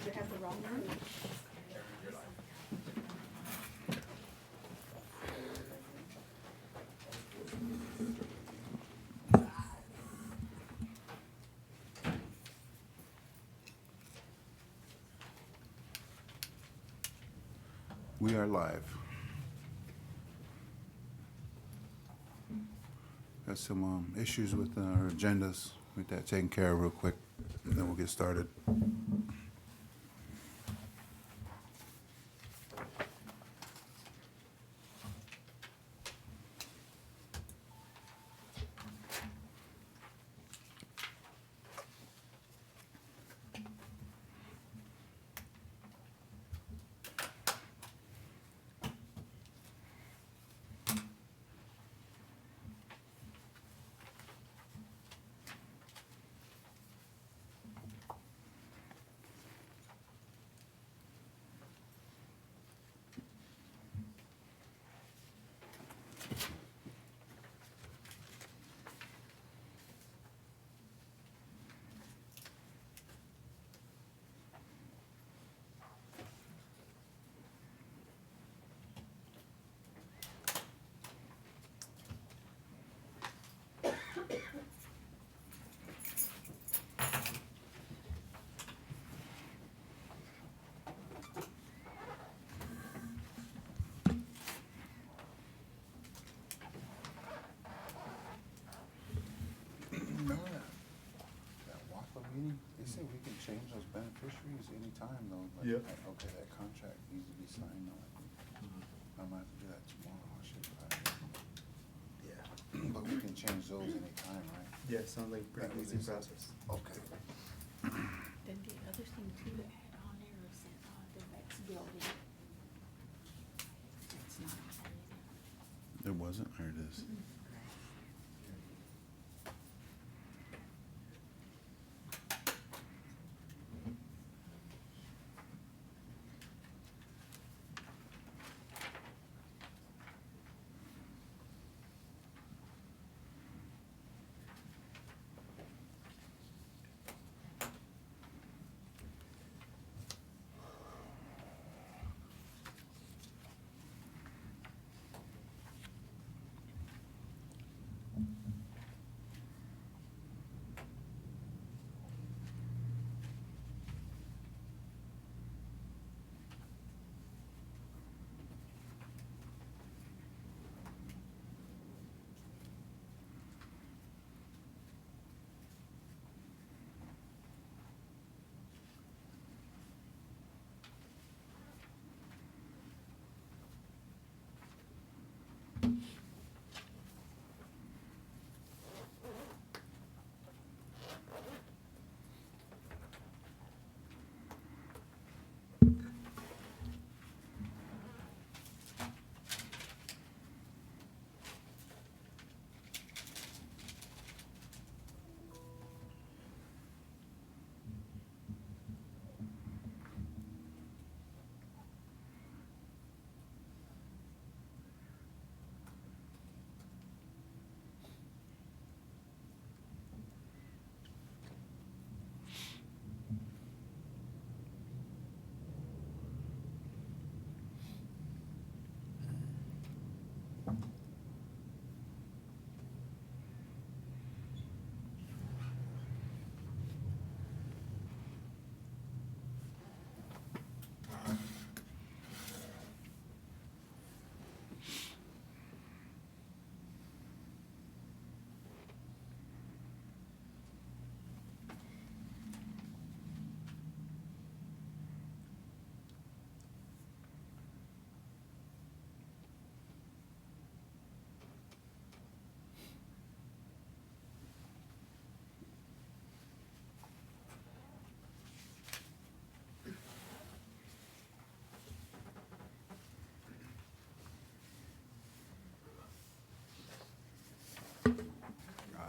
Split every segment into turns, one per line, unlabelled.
You have the wrong one?
We are live. Got some issues with our agendas. Get that taken care of real quick, and then we'll get started. Remember that WAPA meeting? They said we can change those beneficiaries anytime though. But
Yep.
Okay, that contract needs to be signed though. I might have to do that tomorrow. I should.
Yeah.
But we can change those anytime, right?
Yeah, sounds like a pretty
That was
easy
it.
process.
Okay.
Then the other thing too that I had on there was that, the next building. It's not on there either.
It wasn't, or it is?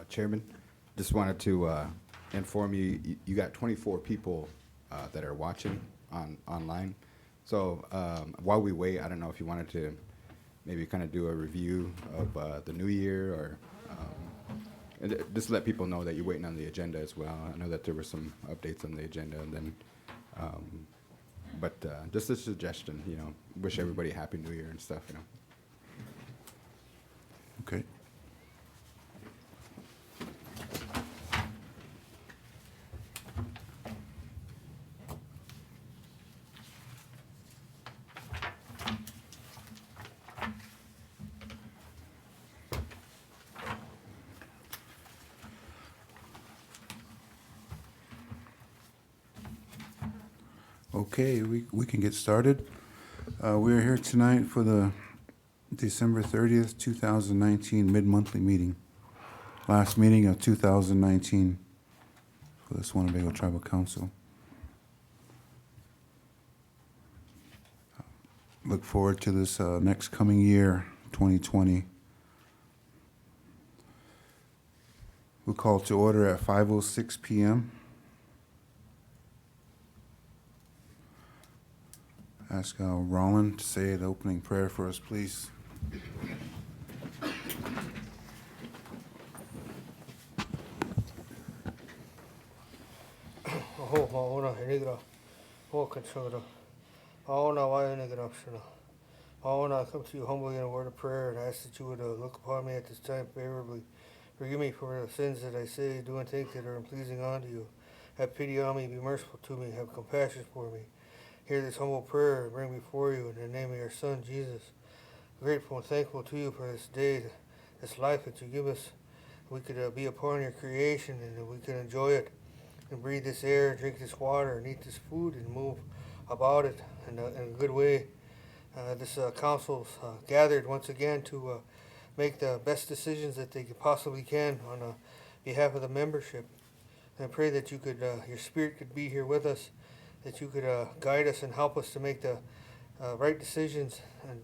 Chairman, just wanted to inform you, you got 24 people that are watching online. So while we wait, I don't know if you wanted to maybe kind of do a review of the new year, or and just let people know that you're waiting on the agenda as well. I know that there were some updates on the agenda, and then But just a suggestion, you know, wish everybody a happy new year and stuff, you know.
Okay. Okay, we can get started. We are here tonight for the December 30th, 2019 mid-monthly meeting. Last meeting of 2019 for this Winnebago Tribal Council. Look forward to this next coming year, 2020. We'll call to order at 5:06 p.m. Ask Roland to say the opening prayer for us, please.
Oh, mauna hinigra, oh, consugra, mauna wai hinigra, shana. Mauna, I come to you humbly in a word of prayer and ask that you would look upon me at this time favorably. Forgive me for the sins that I say, do, and think that are unpleasing unto you. Have pity on me, be merciful to me, have compassion for me. Hear this humble prayer and bring before you in the name of your Son, Jesus. Grateful and thankful to you for this day, this life that you give us. We could be a part of your creation and that we can enjoy it and breathe this air, drink this water, and eat this food and move about it in a good way. This council's gathered once again to make the best decisions that they possibly can on behalf of the membership. And I pray that you could, your spirit could be here with us, that you could guide us and help us to make the right decisions, and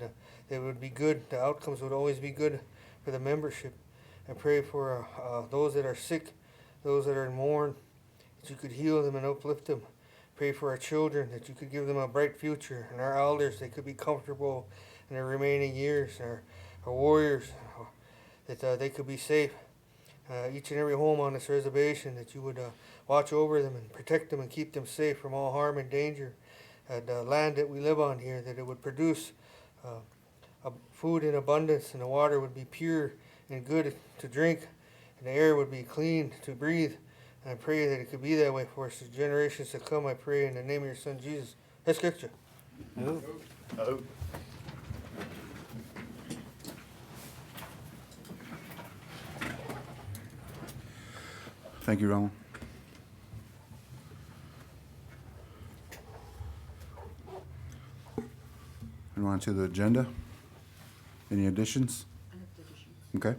they would be good. The outcomes would always be good for the membership. I pray for those that are sick, those that are in mourn, that you could heal them and uplift them. Pray for our children, that you could give them a bright future, and our elders, they could be comfortable in their remaining years, our warriors, that they could be safe. Each and every home on this reservation, that you would watch over them and protect them and keep them safe from all harm and danger. The land that we live on here, that it would produce food in abundance, and the water would be pure and good to drink, and the air would be clean to breathe. And I pray that it could be that way for us, the generations to come. I pray in the name of your Son, Jesus. Escucha.
Thank you, Roland. And on to the agenda. Any additions?
I have additions.
Okay.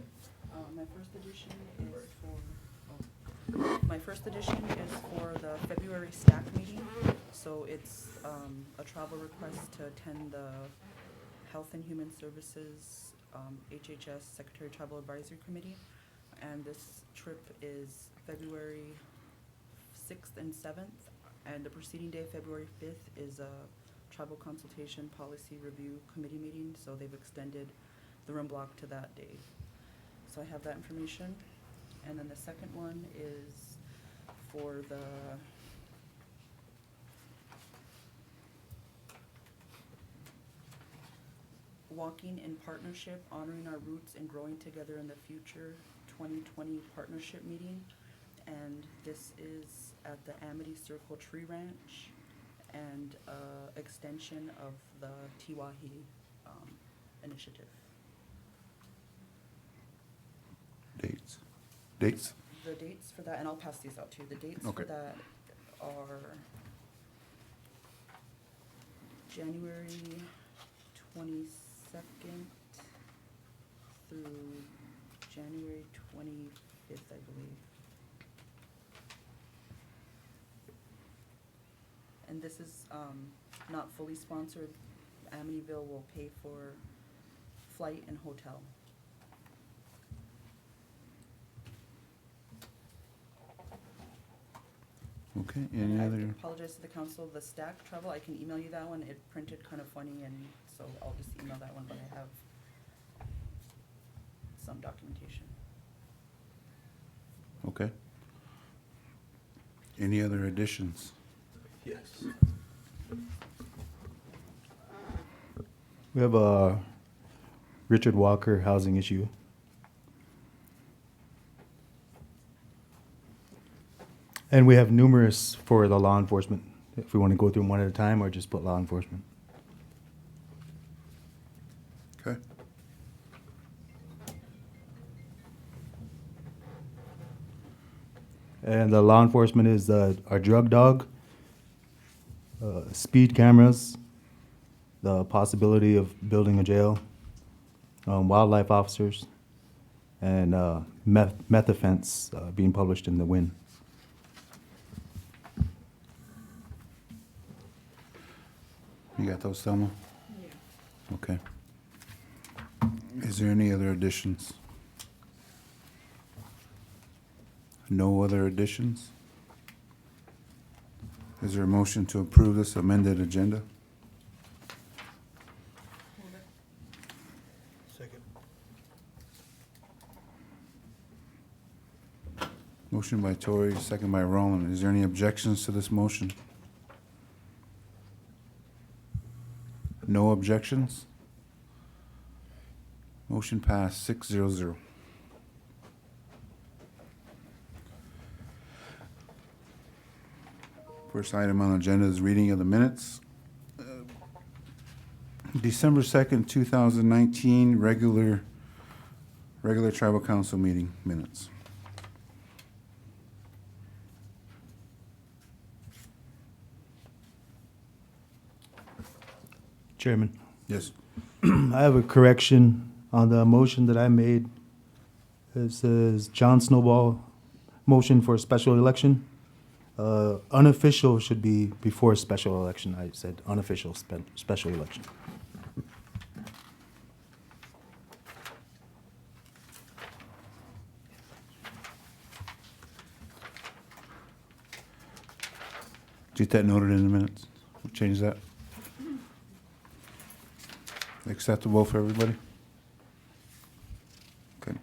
My first edition is for the February stack meeting. So it's a travel request to attend the Health and Human Services HHS Secretary Travel Advisory Committee. And this trip is February 6th and 7th. And the preceding day, February 5th, is a Tribal Consultation Policy Review Committee meeting. So they've extended the room block to that day. So I have that information. And then the second one is for the Walking in Partnership, Honoring Our Roots and Growing Together in the Future 2020 partnership meeting. And this is at the Amity Circle Tree Ranch and extension of the Tiwahi initiative.
Dates.
The dates for that, and I'll pass these out to you, the dates
Okay.
for that are January 22nd through January 25th, I believe. And this is not fully sponsored. Amityville will pay for flight and hotel.
Okay, any
I
other?
apologize to the council, the stack travel, I can email you that one, it printed kind of funny, and so I'll just email that one, but I have some documentation.
Okay. Any other additions?
Yes.
We have a Richard Walker housing issue. And we have numerous for the law enforcement, if we want to go through them one at a time or just put law enforcement.
Okay.
And the law enforcement is our drug dog, speed cameras, the possibility of building a jail, wildlife officers, and meth offense being published in the WIN.
You got those, Thelma?
Yeah.
Okay. Is there any other additions? No other additions? Is there a motion to approve this amended agenda?
Move it.
Second.
Motion by Tori, second by Roland. Is there any objections to this motion? No objections? Motion passed 6-0. First item on the agenda is reading of the minutes. December 2nd, 2019, regular tribal council meeting minutes.
Chairman,
Yes.
I have a correction on the motion that I made. It says John Snowball, motion for special election. Unofficial should be before special election. I said unofficial special election.
Get that noted in the minutes. We'll change that. Acceptable for everybody? Okay.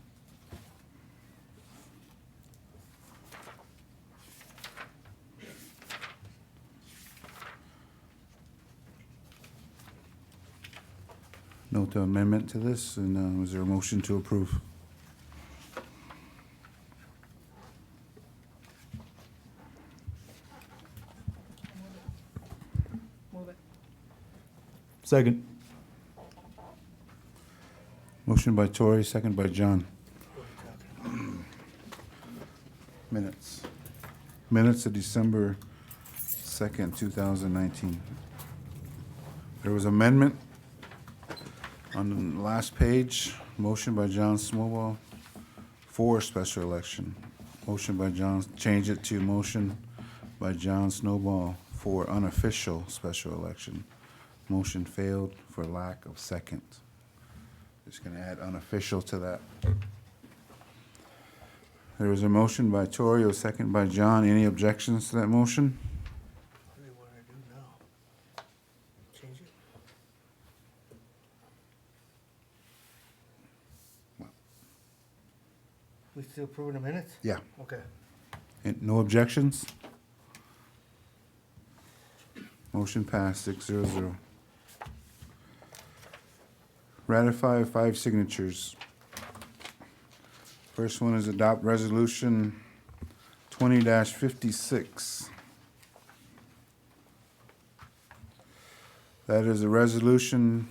Note the amendment to this, and is there a motion to approve?
Move it.
Second.
Motion by Tori, second by John. Minutes. Minutes of December 2nd, 2019. There was amendment on the last page. Motion by John Snowball for special election. Motion by John, change it to motion by John Snowball for unofficial special election. Motion failed for lack of second. Just gonna add unofficial to that. There was a motion by Tori, a second by John. Any objections to that motion?
What do they want to do now? Change it? We still approving the minutes?
Yeah.
Okay.
No objections? Motion passed 6-0. Ratify 5 signatures. First one is adopt resolution 20-56. That is a resolution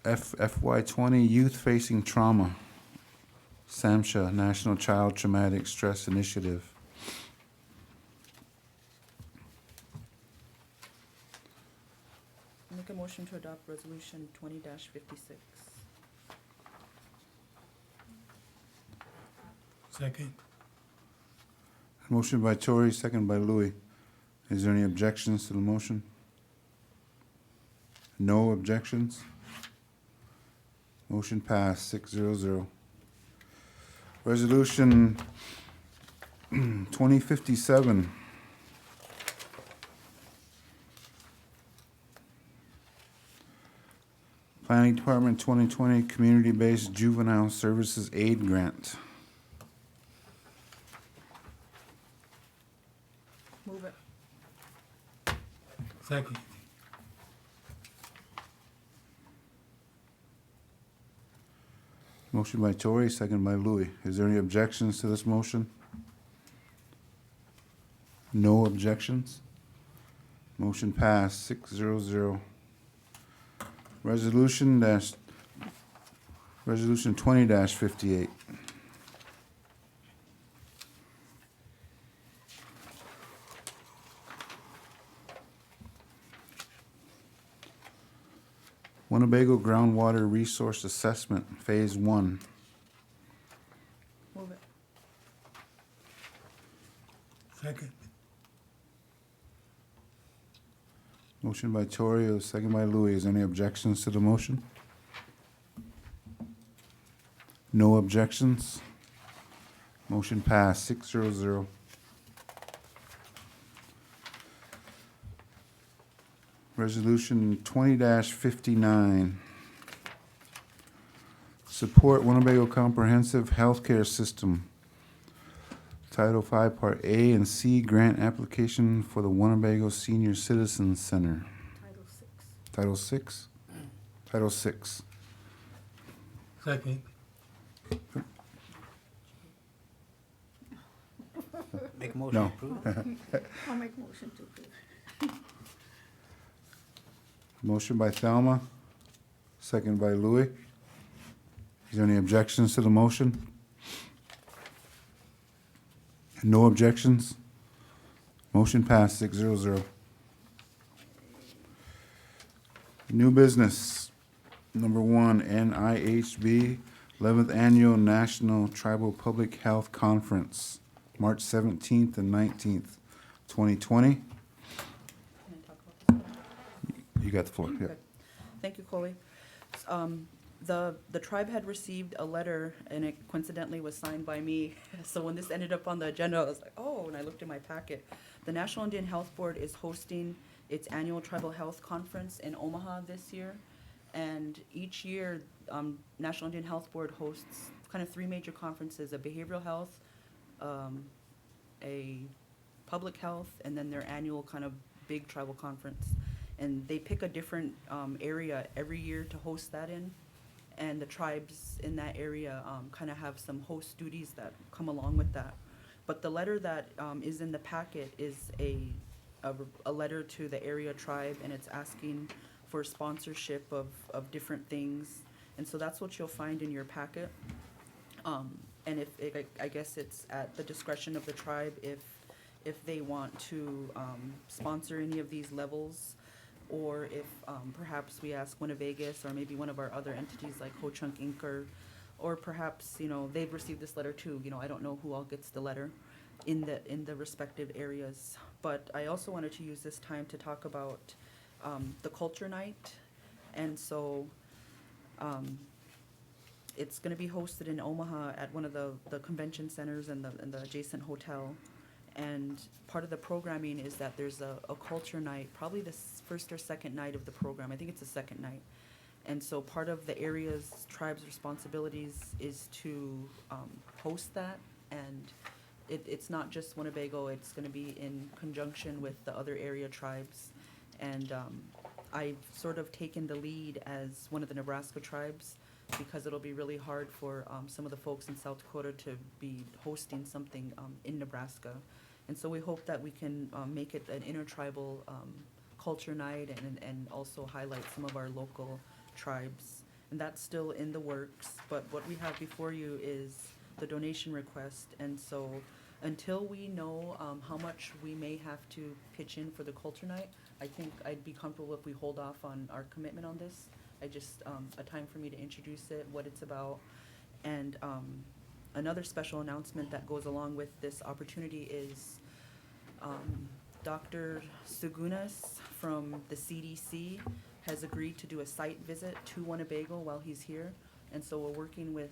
FY20 Youth Facing Trauma, SAMHSA, National Child Traumatic Stress Initiative.
Make a motion to adopt resolution 20-56.
Second.
Motion by Tori, second by Louis. Is there any objections to the motion? No objections? Motion passed 6-0. Resolution 2057. Planning Department 2020 Community-Based Juvenile Services Aid Grant.
Second.
Motion by Tori, second by Louis. Is there any objections to this motion? No objections? Motion passed, 6-0. Resolution 20-58. Winnebago Groundwater Resource Assessment, Phase 1.
Move it.
Second.
Motion by Tori, second by Louis. Is there any objections to the motion? No objections? Motion passed, 6-0. Resolution 20-59. Support Winnebago Comprehensive Healthcare System. Title V, Part A and C grant application for the Winnebago Senior Citizens Center.
Title VI.
Title 6? Title 6.
Second.
Make a motion
No.
to approve.
I'll make motion to approve.
Motion by Thelma, second by Louis. Is there any objections to the motion? No objections? Motion passed, 6-0. New business. Number 1, NIHB 11th Annual National Tribal Public Health Conference, March 17th and 19th, 2020.
Can I talk about this?
You got the floor, yeah.
Okay. Thank you, Coley. The tribe had received a letter, and it coincidentally was signed by me. So when this ended up on the agenda, I was like, oh, and I looked in my packet. The National Indian Health Board is hosting its annual tribal health conference in Omaha this year. And each year, National Indian Health Board hosts kind of 3 major conferences: a behavioral health, a public health, and then their annual kind of big tribal conference. And they pick a different area every year to host that in. And the tribes in that area kind of have some host duties that come along with that. But the letter that is in the packet is a letter to the area tribe, and it's asking for sponsorship of different things. And so that's what you'll find in your packet. And I guess it's at the discretion of the tribe if they want to sponsor any of these levels, or if perhaps we ask Winnebago or maybe one of our other entities like Ho Chunk Inc. or perhaps, they've received this letter too. I don't know who all gets the letter in the respective areas. But I also wanted to use this time to talk about the culture night. And so it's going to be hosted in Omaha at one of the convention centers and the adjacent hotel. And part of the programming is that there's a culture night, probably the first or second night of the program. I think it's the second night. And so part of the area's tribe's responsibilities is to host that. And it's not just Winnebago, it's going to be in conjunction with the other area tribes. And I've sort of taken the lead as one of the Nebraska tribes, because it'll be really hard for some of the folks in South Dakota to be hosting something in Nebraska. And so we hope that we can make it an intertribal culture night and also highlight some of our local tribes. And that's still in the works, but what we have before you is the donation request. And so until we know how much we may have to pitch in for the culture night, I think I'd be comfortable if we hold off on our commitment on this. A time for me to introduce it, what it's about. And another special announcement that goes along with this opportunity is Dr. Segunas from the CDC has agreed to do a site visit to Winnebago while he's here. And so we're working with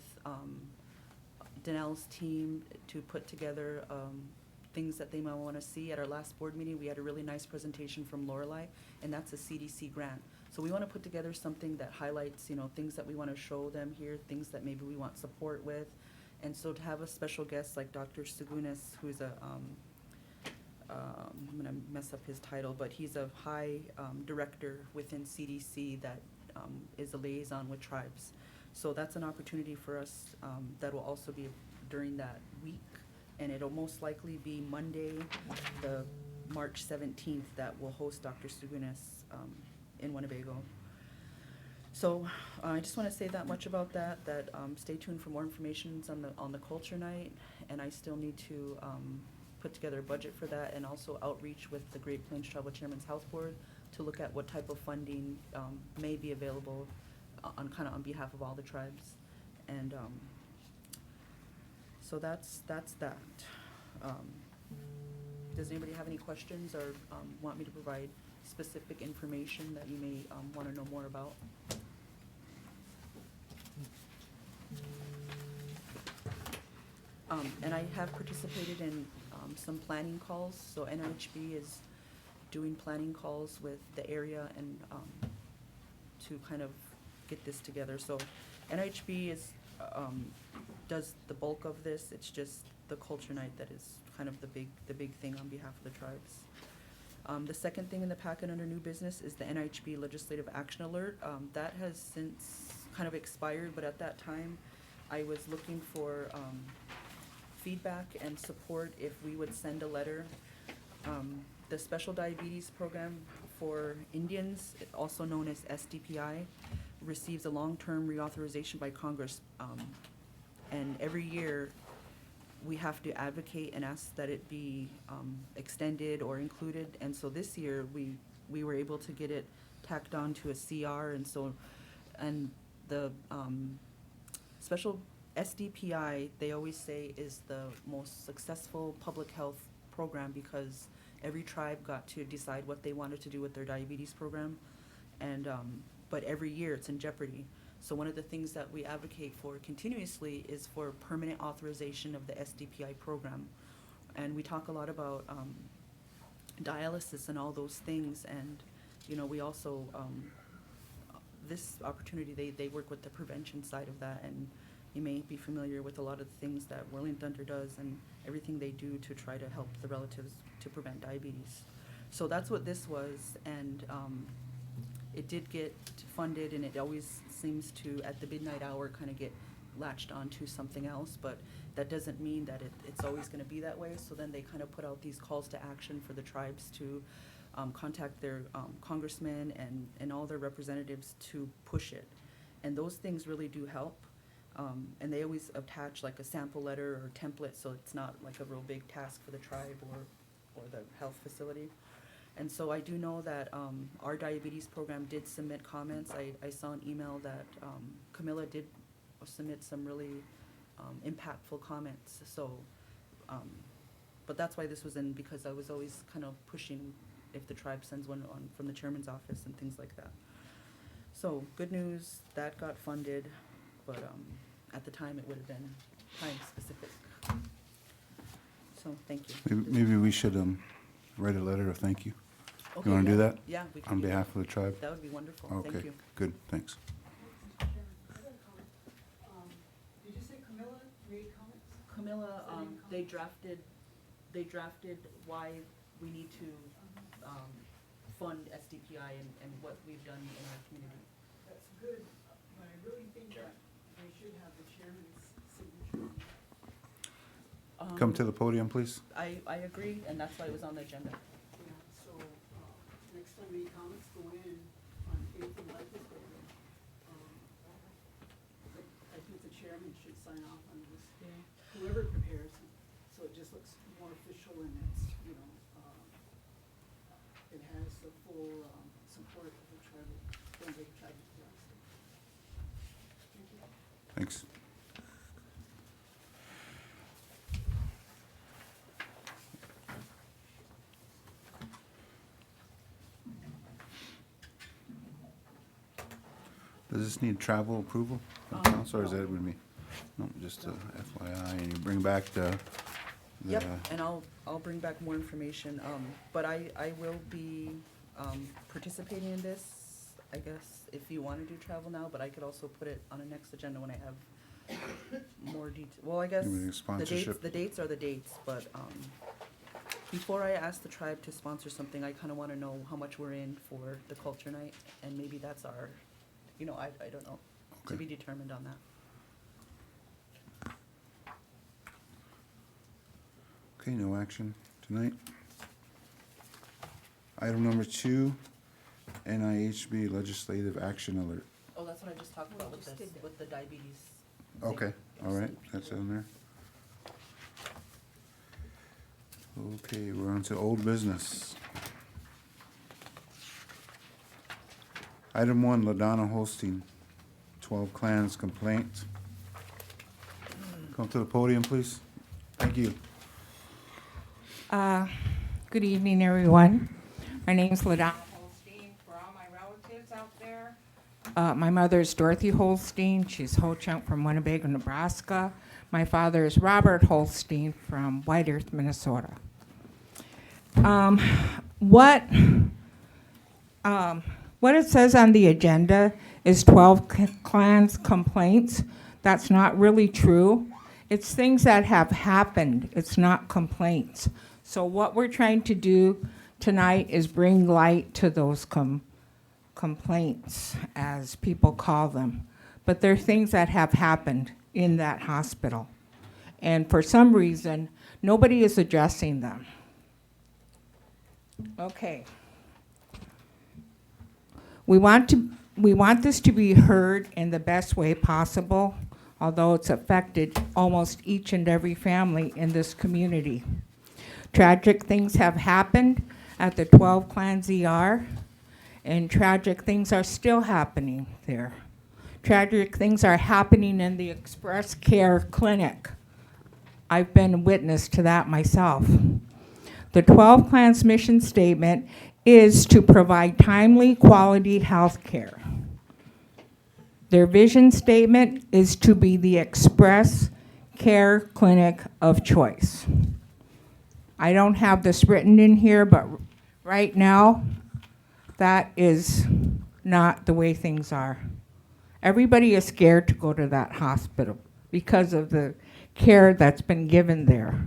Danelle's team to put together things that they might want to see. At our last board meeting, we had a really nice presentation from Lorelei, and that's a CDC grant. So we want to put together something that highlights, things that we want to show them here, things that maybe we want support with. And so to have a special guest like Dr. Segunas, who's a I'm gonna mess up his title, but he's a high director within CDC that is a liaison with tribes. So that's an opportunity for us that will also be during that week, and it'll most likely be Monday, the March 17th, that will host Dr. Sugunis in Winnebago. So I just want to say that much about that, stay tuned for more information on the culture night, and I still need to put together a budget for that, and also outreach with the Great Plains Tribal Chairman's Health Board to look at what type of funding may be available on behalf of all the tribes. And so that's that. Does anybody have any questions or want me to provide specific information that you may want to know more about? And I have participated in some planning calls, so NHB is doing planning calls with the area and to kind of get this together. So NHB is does the bulk of this. It's just the culture night that is kind of the big thing on behalf of the tribes. The second thing in the packet under new business is the NHB Legislative Action Alert. That has since kind of expired, but at that time, I was looking for feedback and support if we would send a letter. The Special Diabetes Program for Indians, also known as SDPI, receives a long-term reauthorization by Congress. And every year, we have to advocate and ask that it be extended or included. And so this year, we were able to get it tacked on to a CR, and the special SDPI, they always say, is the most successful public health program because every tribe got to decide what they wanted to do with their diabetes program. And but every year it's in jeopardy. So one of the things that we advocate for continuously is for permanent authorization of the SDPI program. And we talk a lot about dialysis and all those things. And, you know, we also, this opportunity, they work with the prevention side of that. And you may be familiar with a lot of the things that Whirling Thunder does and everything they do to try to help the relatives to prevent diabetes. So that's what this was. And it did get funded, and it always seems to, at the midnight hour, kind of get latched onto something else, but that doesn't mean that it's always going to be that way. So then they kind of put out these calls to action for the tribes to contact their congressmen and all their representatives to push it. And those things really do help. And they always attach like a sample letter or template, so it's not like a real big task for the tribe or the health facility. And so I do know that our diabetes program did submit comments. I saw an email that Camilla did submit some really impactful comments. So, but that's why this was in, because I was always kind of pushing if the tribe sends one on from the chairman's office and things like that. So good news, that got funded, but at the time it would have been time specific. So thank you.
Maybe we should write a letter of thank you.
Okay,
You want to do
yeah.
that?
Yeah, we can
On
do that.
behalf of the tribe?
That would be wonderful.
Okay,
Thank you.
good, thanks.
Mr. Chairman, I got a comment. Did you say Camilla made comments?
Camilla, they drafted why we need to fund SDPI and what we've done in our community.
That's good, but I really think that we should have the chairman's signature.
Come to the podium, please.
I agree, and that's why it was on the agenda.
Yeah, so, next time any comments go in on anything like this, I think the chairman should sign off on this. Whoever prepares it, so it just looks more official and it's, you know, it has the full, support of the tribal, Winnebago tribal. Thank you.
Thanks. Does this need travel approval from council, or is that with me? No, just FYI, and you bring back the.
Yep, and I'll bring back more information, but I will be participating in this, I guess, if you want to do travel now, but I could also put it on the next agenda when I have more detail. Well, I guess
Maybe sponsorship.
the dates are the dates, but before I ask the tribe to sponsor something, I kind of want to know how much we're in for the culture night, and maybe that's our, I don't know, to
Okay.
be determined on that.
Okay, no action tonight. Item number 2, NIHB legislative action alert.
Oh, that's what I just talked about with
just
this,
did that.
with the diabetes.
Okay,
thing.
all right, that's on there. Okay, we're on to old business. Item 1, LaDonna Holstein, 12 Clans complaint. Come to the podium, please. Thank you.
Good evening, everyone. My name's LaDonna Holstein. For all my relatives out there, my mother is Dorothy Holstein. She's Ho-Chunk from Winnebago, Nebraska. My father is Robert Holstein from White Earth, Minnesota. What it says on the agenda is 12 clans complaints. That's not really true. It's things that have happened. It's not complaints. So what we're trying to do tonight is bring light to those complaints, as people call them. But they're things that have happened in that hospital. And for some reason, nobody is addressing them. Okay. We want this to be heard in the best way possible, although it's affected almost each and every family in this community. Tragic things have happened at the 12 Clans ER, and tragic things are still happening there. Tragic things are happening in the Express Care Clinic. I've been witness to that myself. The 12 Clans mission statement is to provide timely, quality health care. Their vision statement is to be the Express Care Clinic of choice. I don't have this written in here, but right now, that is not the way things are. Everybody is scared to go to that hospital because of the care that's been given there,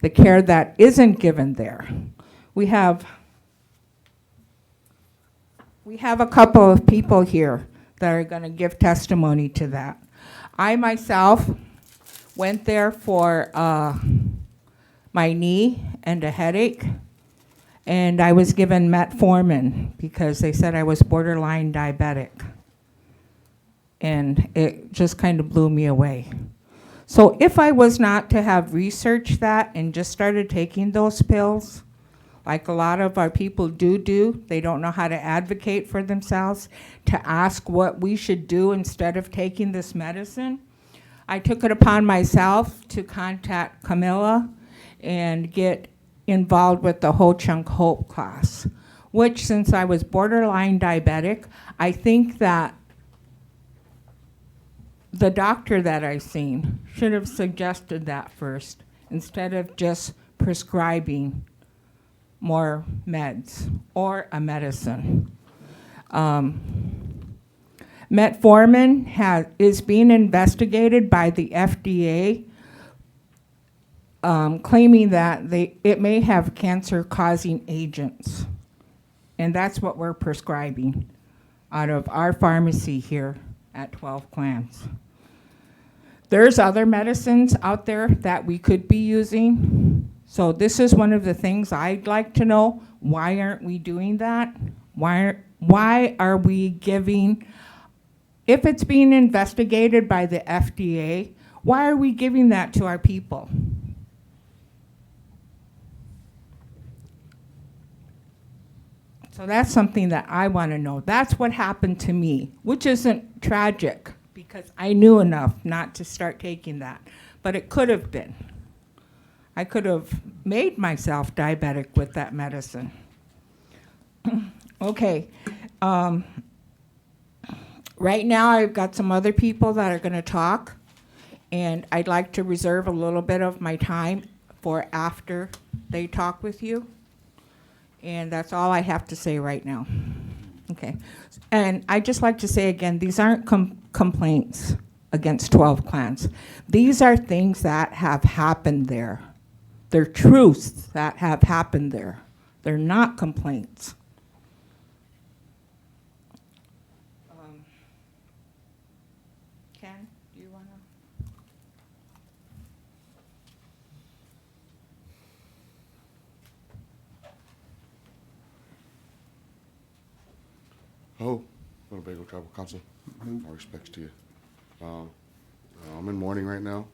the care that isn't given there. We have a couple of people here that are going to give testimony to that. I myself went there for my knee and a headache, and I was given metformin because they said I was borderline diabetic. And it just kind of blew me away. So if I was not to have researched that and just started taking those pills, like a lot of our people do, they don't know how to advocate for themselves, to ask what we should do instead of taking this medicine, I took it upon myself to contact Camilla and get involved with the Ho-Chunk Hope class, which, since I was borderline diabetic, I think that the doctor that I've seen should have suggested that first, instead of just prescribing more meds or a medicine. Metformin is being investigated by the FDA, claiming that it may have cancer-causing agents. And that's what we're prescribing out of our pharmacy here at 12 Clans. There's other medicines out there that we could be using. So this is one of the things I'd like to know. Why aren't we doing that? Why are we giving, if it's being investigated by the FDA, why are we giving that to our people? So that's something that I want to know. That's what happened to me, which isn't tragic because I knew enough not to start taking that. But it could have been. I could have made myself diabetic with that medicine. Okay. Right now I've got some other people that are going to talk, and I'd like to reserve a little bit of my time for after they talk with you. And that's all I have to say right now. Okay. And I'd just like to say again, these aren't complaints against 12 Clans. These are things that have happened there. They're truths that have happened there. They're not complaints. Ken, do you want to?
Hello, Winnebago Tribal Council. My respects to you. I'm in mourning right now.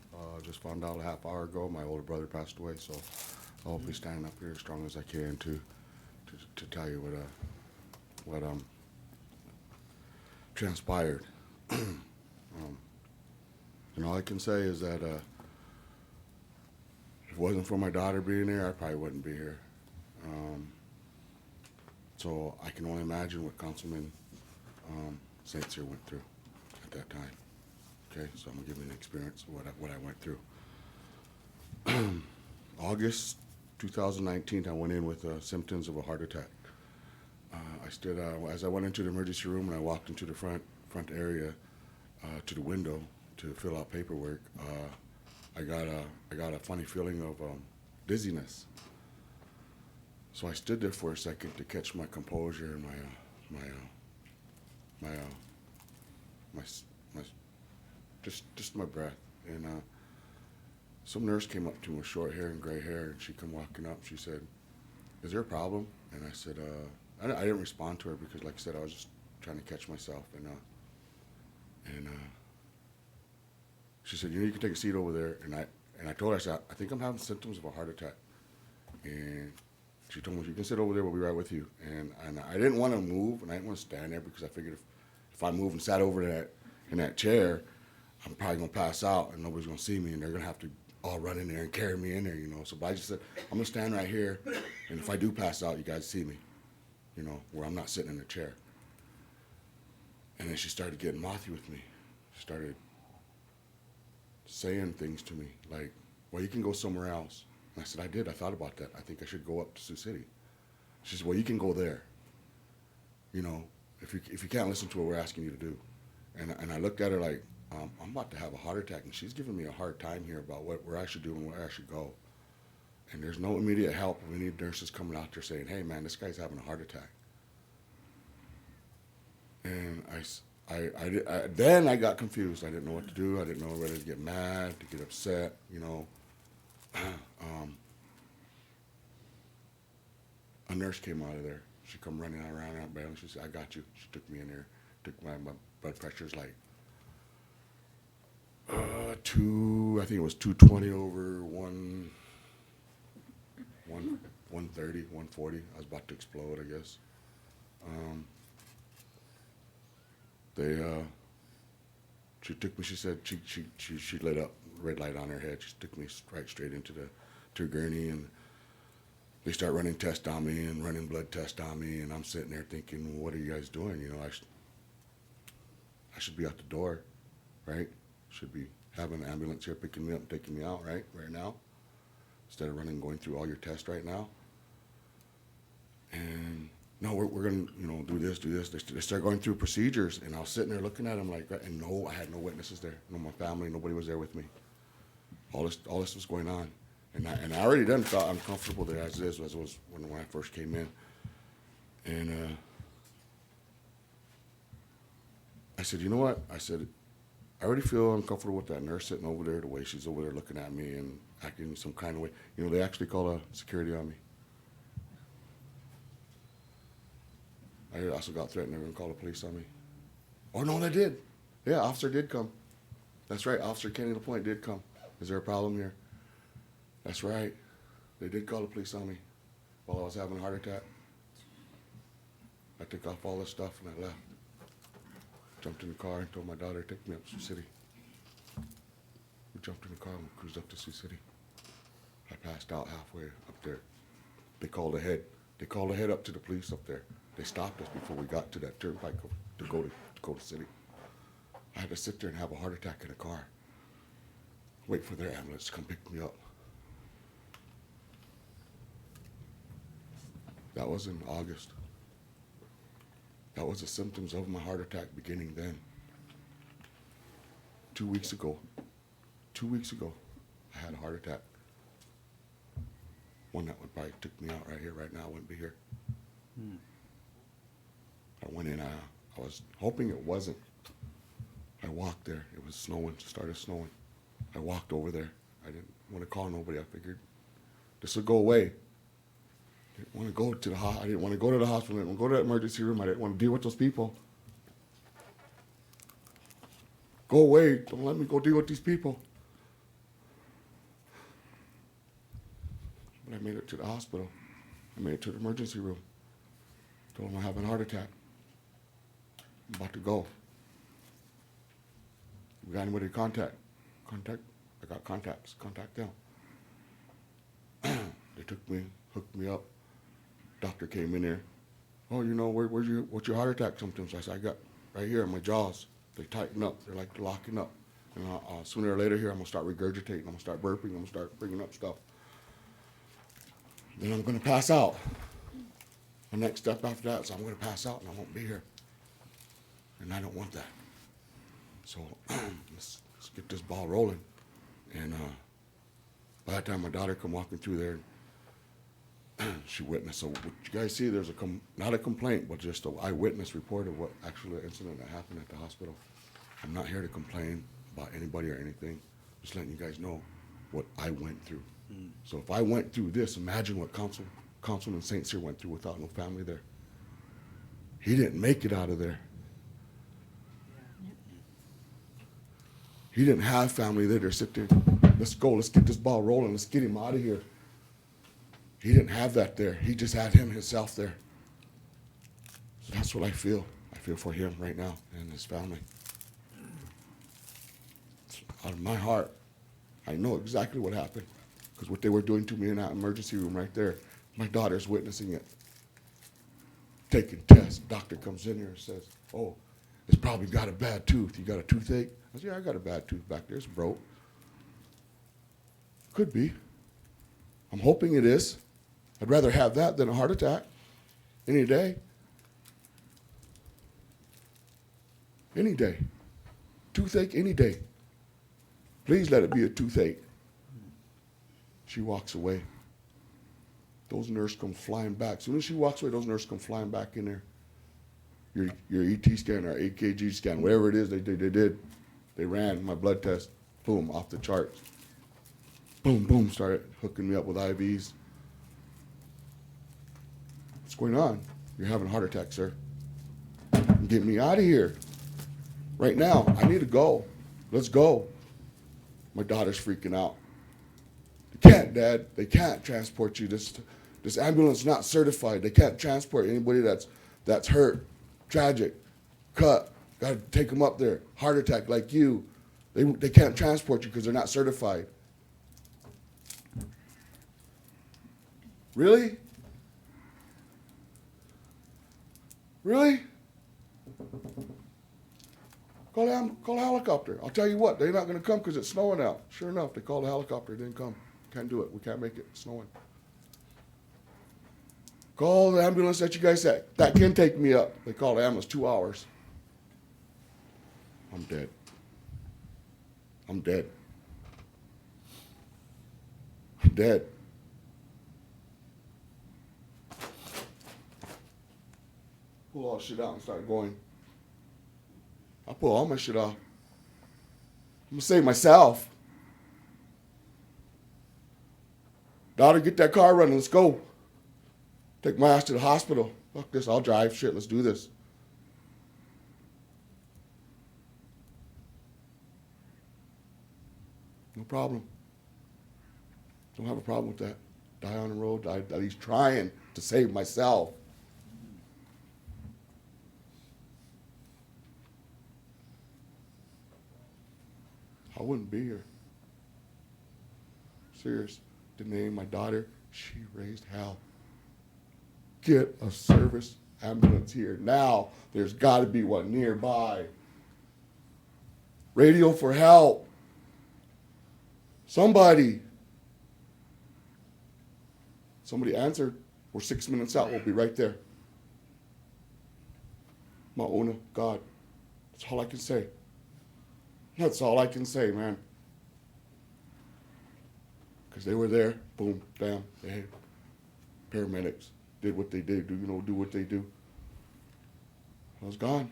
Just found out a half hour ago my older brother passed away, so I'll be standing up here as strong as I can to tell you what transpired. And all I can say is that if it wasn't for my daughter being there, I probably wouldn't be here. So I can only imagine what Councilman St. Cyr went through at that time. Okay, so I'm gonna give you an experience of what I went through. August 2019, I went in with symptoms of a heart attack. I stood as I went into the emergency room and I walked into the front area to the window to fill out paperwork. I got a funny feeling of dizziness. So I stood there for a second to catch my composure and just my breath. And some nurse came up to me with short hair and gray hair, and she come walking up. She said, "Is there a problem?" And I said, I didn't respond to her because, like I said, I was just trying to catch myself. And she said, "You can take a seat over there." And I told her, I said, "I think I'm having symptoms of a heart attack." And she told me, "You can sit over there, we'll be right with you." And I didn't want to move, and I didn't want to stand there because I figured if I moved and sat over in that chair, I'm probably going to pass out and nobody's going to see me, and they're going to have to all run in there and carry me in there, you know. So but I just said, I'm going to stand right here, and if I do pass out, you guys see me, you know, where I'm not sitting in a chair. And then she started getting mothy with me. She started saying things to me like, "Well, you can go somewhere else." And I said, "I did. I thought about that. I think I should go up to Sioux City." She said, "Well, you can go there, you know, if you can't listen to what we're asking you to do." And I looked at her like, I'm about to have a heart attack, and she's giving me a hard time here about where I should do and where I should go. And there's no immediate help. We need nurses coming out there saying, "Hey, man, this guy's having a heart attack." And then I got confused. I didn't know what to do. I didn't know whether to get mad, to get upset, you know. A nurse came out of there. She come running around out back, and she said, "I got you." She took me in there, took my blood pressure's like I think it was 220 over 130, 140. I was about to explode, I guess. She took me, she said she lit up red light on her head. She took me right straight into her gurney, and they start running tests on me and running blood tests on me, and I'm sitting there thinking, well, what are you guys doing? You know, I should be out the door, right? Should be having an ambulance here picking me up and taking me out, right now, instead of going through all your tests right now. And no, we're gonna, you know, do this. They start going through procedures, and I was sitting there looking at them like, and no, I had no witnesses there, no, my family, nobody was there with me. All this was going on, and I already done thought uncomfortable there as it was when I first came in, and I said, you know what? I said, I already feel uncomfortable with that nurse sitting over there, the way she's over there looking at me and acting some kind of way. You know, they actually call a security on me. I also got threatened they're going to call the police on me. Oh, no, they did. Yeah, officer did come. That's right, Officer Kenny LaPointe did come. Is there a problem here? That's right. They did call the police on me while I was having a heart attack. I took off all this stuff and I left. Jumped in the car and told my daughter to take me up to Sioux City. We jumped in the car and we cruised up to Sioux City. I passed out halfway up there. They called ahead. They called ahead up to the police up there. They stopped us before we got to that turnpike to go to City. I had to sit there and have a heart attack in a car. Wait for their ambulance to come pick me up. That was in August. That was the symptoms of my heart attack beginning then. 2 weeks ago, I had a heart attack. one that would probably took me out right here, right now, wouldn't be here. I went in, I was hoping it wasn't. I walked there. It was snowing, it started snowing. I walked over there. I didn't want to call nobody. I figured this would go away. I didn't want to go to the I didn't want to go to the hospital. I didn't want to go to the emergency room. I didn't want to deal with those people. Go away. Don't let me go deal with these people. But I made it to the hospital. I made it to the emergency room. Told them I'm having a heart attack. I'm about to go. We got anybody to contact? Contact? I got contacts. Contact them. They took me, hooked me up. Doctor came in there. Oh, you know, what's your heart attack symptoms? I said, I got right here in my jaws. They tighten up. They're like locking up. And sooner or later here, I'm going to start regurgitating. I'm going to start burping. I'm going to start bringing up stuff. Then I'm going to pass out. The next step after that is I'm going to pass out and I won't be here. And I don't want that. So let's get this ball rolling. And by that time, my daughter come walking through there. She witnessed. So what you guys see, there's not a complaint, but just an eyewitness report of what actually the incident that happened at the hospital. I'm not here to complain about anybody or anything. Just letting you guys know what I went through. So if I went through this, imagine what Councilman St. Cyr went through without no family there. He didn't make it out of there. He didn't have family there to sit there. Let's go. Let's get this ball rolling. Let's get him out of here. He didn't have that there. He just had himself there. So that's what I feel. I feel for him right now and his family. It's out of my heart. I know exactly what happened because what they were doing to me in that emergency room right there, my daughter's witnessing it. Taking tests. Doctor comes in here and says, oh, it's probably got a bad tooth. You got a toothache? I said, yeah, I got a bad tooth back there. It's broke. Could be. I'm hoping it is. I'd rather have that than a heart attack any day. Any day. Toothache any day. Please let it be a toothache. She walks away. Those nurses come flying back. As soon as she walks away, those nurses come flying back in there. Your ET scan or AKG scan, whatever it is they did. They ran my blood test. Boom, off the charts. Boom, boom, started hooking me up with IVs. What's going on? You're having a heart attack, sir. Get me out of here. Right now, I need to go. Let's go. My daughter's freaking out. They can't, Dad. They can't transport you. This ambulance is not certified. They can't transport anybody that's hurt, tragic, cut. Got to take them up there. Heart attack like you. They can't transport you because they're not certified. Really? Really? Call a helicopter. I'll tell you what, they're not going to come because it's snowing out. Sure enough, they called a helicopter. It didn't come. Can't do it. We can't make it. It's snowing. Call the ambulance that you guys said. That can take me up. They called the ambulance 2 hours. I'm dead. I'm dead. I'm dead. Pull all shit out and start going. I pull all my shit off. I'm gonna save myself. Daughter, get that car running. Let's go. Take my ass to the hospital. Fuck this. I'll drive. Shit, let's do this. No problem. Don't have a problem with that. Die on the road. Die at least trying to save myself. I wouldn't be here. Serious. The name, my daughter, she raised hell. Get a service ambulance here. Now, there's got to be one nearby. Radio for help. Somebody answered. We're 6 minutes out. We'll be right there. Ma'ona, God. That's all I can say. That's all I can say, man. Because they were there. Boom, bam. paramedics did what they did, do what they do. I was gone.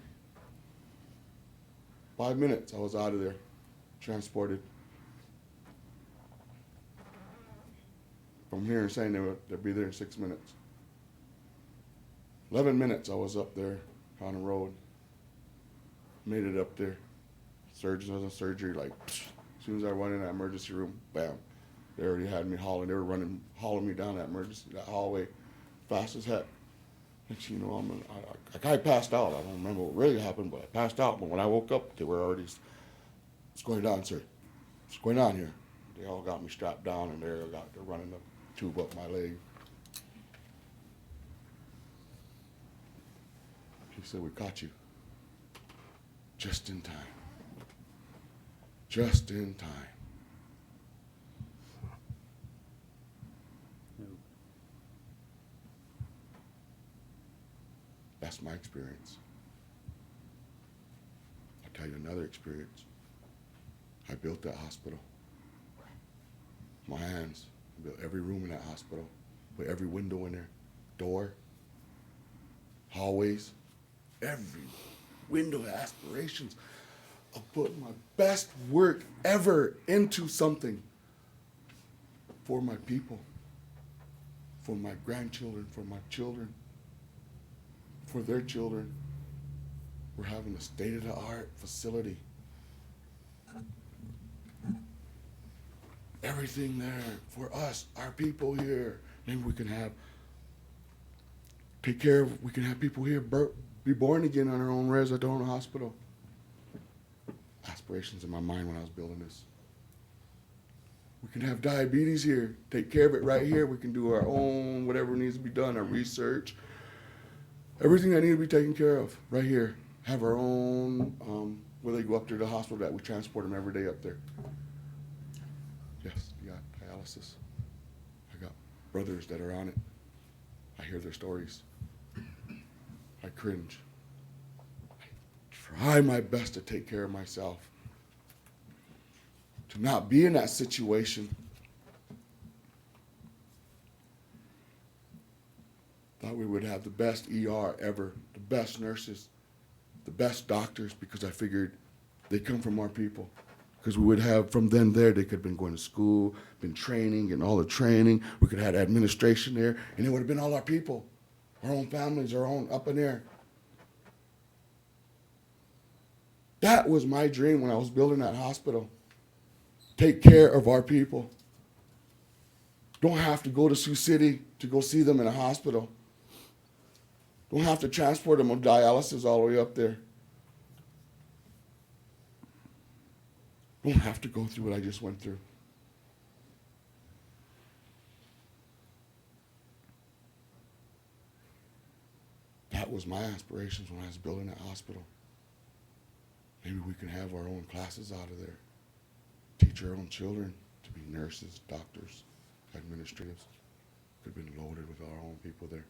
5 minutes, I was out of there, transported. From here saying they'd be there in 6 minutes. 11 minutes, I was up there on the road. Made it up there. Surgeons was in surgery, like, psh, as soon as I went in that emergency room, bam. They already had me hauling. They were hauling me down that hallway, fast as heck. Next thing you know, I passed out. I don't remember what really happened, but I passed out. But when I woke up, they were already, what's going on, sir? What's going on here? They all got me strapped down, and they're running the tube up my leg. He said, we caught you. Just in time. Just in time. That's my experience. I'll tell you another experience. I built that hospital. My hands. I built every room in that hospital. Put every window in there. Door. Hallways. Every window aspirations of putting my best work ever into something for my people, for my grandchildren, for my children, for their children. We're having a state-of-the-art facility. Everything there for us, our people here. Maybe we can have people here be born again on our own res at our own hospital. Aspirations in my mind when I was building this. We can have diabetes here, take care of it right here. We can do our own, whatever needs to be done, our research. Everything that needs to be taken care of right here. Have our own, where they go up to the hospital that we transport them every day up there. Yes, you got dialysis. I got brothers that are on it. I hear their stories. I cringe. I try my best to take care of myself. To not be in that situation. Thought we would have the best ER ever, the best nurses, the best doctors, because I figured they come from our people. Because we would have, from then there, they could have been going to school, been training, and all the training. We could have had administration there, and it would have been all our people. Our own families, our own up in there. That was my dream when I was building that hospital. Take care of our people. Don't have to go to Sioux City to go see them in a hospital. Don't have to transport them on dialysis all the way up there. Don't have to go through what I just went through. That was my aspirations when I was building that hospital. Maybe we can have our own classes out of there. Teach our own children to be nurses, doctors, administrators. Could have been loaded with our own people there.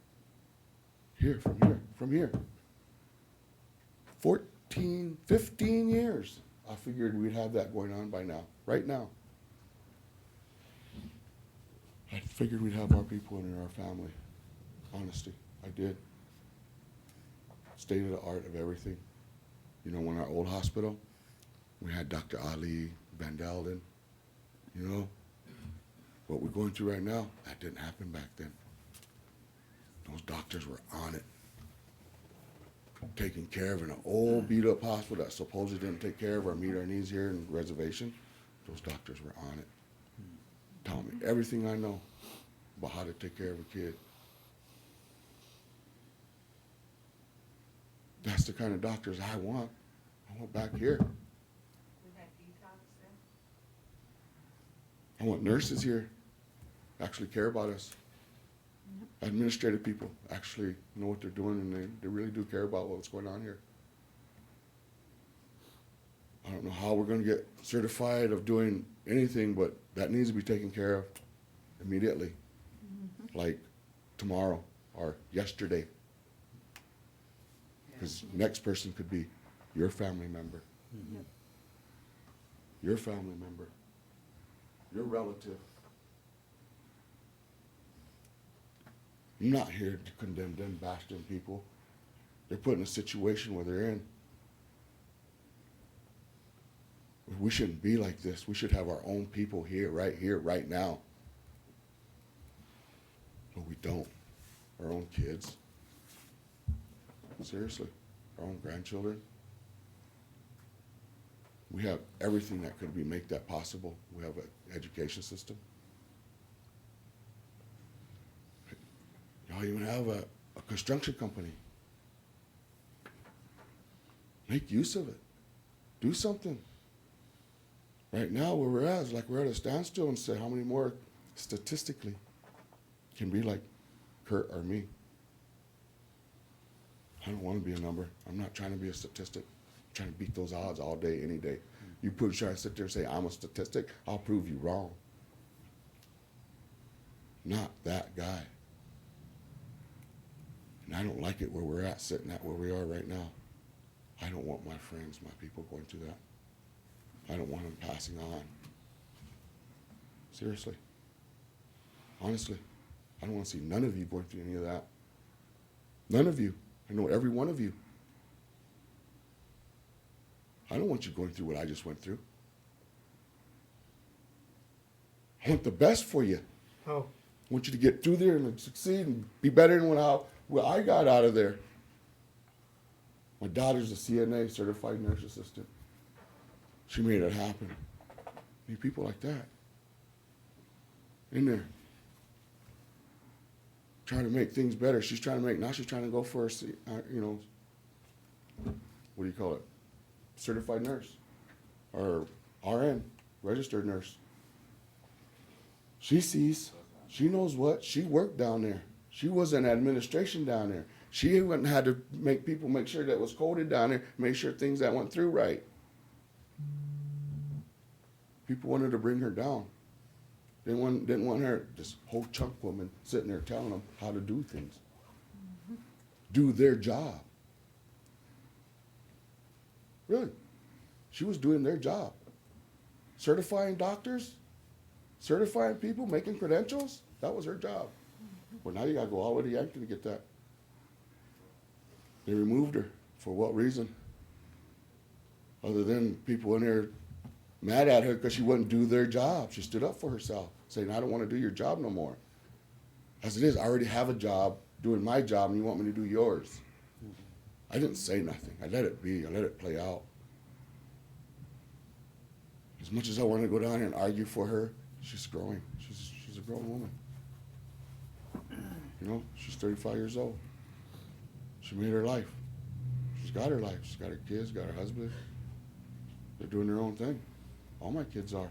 From here. 14, 15 years. I figured we'd have that going on by now, right now. I figured we'd have our people in our family. Honesty, I did. State of the art of everything. You know, when our old hospital, we had Dr. Ali, Van Delden, you know. What we're going through right now, that didn't happen back then. Those doctors were on it. Taking care of an old beat up hospital that supposedly didn't take care of or meet our needs here in the reservation. Those doctors were on it. Telling me everything I know about how to take care of a kid. That's the kind of doctors I want. I want back here. I want nurses here actually care about us. Administrative people actually know what they're doing, and they really do care about what's going on here. I don't know how we're going to get certified of doing anything, but that needs to be taken care of immediately, like tomorrow or yesterday. Because next person could be your family member, your family member, your relative. I'm not here to condemn them, bash them people. They're put in a situation where they're in. We shouldn't be like this. We should have our own people here, right now. But we don't. Our own kids. Seriously, our own grandchildren. We have everything that could make that possible. We have an education system. Y'all even have a construction company. Make use of it. Do something. Right now, where we're at is like we're at a standstill and say how many more statistically can be like Kurt or me. I don't want to be a number. I'm not trying to be a statistic. I'm trying to beat those odds all day, any day. You try to sit there and say, I'm a statistic, I'll prove you wrong. Not that guy. And I don't like it where we're at, sitting at where we are right now. I don't want my friends, my people going through that. I don't want them passing on. Seriously. Honestly. I don't want to see none of you going through any of that. None of you. I know every one of you. I don't want you going through what I just went through. I want the best for you.
Oh,
I want you to get through there and succeed and be better than what I got out of there. My daughter's a CNA, certified nurse assistant. She made it happen. Need people like that in there. Trying to make things better. She's trying to go for a, what do you call it? Certified nurse or RN, registered nurse. She sees, she knows what, she worked down there. She was in administration down there. She even had to make sure that it was coded down there, make sure things that went through right. People wanted to bring her down. They didn't want her, this whole chunk woman, sitting there telling them how to do things. Do their job. Really. She was doing their job. Certifying doctors, certifying people, making credentials, that was her job. Well, now you gotta go all the way to Yankton to get that. They removed her. For what reason? Other than people in there mad at her because she wouldn't do their job. She stood up for herself, saying, I don't want to do your job no more. As it is, I already have a job doing my job, and you want me to do yours. I didn't say nothing. I let it be. I let it play out. As much as I wanted to go down here and argue for her, she's growing. She's a grown woman. She's 35 years old. She made her life. She's got her life. She's got her kids, got her husband. They're doing their own thing. All my kids are.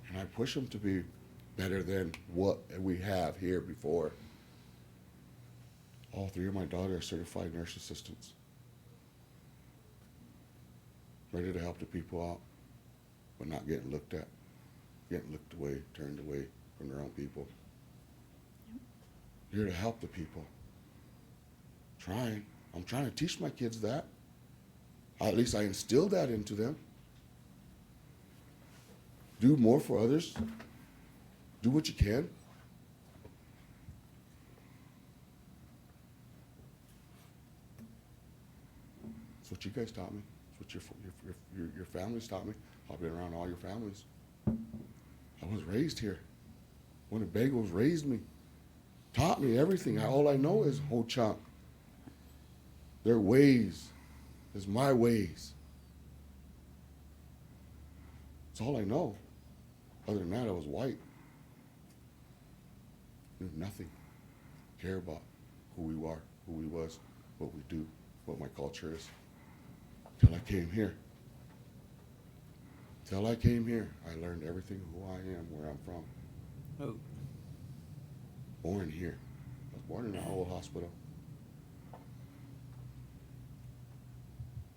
And I push them to be better than what we have here before. All three of my daughters are certified nurse assistants. Ready to help the people out, but not getting looked at. Getting looked away, turned away from their own people. Here to help the people. I'm trying to teach my kids that. At least I instilled that into them. Do more for others. Do what you can. That's what you guys taught me. That's what your families taught me. I've been around all your families. I was raised here. Winnebago's raised me. Taught me everything. All I know is Ho Chunk. Their ways is my ways. That's all I know. Other than that, I was white. Knew nothing. Care about who we are, who we was, what we do, what my culture is. Till I came here. Till I came here, I learned everything who I am, where I'm from.
Oh.
Born here. I was born in an old hospital.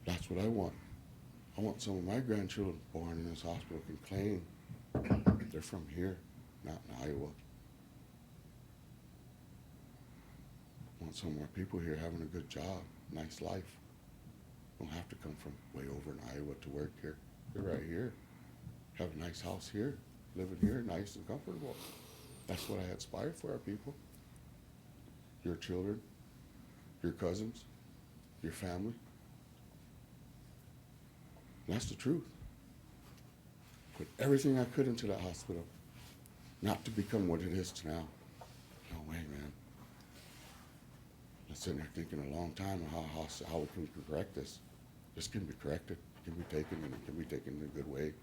That's what I want. I want some of my grandchildren born in this hospital can claim they're from here, not in Iowa. I want some of our people here having a good job, nice life. Don't have to come from way over in Iowa to work here. They're right here. Have a nice house here, living here, nice and comfortable. That's what I aspire for our people. Your children, your cousins, your family. And that's the truth. Put everything I could into that hospital, not to become what it is now. No way, man. I'm sitting there thinking a long time on how we can correct this. This can be corrected. It can be taken, and it can be taken in a good way,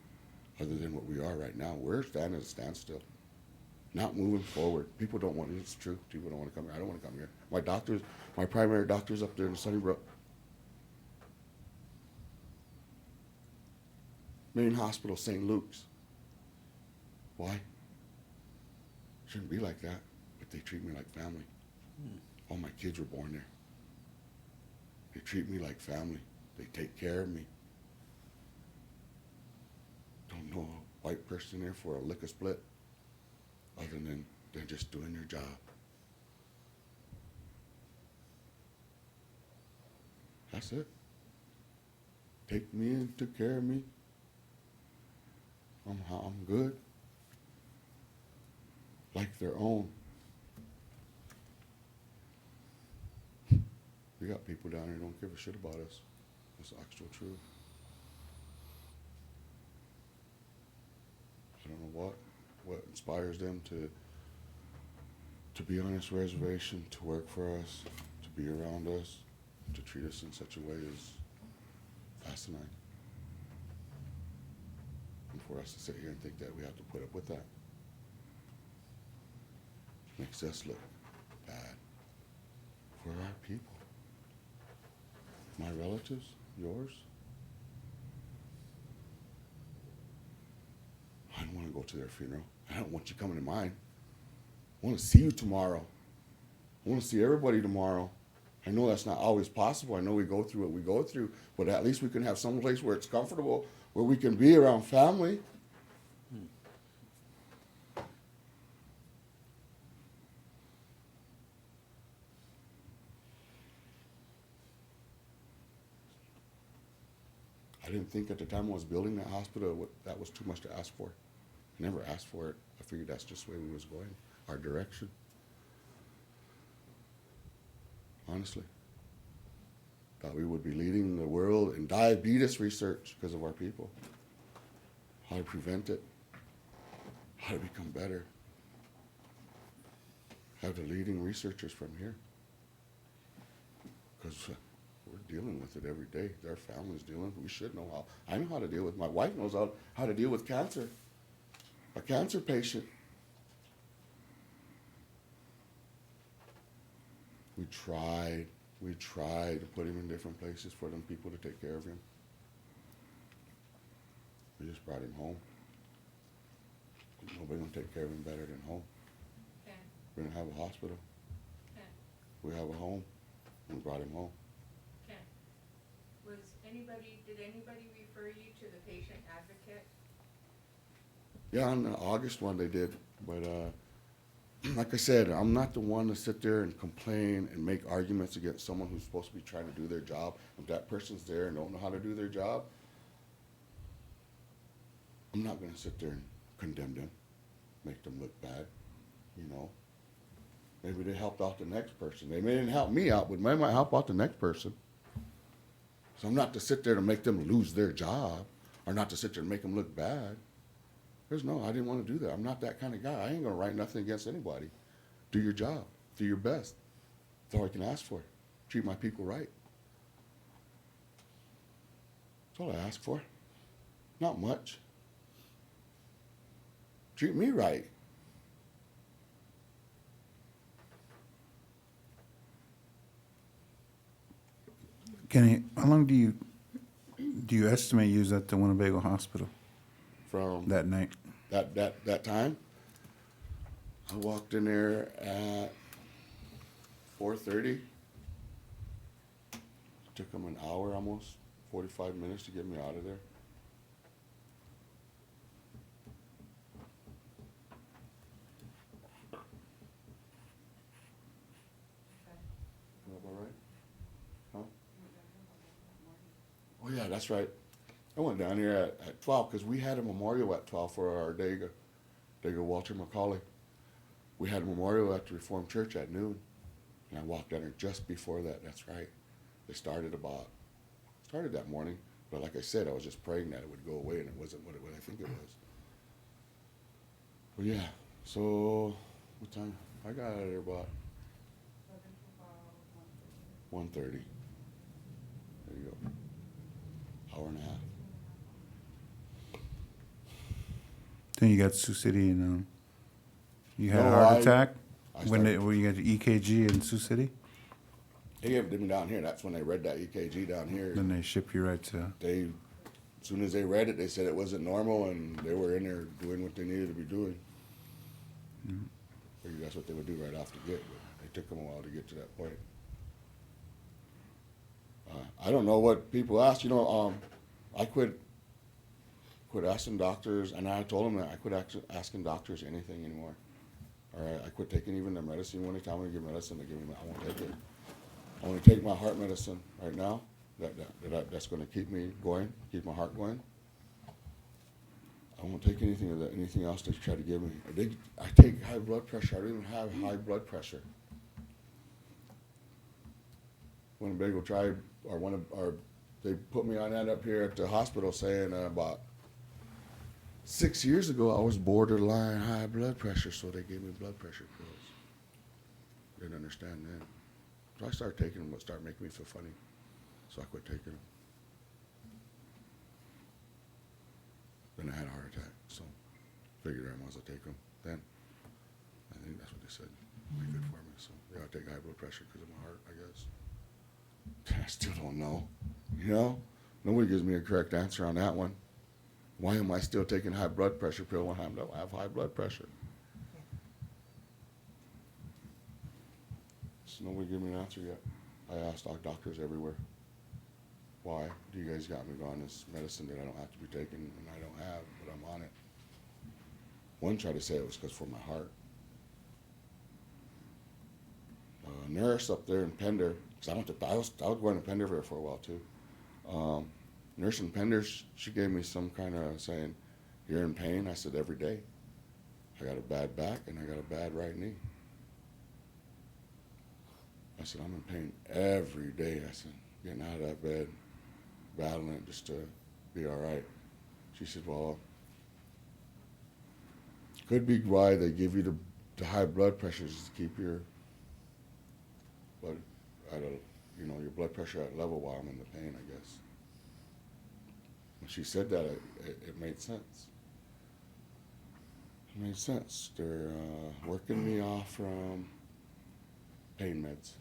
other than what we are right now. We're standing at a standstill, not moving forward. People don't want, it's true, people don't want to come here. I don't want to come here. My primary doctor's up there in Sunnybrook. Main Hospital, St. Luke's. Why? Shouldn't be like that, but they treat me like family. All my kids were born there. They treat me like family. They take care of me. Don't know a white person there for a lick of split, other than they're just doing their job. That's it. Take me in, took care of me. I'm good. Like their own. We got people down here who don't give a shit about us. That's the actual truth. I don't know what inspires them to be on this reservation, to work for us, to be around us, to treat us in such a way is asinine. And for us to sit here and think that we have to put up with that makes us look bad for our people. My relatives, yours. I don't want to go to their funeral. I don't want you coming to mine. I want to see you tomorrow. I want to see everybody tomorrow. I know that's not always possible. I know we go through what we go through, but at least we can have some place where it's comfortable, where we can be around family. I didn't think at the time I was building that hospital that was too much to ask for. I never asked for it. I figured that's just the way we was going, our direction. Honestly. Thought we would be leading the world in diabetes research because of our people. How to prevent it. How to become better. Have the leading researchers from here. Because we're dealing with it every day. Our family's dealing with it. We should know how. I know how to deal with it. My wife knows how to deal with cancer. A cancer patient. We tried to put him in different places for them people to take care of him. We just brought him home. Nobody gonna take care of him better than home.
Okay.
We don't have a hospital.
Okay.
We have a home. We brought him home.
Okay. Did anybody refer you to the patient advocate?
Yeah, on the August one they did, but like I said, I'm not the one to sit there and complain and make arguments against someone who's supposed to be trying to do their job. If that person's there and don't know how to do their job, I'm not going to sit there and condemn them, make them look bad, you know. Maybe they helped out the next person. They may didn't help me out, but they might help out the next person. So I'm not to sit there to make them lose their job, or not to sit there and make them look bad. I didn't want to do that. I'm not that kind of guy. I ain't going to write nothing against anybody. Do your job. Do your best. That's all I can ask for. Treat my people right. That's all I ask for. Not much. Treat me right.
Kenny, how long do you estimate you was at the Winnebago hospital
From
that night?
that time, I walked in there at 4:30. Took them an hour almost, 45 minutes to get me out of there. You up all right? Huh? Oh yeah, that's right. I went down here at 12 because we had a memorial at 12 for our Dago Walter McCauley. we had a memorial at the Reformed Church at noon, and I walked down there just before that. That's right. They started that morning, but like I said, I was just praying that it would go away, and it wasn't what I think it was. But yeah, so what time? I got out of there about 1:30. There you go. Hour and a half.
Then you got Sioux City, and you had a
No,
heart attack
I
when
started-
you got the EKG in Sioux City.
They gave them down here. That's when they read that EKG down here.
Then they ship you right to.
As soon as they read it, they said it wasn't normal, and they were in there doing what they needed to be doing. Figured that's what they would do right off the get, but it took them a while to get to that point. I don't know what people ask. I quit asking doctors, and I told them that I quit asking doctors anything anymore. All right, I quit taking even their medicine. When they tell me to give medicine, they give me. I won't take it. I want to take my heart medicine right now. That's going to keep me going, keep my heart going. I won't take anything of that, anything else they try to give me. I take high blood pressure. I don't even have high blood pressure. Winnebago tried, they put me on that up here at the hospital saying about 6 years ago I was borderline high blood pressure, so they gave me blood pressure pills. Didn't understand then. So I started taking them, it started making me feel funny. So I quit taking them. Then I had a heart attack, so figured I might as well take them. Then I think that's what they said. Be good for me. So yeah, I take high blood pressure because of my heart, I guess. I still don't know. Nobody gives me a correct answer on that one. Why am I still taking high blood pressure pill when I don't have high blood pressure? So nobody give me an answer yet. I asked doctors everywhere. Why do you guys got me on this medicine that I don't have to be taking and I don't have, but I'm on it? One tried to say it was because for my heart. A nurse up there in Pender, because I was going to Penderville for a while too. Nurse in Pender, she gave me some kind of saying, "You're in pain?" I said, "Every day. I got a bad back and I got a bad right knee." I said, "I'm in pain every day." I said, "Getting out of that bed, battling it just to be all right." She said, "Well, could be why they give you the high blood pressures is to keep your blood at your blood pressure at level while I'm in the pain, I guess." When she said that, it made sense. It made sense. They're working me off from pain meds.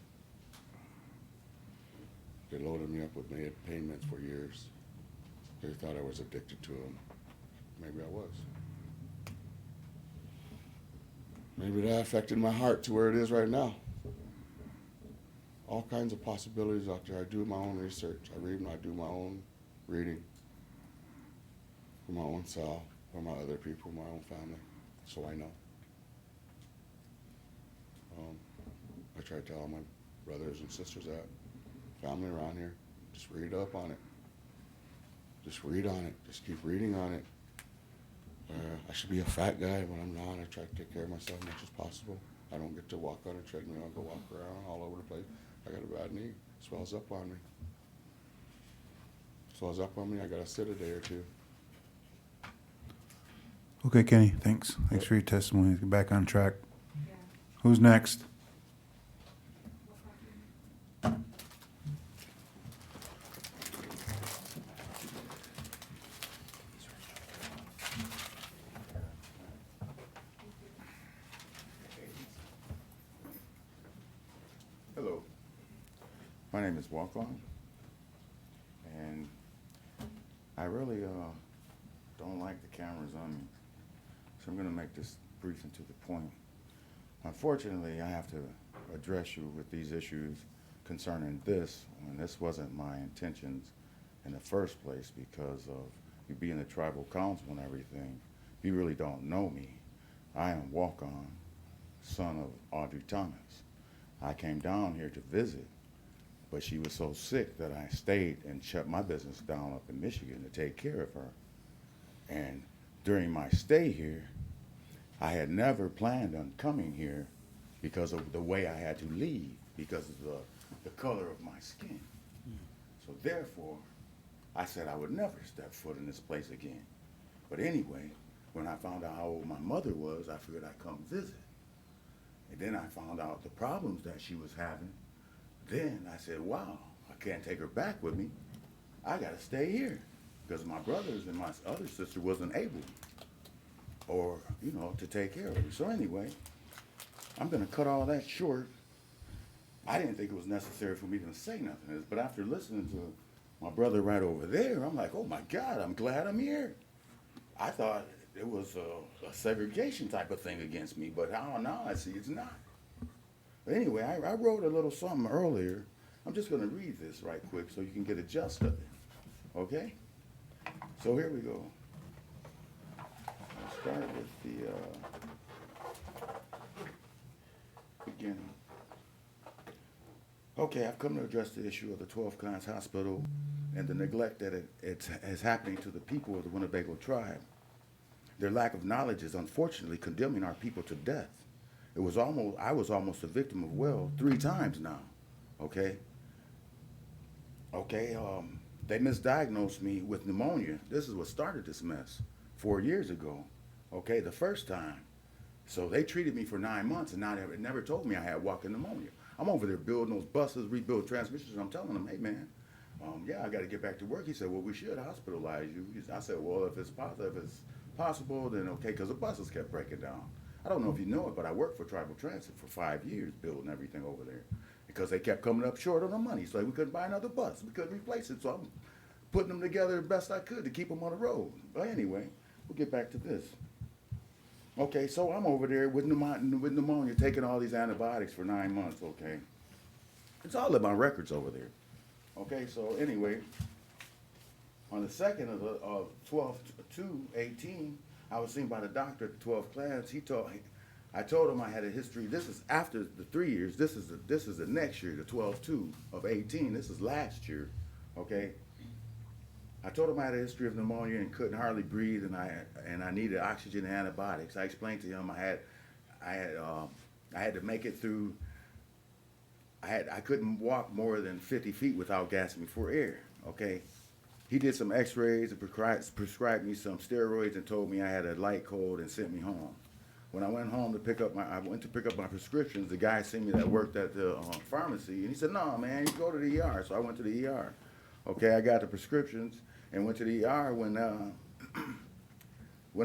They loaded me up with pain meds for years. They thought I was addicted to them. Maybe I was. Maybe that affected my heart to where it is right now. All kinds of possibilities out there. I do my own research. I read and I do my own reading for my own self, for my other people, my own family, so I know. I try to tell all my brothers and sisters that, family around here, just read up on it. Just read on it. Just keep reading on it. I should be a fat guy, but I'm not. I try to take care of myself as much as possible. I don't get to walk on a treadmill. I go walk around all over the place. I got a bad knee. It swells up on me. I got to sit a day or two.
Okay, Kenny, thanks. Thanks for your testimony. Get back on track. Who's next?
Hello, my name is Walk-On, and I really don't like the cameras on me, so I'm going to make this brief and to the point. Unfortunately, I have to address you with these issues concerning this, when this wasn't my intentions in the first place because of you being the tribal council and everything. You really don't know me. I am Walk-On, son of Audrey Thomas. I came down here to visit, but she was so sick that I stayed and shut my business down up in Michigan to take care of her. And during my stay here, I had never planned on coming here because of the way I had to leave, because of the color of my skin. So therefore, I said I would never step foot in this place again. But anyway, when I found out how old my mother was, I figured I'd come visit. And then I found out the problems that she was having. Then I said, wow, I can't take her back with me. I gotta stay here because my brothers and my other sister wasn't able or, you know, to take care of her. So anyway, I'm gonna cut all that short. I didn't think it was necessary for me to say nothing, but after listening to my brother right over there, I'm like, oh my God, I'm glad I'm here. I thought it was a segregation type of thing against me, but now I see it's not. But anyway, I wrote a little something earlier. I'm just gonna read this right quick so you can get a gist of it, okay? So here we go. I'll start with the beginning. Okay, I've come to address the issue of the 12 Clans Hospital and the neglect that is happening to the people of the Winnebago tribe. Their lack of knowledge is unfortunately condemning our people to death. I was almost a victim of 3 times now, okay? They misdiagnosed me with pneumonia. This is what started this mess 4 years ago, okay, the first time. So they treated me for 9 months and now they never told me I had walking pneumonia. I'm over there building those buses, rebuild transmissions. I'm telling them, hey man, yeah, I got to get back to work. He said, well, we should hospitalize you. I said, well, if it's possible, then okay, because the buses kept breaking down. I don't know if you know it, but I worked for Tribal Transit for 5 years building everything over there because they kept coming up short on the money. So we couldn't buy another bus. We couldn't replace it. So I'm putting them together the best I could to keep them on the road. But anyway, we'll get back to this. Okay, so I'm over there with pneumonia, taking all these antibiotics for 9 months, okay? It's all in my records over there. Okay, so anyway, on the 2nd of 12/2/18, I was seen by the doctor at the 12 Clans. I told him I had a history. This is after the 3 years. This is the next year, the 12/2/18. This is last year, okay? I told him I had a history of pneumonia and couldn't hardly breathe, and I needed oxygen and antibiotics. I explained to him I had to make it through. I couldn't walk more than 50 feet without gasping for air. Okay, he did some X-rays and prescribed me some steroids and told me I had a light cold and sent me home. When I went home to pick up my prescriptions, the guy seen me that worked at the pharmacy, and he said, "No, man, you go to the ER." So I went to the ER. Okay, I got the prescriptions and went to the ER. When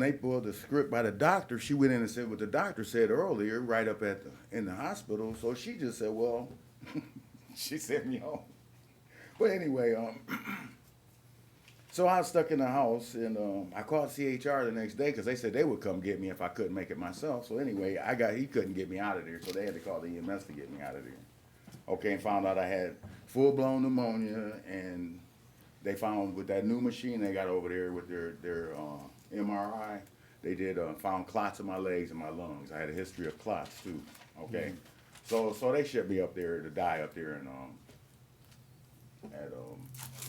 they pulled the script by the doctor, she went in and said what the doctor said earlier, right up in the hospital. So she just said, "Well," she sent me home. But anyway, so I was stuck in the house, and I called CHR the next day because they said they would come get me if I couldn't make it myself. So anyway, he couldn't get me out of there, so they had to call the EMS to get me out of there. Okay, and found out I had full-blown pneumonia, and they found with that new machine they got over there with their MRI, they found clots in my legs and my lungs. I had a history of clots too. Okay, so they shipped me up there to die up there at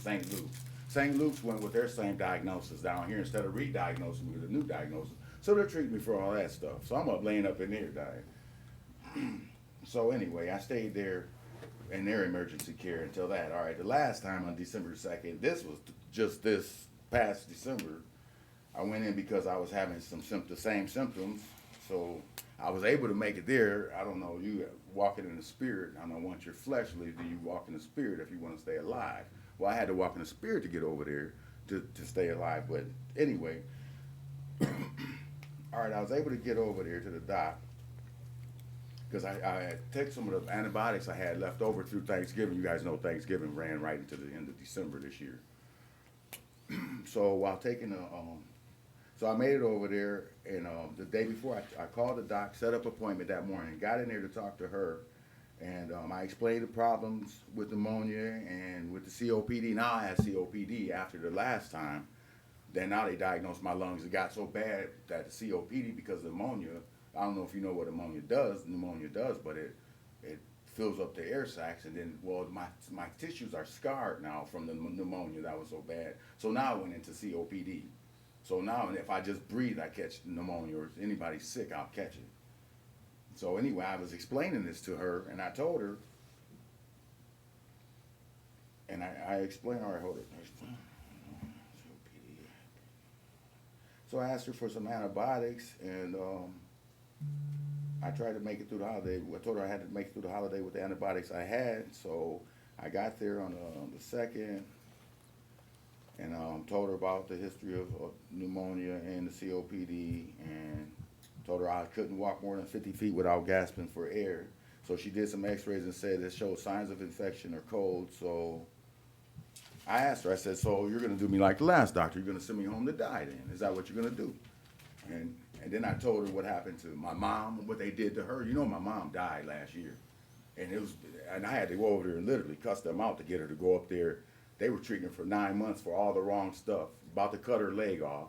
St. Luke's. St. Luke's went with their same diagnosis down here instead of re-diagnosing me with a new diagnosis. So they're treating me for all that stuff. So I'm up laying up in there dying. So anyway, I stayed there in their emergency care until that. All right, the last time on December 2nd, this was just this past December, I went in because I was having the same symptoms. So I was able to make it there. I don't know, you walking in the spirit. I don't know, once your flesh leaves, do you walk in the spirit if you want to stay alive? Well, I had to walk in the spirit to get over there to stay alive. But anyway, all right, I was able to get over there to the doc because I took some of the antibiotics I had left over through Thanksgiving. You guys know Thanksgiving ran right into the end of December this year. So while taking so I made it over there, and the day before I called the doc, set up an appointment that morning, got in there to talk to her, and I explained the problems with pneumonia and with the COPD. Now I have COPD after the last time. Then now they diagnosed my lungs. It got so bad that the COPD, because of pneumonia, I don't know if you know what pneumonia does, but it fills up the air sacs, and then, well, my tissues are scarred now from the pneumonia that was so bad. So now I went into COPD. So now, if I just breathe, I catch pneumonia, or if anybody's sick, I'll catch it. So anyway, I was explaining this to her, and I told her, and I explained, all right, hold it. So I asked her for some antibiotics, and I tried to make it through the holiday. I told her I had to make it through the holiday with the antibiotics I had. So I got there on the 2nd, and told her about the history of pneumonia and the COPD, and told her I couldn't walk more than 50 feet without gasping for air. So she did some x-rays and said it showed signs of infection or cold. So I asked her, I said, so you're gonna do me like the last doctor, you're gonna send me home to die then? Is that what you're gonna do? And then I told her what happened to my mom and what they did to her. You know, my mom died last year. And I had to go over there and literally cuss them out to get her to go up there. They were treating her for 9 months for all the wrong stuff, about to cut her leg off.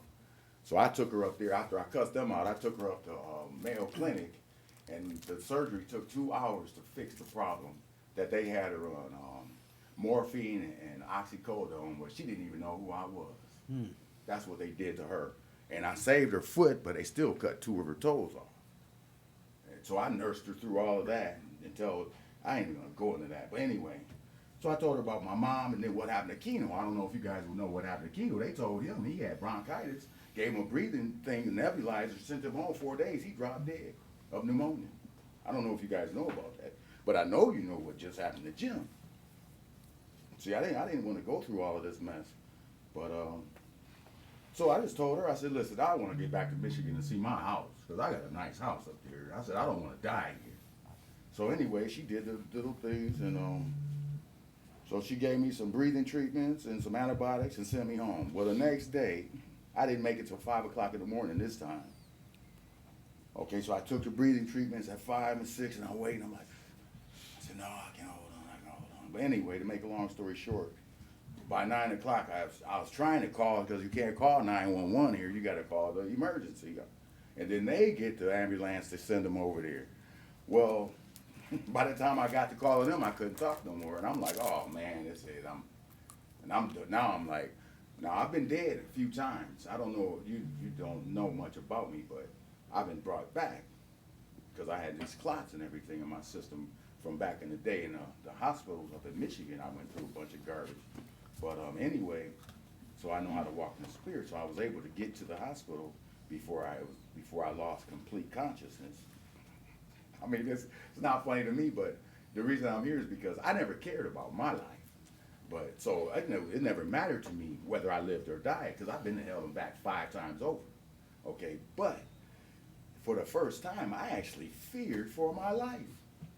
So I took her up there, after I cussed them out, I took her up to Mayo Clinic, and the surgery took 2 hours to fix the problem that they had her on morphine and oxycodone, where she didn't even know who I was. That's what they did to her. And I saved her foot, but they still cut 2 of her toes off. And so I nursed her through all of that until, I ain't even gonna go into that, but anyway. So I told her about my mom and then what happened to Keno. I don't know if you guys will know what happened to Keno. They told him he had bronchitis, gave him a breathing thing, a nebulizer, sent him home 4 days. He dropped dead of pneumonia. I don't know if you guys know about that, but I know you know what just happened to Jim. See, I didn't want to go through all of this mess, but so I just told her, I said, listen, I want to get back to Michigan and see my house, because I got a nice house up there. I said, I don't want to die here. So anyway, she did the little things, and so she gave me some breathing treatments and some antibiotics and sent me home. Well, the next day, I didn't make it till 5 o'clock in the morning this time. Okay, so I took the breathing treatments at 5 and 6, and I'm waiting. I'm like, I said, no, I can hold on. But anyway, to make a long story short, by 9 o'clock, I was trying to call, because you can't call 911 here. You got to call the emergency. And then they get the ambulance to send them over there. Well, by the time I got to calling them, I couldn't talk no more. And I'm like, oh, man, that's it. Now I've been dead a few times. I don't know, you don't know much about me, but I've been brought back because I had these clots and everything in my system from back in the day. In the hospitals up in Michigan, I went through a bunch of garbage. But anyway, so I know how to walk in the spirit. So I was able to get to the hospital before I lost complete consciousness. I mean, it's not funny to me, but the reason I'm here is because I never cared about my life. But so it never mattered to me whether I lived or died, because I've been to hell and back 5 times over. Okay, but for the first time, I actually feared for my life.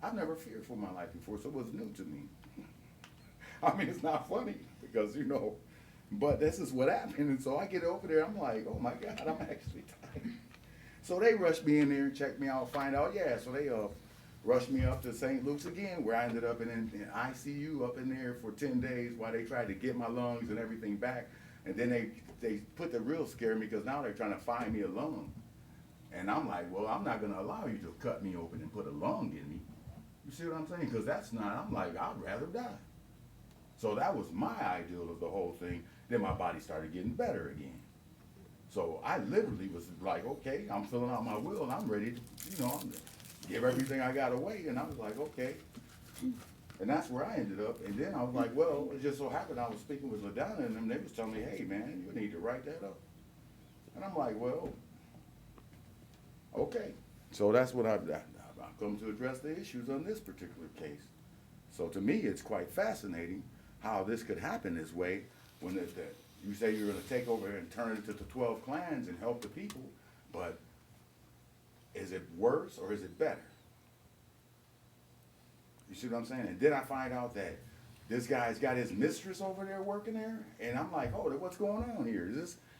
I've never feared for my life before, so it was new to me. I mean, it's not funny because, but this is what happened. And so I get over there, I'm like, oh my God, I'm actually tired. So they rushed me in there and checked me out, find out, yeah. So they rushed me up to St. Luke's again, where I ended up in ICU up in there for 10 days while they tried to get my lungs and everything back. And then they put the real scare me, because now they're trying to find me a lung. And I'm like, well, I'm not going to allow you to cut me open and put a lung in me. You see what I'm saying? Because I'm like, I'd rather die. So that was my ideal of the whole thing. Then my body started getting better again. So I literally was like, okay, I'm filling out my will and I'm ready to, give everything I got away. And I was like, okay. And that's where I ended up. And then I was like, well, it just so happened I was speaking with LaDonna and them. They was telling me, hey, man, you need to write that up. And I'm like, well, okay. So that's what I've come to address the issues on this particular case. So to me, it's quite fascinating how this could happen this way when you say you're going to take over and turn it into the 12 clans and help the people, but is it worse or is it better? You see what I'm saying? And then I find out that this guy's got his mistress over there working there, and I'm like, oh, what's going on here?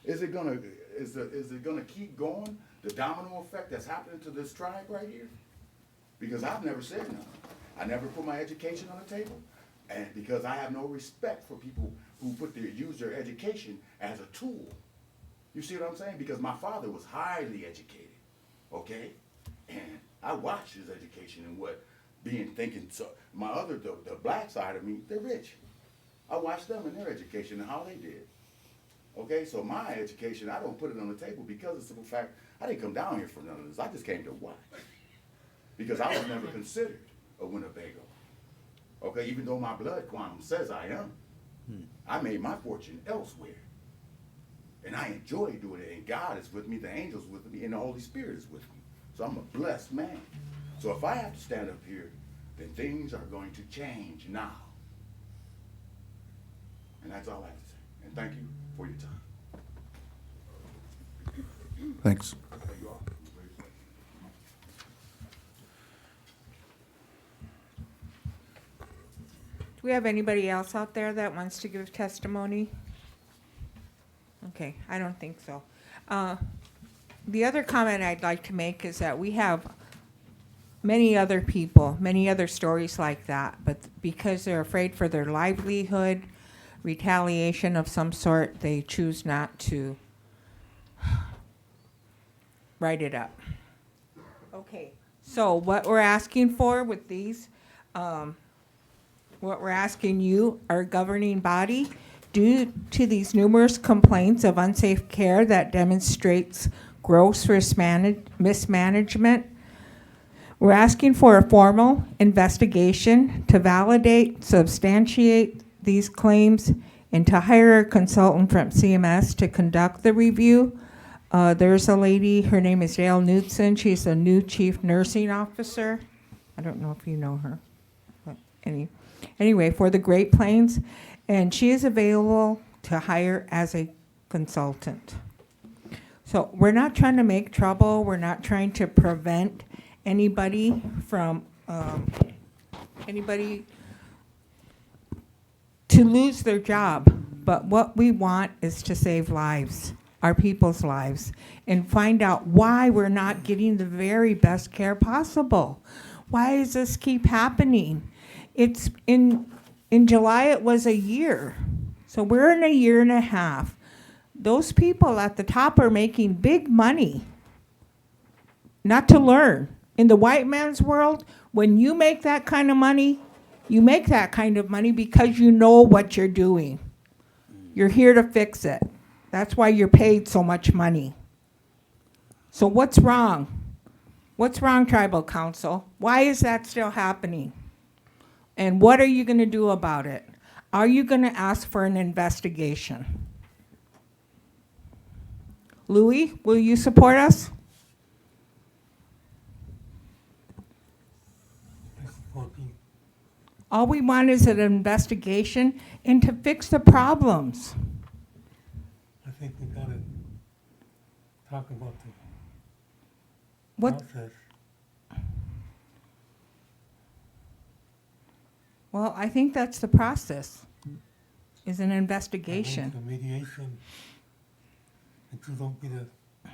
Is it gonna keep going? The domino effect that's happening to this tribe right here? Because I've never said nothing. I never put my education on the table, and because I have no respect for people who use their education as a tool. You see what I'm saying? Because my father was highly educated, okay? And I watched his education and thinking, so the black side of me, they're rich. I watched them and their education and how they did. Okay, so my education, I don't put it on the table because of the simple fact, I didn't come down here for none of this. I just came to watch. Because I was never considered a Winnebago. Okay, even though my blood quantum says I am. I made my fortune elsewhere. And I enjoy doing it. And God is with me, the angels with me, and the Holy Spirit is with me. So I'm a blessed man. So if I have to stand up here, then things are going to change now. And that's all I have to say. And thank you for your time.
Thanks.
There you are.
Do we have anybody else out there that wants to give testimony? Okay, I don't think so. The other comment I'd like to make is that we have many other people, many other stories like that, but because they're afraid for their livelihood, retaliation of some sort, they choose not to write it up. Okay, so what we're asking for with these, what we're asking you, our governing body, due to these numerous complaints of unsafe care that demonstrates gross mismanagement, we're asking for a formal investigation to validate, substantiate these claims, and to hire a consultant from CMS to conduct the review. There's a lady, her name is Dale Knudsen. She's a new chief nursing officer. I don't know if you know her, but anyway, for the Great Plains, and she is available to hire as a consultant. So we're not trying to make trouble. We're not trying to prevent anybody from anybody to lose their job. But what we want is to save lives, our people's lives, and find out why we're not getting the very best care possible. Why does this keep happening? It's in July, it was a year. So we're in a year and a half. Those people at the top are making big money, not to learn. In the white man's world, when you make that kind of money, you make that kind of money because you know what you're doing. You're here to fix it. That's why you're paid so much money. So what's wrong? What's wrong, Tribal Council? Why is that still happening? And what are you going to do about it? Are you going to ask for an investigation? Louis, will you support us? All we want is an investigation and to fix the problems.
I think we gotta talk about the
What?
process.
Well, I think that's the process, is an
I think
investigation.
the mediation, until don't get a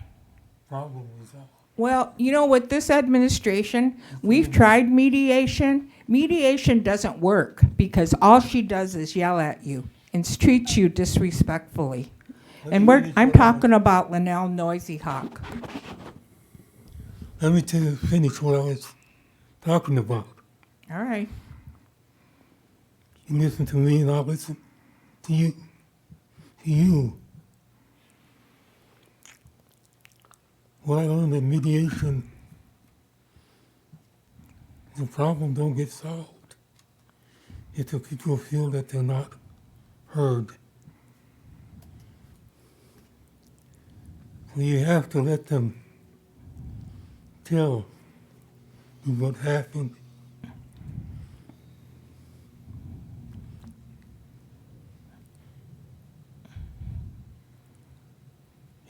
problem resolved.
Well, you know, with this administration, we've tried mediation. Mediation doesn't work because all she does is yell at you and treats you disrespectfully. And I'm talking about Linnell Noisy Hawk.
Let me finish what I was talking about.
All right.
You listen to me and I'll listen to you. To you. What I learned in mediation, the problem don't get solved if the people feel that they're not heard. So you have to let them tell you what happened.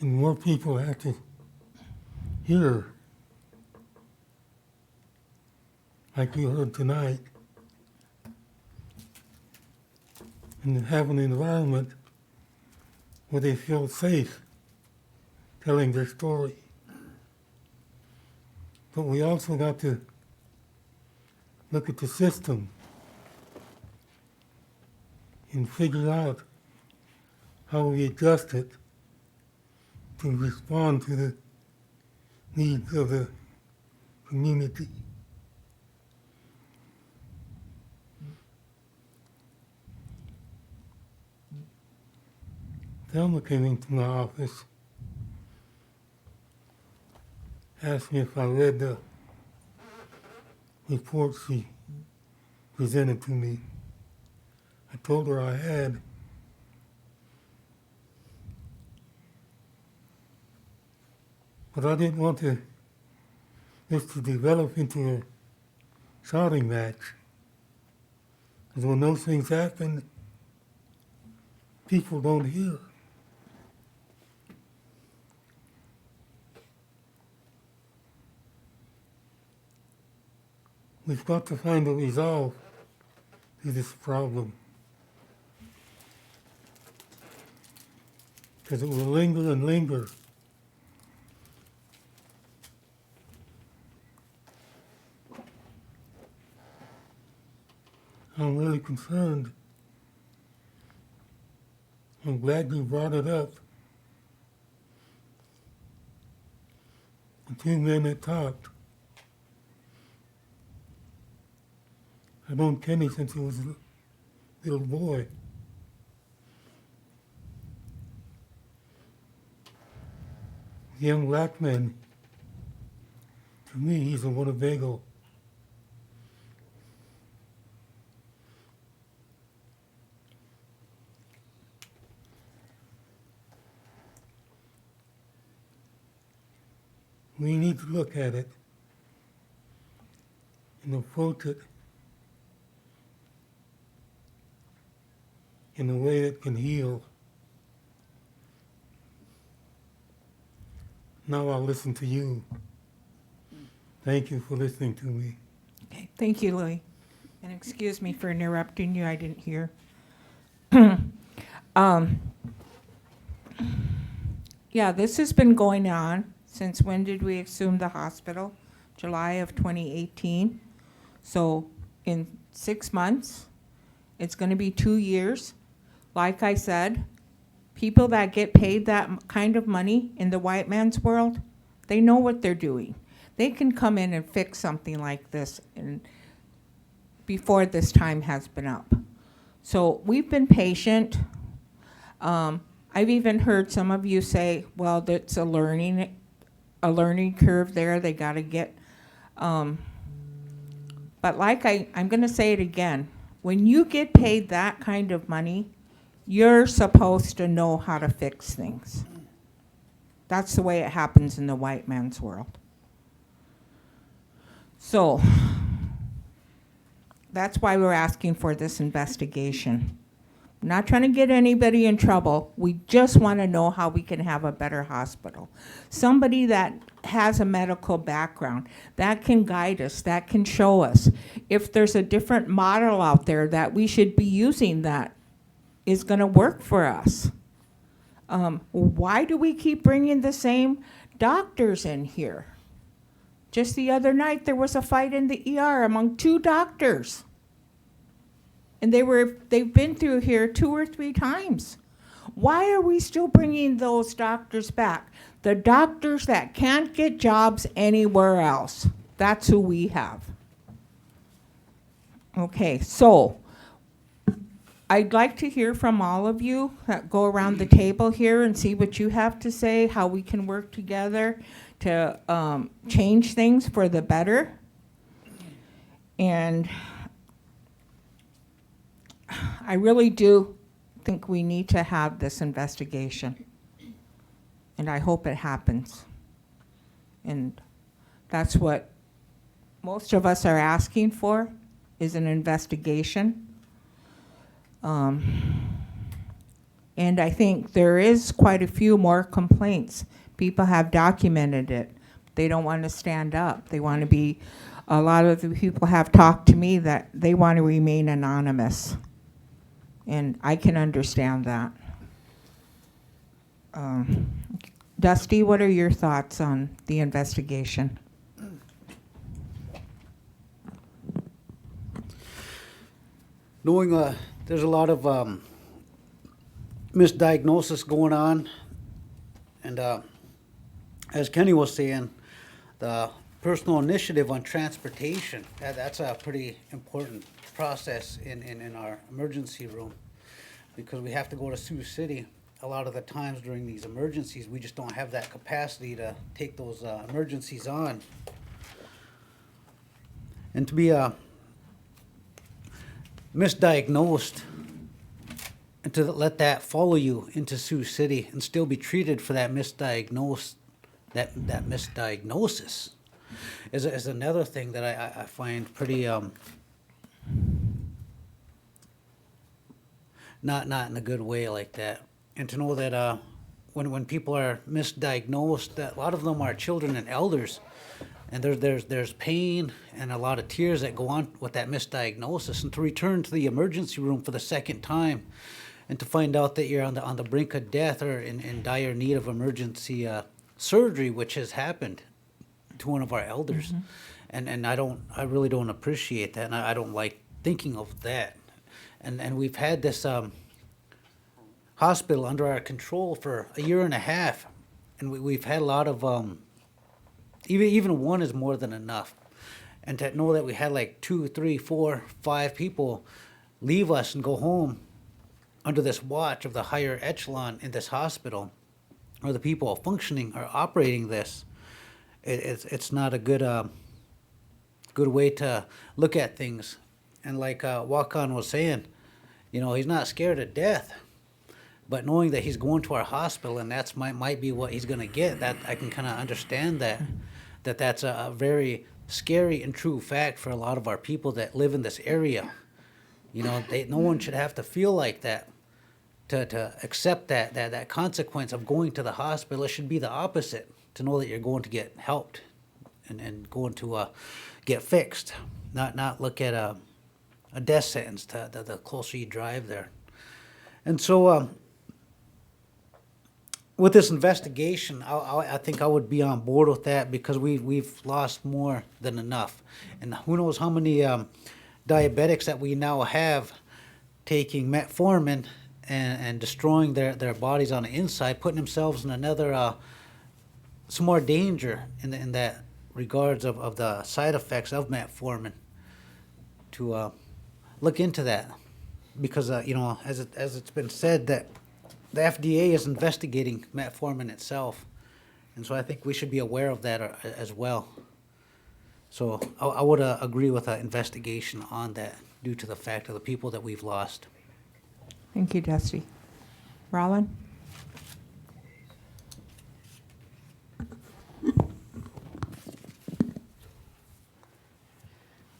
And more people have to hear, like you heard tonight, and have an environment where they feel safe telling their story. But we also got to look at the system and figure out how we adjust it to respond to the needs of the community. Thelma came into my office, asked me if I read the report she presented to me. I told her I had. But I didn't want this to develop into a shouting match. Because when those things happen, people don't hear. We've got to find a resolve to this problem. Because it will linger and linger. I'm really concerned. I'm glad you brought it up. The two men that talked. I've known Kenny since he was a little boy. The young black man, to me, he's a Winnebago. We need to look at it and approach it in a way that can heal. Now I'll listen to you. Thank you for listening to me.
Okay, thank you, Louis. And excuse me for interrupting you, I didn't hear. Yeah, this has been going on since when did we assume the hospital? July of 2018. So in 6 months, it's going to be 2 years. Like I said, people that get paid that kind of money in the white man's world, they know what they're doing. They can come in and fix something like this and before this time has been up. So we've been patient. I've even heard some of you say, well, that's a learning curve there. They got to get, but like I'm going to say it again. When you get paid that kind of money, you're supposed to know how to fix things. That's the way it happens in the white man's world. So that's why we're asking for this investigation. I'm not trying to get anybody in trouble. We just want to know how we can have a better hospital. Somebody that has a medical background, that can guide us, that can show us if there's a different model out there that we should be using that is going to work for us. Why do we keep bringing the same doctors in here? Just the other night, there was a fight in the ER among 2 doctors. And they've been through here 2 or 3 times. Why are we still bringing those doctors back? The doctors that can't get jobs anywhere else. That's who we have. Okay, so I'd like to hear from all of you that go around the table here and see what you have to say, how we can work together to change things for the better. And I really do think we need to have this investigation. And I hope it happens. And that's what most of us are asking for, is an investigation. And I think there is quite a few more complaints. People have documented it. They don't want to stand up. They want to be, a lot of the people have talked to me that they want to remain anonymous. And I can understand that. Dusty, what are your thoughts on the investigation?
Knowing there's a lot of misdiagnosis going on, and as Kenny was saying, the personal initiative on transportation, that's a pretty important process in our emergency room, because we have to go to Sioux City. a lot of the times during these emergencies, we just don't have that capacity to take those emergencies on. And to be misdiagnosed and to let that follow you into Sioux City and still be treated for that misdiagnosis is another thing that I find pretty not in a good way like that. And to know that when people are misdiagnosed, that a lot of them are children and elders, and there's pain and a lot of tears that go on with that misdiagnosis, and to return to the emergency room for the second time, and to find out that you're on the brink of death or in dire need of emergency surgery, which has happened to one of our elders, and I really don't appreciate that, and I don't like thinking of that, and we've had this hospital under our control for a year and a half, and we've had a lot of even one is more than enough, and to know that we had like 2, 3, 4, 5 people leave us and go home under this watch of the higher echelon in this hospital, or the people functioning or operating this, it's not a good way to look at things. And like Wakan was saying, he's not scared of death, but knowing that he's going to our hospital and that's might be what he's going to get, that I can kind of understand that's a very scary and true fact for a lot of our people that live in this area. No one should have to feel like that. To accept that consequence of going to the hospital. It should be the opposite, to know that you're going to get helped and going to get fixed, not look at a death sentence the closer you drive there. And so with this investigation, I think I would be on board with that, because we've lost more than enough. And who knows how many diabetics that we now have taking metformin and destroying their bodies on the inside, putting themselves in another some more danger in that regards of the side effects of metformin. To look into that, because as it's been said, that the FDA is investigating metformin itself, and so I think we should be aware of that as well. So I would agree with an investigation on that, due to the fact of the people that we've lost.
Thank you, Dusty. Roland?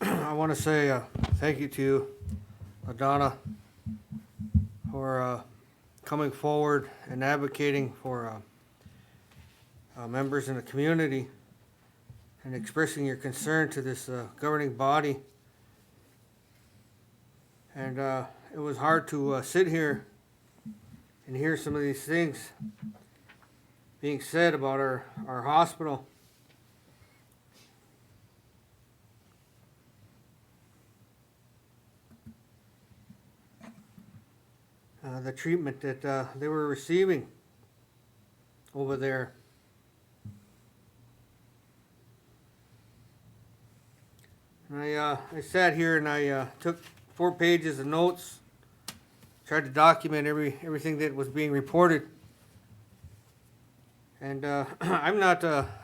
I want to say thank you to Donna for coming forward and advocating for members in the community and expressing your concern to this governing body. And it was hard to sit here and hear some of these things being said about our hospital. The treatment that they were receiving over there. And I sat here and I took 4 pages of notes, tried to document everything that was being reported. And I'm not a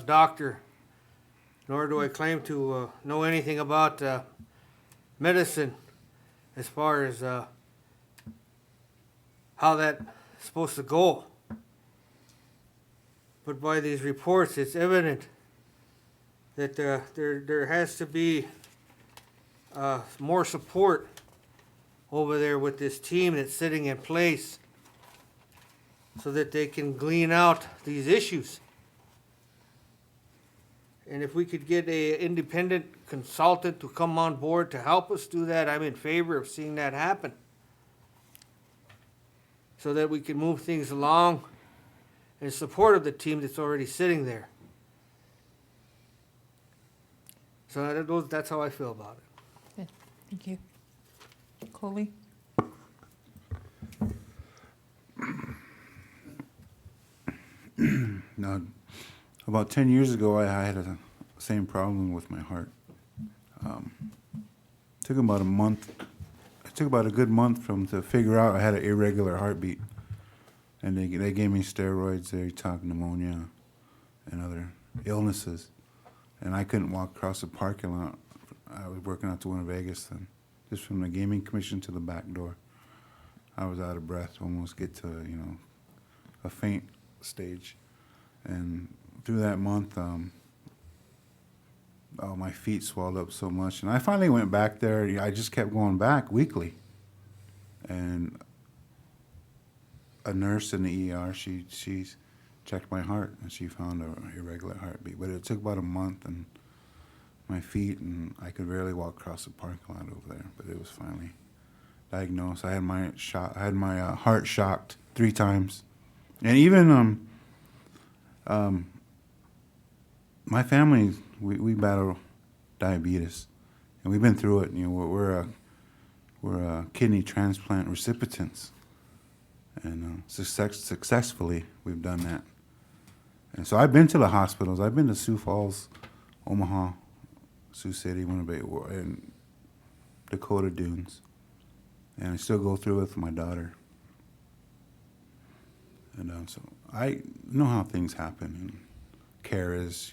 doctor, nor do I claim to know anything about medicine as far as how that's supposed to go. But by these reports, it's evident that there has to be more support over there with this team that's sitting in place, so that they can glean out these issues. And if we could get an independent consultant to come on board to help us do that, I'm in favor of seeing that happen, so that we can move things along in support of the team that's already sitting there. So that's how I feel about it.
Good. Thank you. Colby?
Now, about 10 years ago, I had the same problem with my heart. Took about a month. It took about a good month to figure out I had an irregular heartbeat. And they gave me steroids. They talked pneumonia and other illnesses. And I couldn't walk across the parking lot. I was working out to Winnebago then. Just from the gaming commission to the back door. I was out of breath, almost get to, a faint stage. And through that month, my feet swelled up so much. And I finally went back there. I just kept going back weekly. And a nurse in the ER, she checked my heart, and she found an irregular heartbeat. But it took about a month, and my feet, and I could barely walk across the parking lot over there. But it was finally diagnosed. I had my heart shocked 3 times, and even my family, we battle diabetes, and we've been through it. We're kidney transplant recipients, and successfully we've done that. And so I've been to the hospitals. I've been to Sioux Falls, Omaha, Sioux City, Winnebago, and Dakota Dunes, and I still go through it with my daughter. And so I know how things happen, and care is,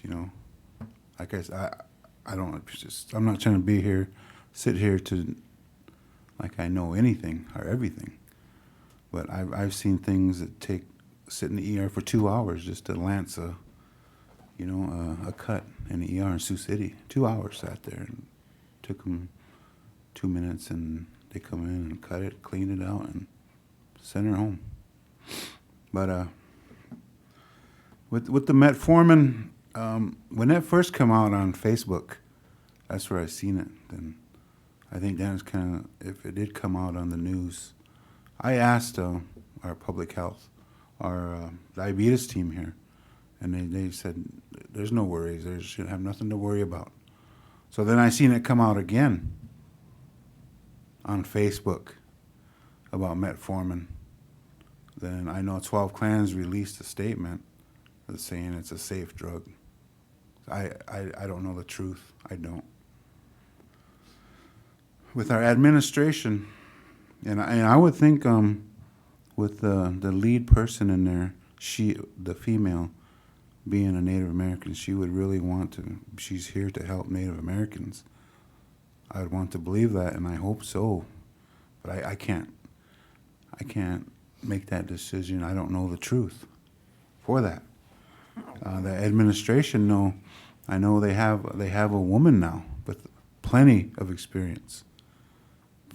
like I said, I'm not trying to sit here to, like I know anything or everything, but I've seen things that sit in the ER for 2 hours just to lance a cut in the ER in Sioux City. 2 hours sat there, and took them 2 minutes, and they come in and cut it, clean it out, and send her home. But with the metformin, when that first came out on Facebook, that's where I seen it. Then I think that was kind of, if it did come out on the news, I asked our public health, our diabetes team here, and they said there's no worries. There should have nothing to worry about. So then I seen it come out again on Facebook about metformin. Then I know 12 Clans released a statement that's saying it's a safe drug. I don't know the truth. I don't. With our administration, and I would think with the lead person in there, the female, being a Native American, she would really want to. She's here to help Native Americans. I would want to believe that, and I hope so, but I can't make that decision. I don't know the truth for that. The administration, no, I know they have a woman now with plenty of experience,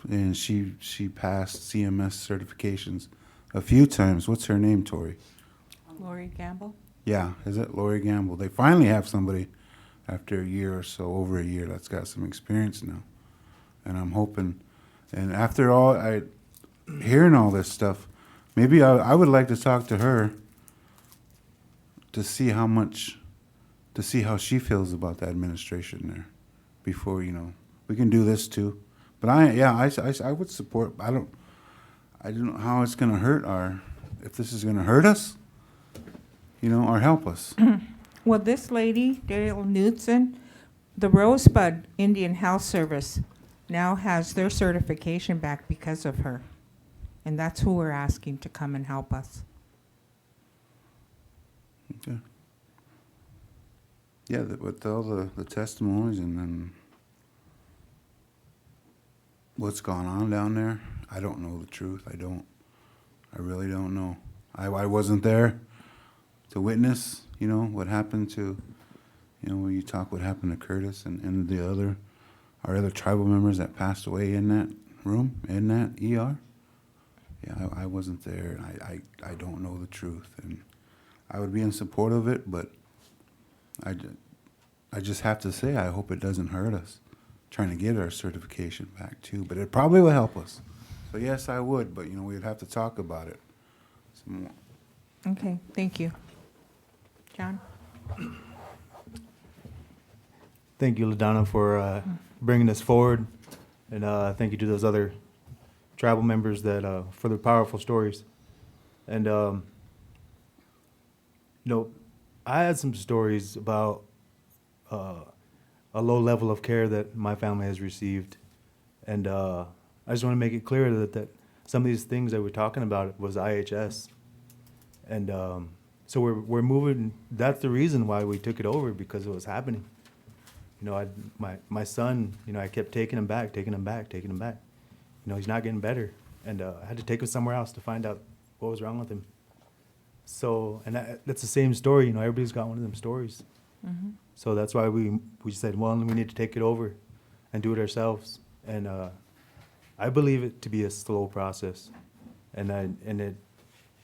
and she passed CMS certifications a few times. What's her name, Tori?
Lori Gamble?
Yeah, is it Lori Gamble? They finally have somebody after a year or so, over a year, that's got some experience now. And I'm hoping, and after all, hearing all this stuff, maybe I would like to talk to her to see how she feels about the administration there before, we can do this too. But I would support. I don't know how it's going to hurt if this is going to hurt us, or help us.
Well, this lady, Dale Knudsen, the Rosebud Indian Health Service now has their certification back because of her. And that's who we're asking to come and help us.
Okay. Yeah, with all the testimonies and then what's gone on down there, I don't know the truth. I really don't know. I wasn't there to witness, what happened to, when you talk what happened to Curtis and our other tribal members that passed away in that room, in that ER. Yeah, I wasn't there, and I don't know the truth, and I would be in support of it, but I just have to say I hope it doesn't hurt us trying to get our certification back too, but it probably will help us. So yes, I would, but we'd have to talk about it some more.
Okay, thank you. John?
Thank you, LaDonna, for bringing this forward, and thank you to those other tribal members that for their powerful stories. And I had some stories about a low level of care that my family has received, and I just want to make it clear that some of these things that we're talking about was IHS. And so we're moving. That's the reason why we took it over, because it was happening. You know, my son, you know, I kept taking him back. You know, he's not getting better. And I had to take him somewhere else to find out what was wrong with him. So, and that's the same story, you know, everybody's got one of them stories.
Mhm.
So that's why we said, well, we need to take it over and do it ourselves. And I believe it to be a slow process. And it,